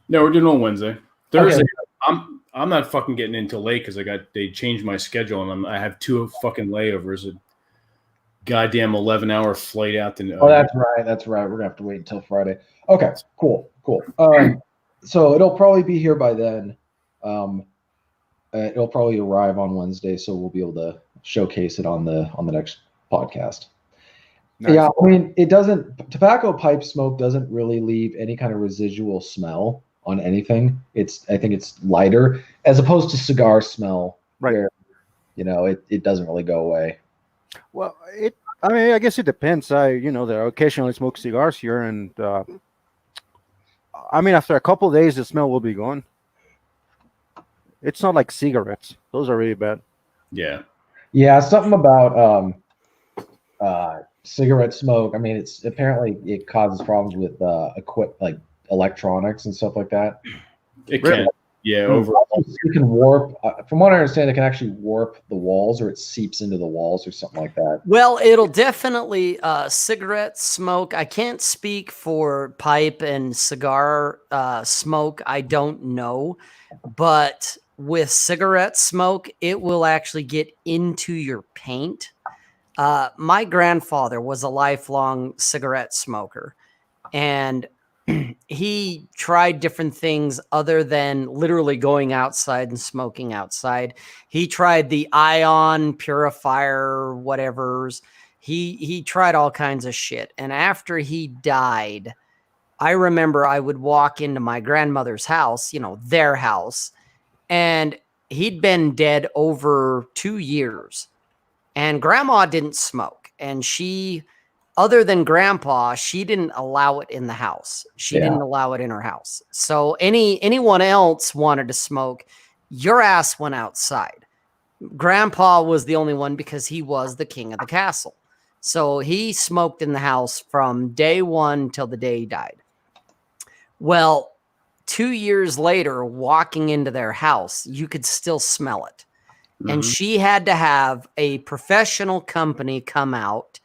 No, we're doing on Wednesday. Thursday, okay. I'm not fucking getting in till late because they changed my schedule, and I have 2 fucking layovers. A goddamn 11-hour flight out to. Oh, that's right. We're gonna have to wait until Friday. Okay, cool. So it'll probably be here by then. It'll probably arrive on Wednesday, so we'll be able to showcase it on the next podcast. Nice. Yeah, I mean, tobacco pipe smoke doesn't really leave any kind of residual smell on anything. I think it's lighter as opposed to cigar smell. Right. where, it doesn't really go away. Well, I mean, I guess it depends. There are occasionally smoke cigars here, and I mean, after a couple of days, the smell will be gone. It's not like cigarettes; those are really bad. Yeah. Yeah, something about cigarette smoke. I mean, it's apparently it causes problems with like electronics and stuff like that. It Really? can. Yeah, Hmm. overall. It can warp. From what I understand, it can actually warp the walls, or it seeps into the walls, or something like that. Well, it'll definitely cigarette smoke. I can't speak for pipe and cigar smoke. I don't know, but with cigarette smoke, it will actually get into your paint. My grandfather was a lifelong cigarette smoker, and he tried different things other than literally going outside and smoking outside. He tried the ion purifier, whatever's. He tried all kinds of shit. And after he died, I remember I would walk into my grandmother's house, their house, and he'd been dead over 2 years. And grandma didn't smoke. And other than grandpa, she didn't allow it in the house. She didn't allow it in her house. So anyone else wanted to smoke, your ass went outside. Grandpa was the only one because he was the king of the castle. So he smoked in the house from day one till the day he died. Well, 2 years later, walking into their house, you could still smell it. And she had to have a professional company come out,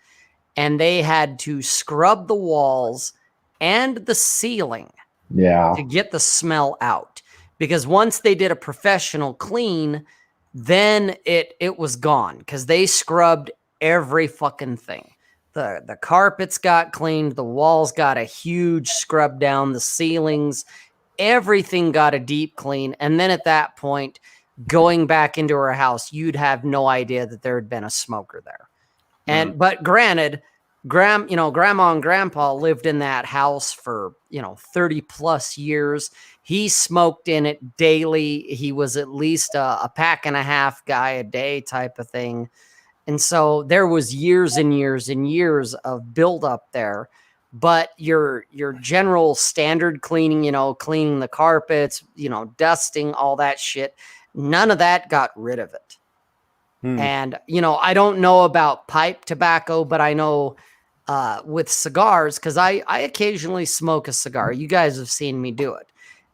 and they had to scrub the walls and the ceiling to get the smell out. Because once they did a professional clean, then it was gone, because they scrubbed every fucking thing. The carpets got cleaned, the walls got a huge scrub down, the ceilings, everything got a deep clean. And then at that point, going back into her house, you'd have no idea that there had been a smoker there. But granted, grandma and grandpa lived in that house for 30 plus years. He smoked in it daily. He was at least a pack and a half guy a day type of thing. And so there was years and years and years of buildup there. But your general standard cleaning, cleaning the carpets, dusting, all that shit, none of that got rid of it. And, I don't know about pipe tobacco, but I know with cigars, because I occasionally smoke a cigar. You guys have seen me do it.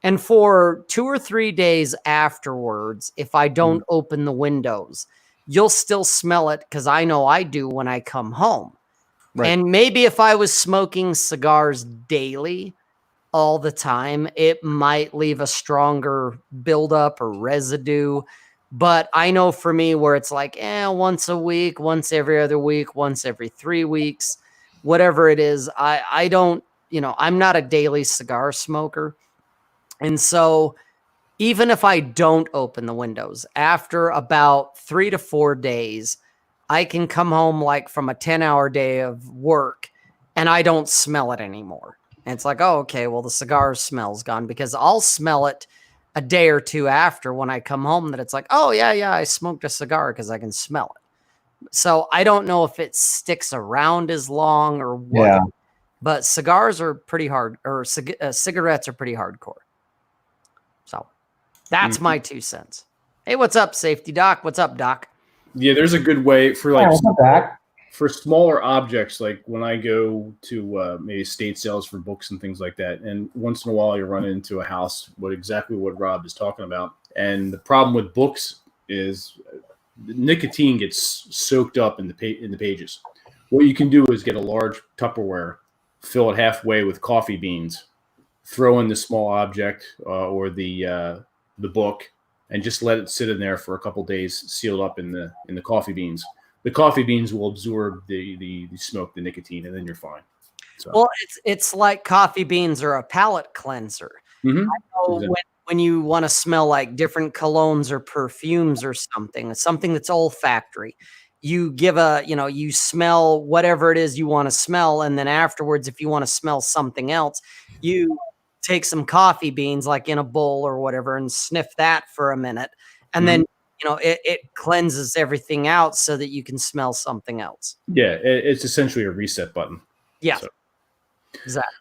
And for 2 or 3 days afterwards, if I don't open the windows, you'll still smell it, because I know I do when I come home. Right. And maybe if I was smoking cigars daily, all the time, it might leave a stronger buildup or residue. But I know for me, where it's like, once a week, once every other week, once every 3 weeks, whatever it is, I don't, I'm not a daily cigar smoker. And so even if I don't open the windows, after about 3 to 4 days, I can come home like from a 10-hour day of work and I don't smell it anymore. And it's like, oh, okay, well, the cigar smell's gone, because I'll smell it a day or two after when I come home, that it's like, oh, yeah, I smoked a cigar, because I can smell it. So I don't know if it sticks around as long or what, but cigars are pretty hard, or cigarettes are pretty hardcore. So that's my 2 cents. Hey, what's up, Safety Doc? What's up, Doc? Yeah, there's a good way for for smaller objects, like when I go to maybe estate sales for books and things like that, and once in a while you run into a house, exactly what Rob is talking about. And the problem with books is the nicotine gets soaked up in the pages. What you can do is get a large Tupperware, fill it halfway with coffee beans, throw in the small object or the book, and just let it sit in there for a couple days, sealed up in the coffee beans. The coffee beans will absorb the smoke, the nicotine, and then you're fine. So. Well, it's like coffee beans are a palate cleanser. Mm-hmm. I know when you want to smell like different colognes or perfumes or something that's olfactory, you give you smell whatever it is you want to smell, and then afterwards, if you want to smell something else, you take some coffee beans, like in a bowl or whatever, and sniff that for a minute, and then it cleanses everything out so that you can smell something else. Yeah, it's essentially a reset button. Yeah, So. exactly.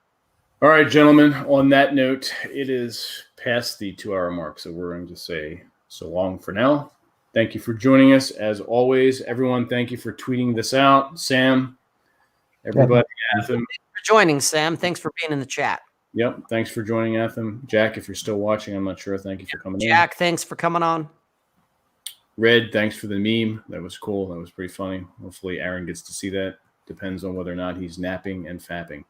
All right, gentlemen. On that note, it is past the 2-hour mark, so we're going to say so long for now. Thank you for joining us, as always. Everyone, thank you for tweeting this out. Sam, everybody, Atham. Thanks for joining, Sam. Thanks for being in the chat. Yep, thanks for joining, Atham. Jack, if you're still watching, I'm not sure. Thank you for coming in. Jack, thanks for coming on. Red, thanks for the meme. That was cool. That was pretty funny. Hopefully Aaron gets to see that. Depends on whether or not he's napping and fapping.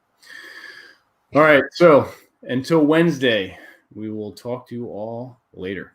All right, so until Wednesday, we will talk to you all later.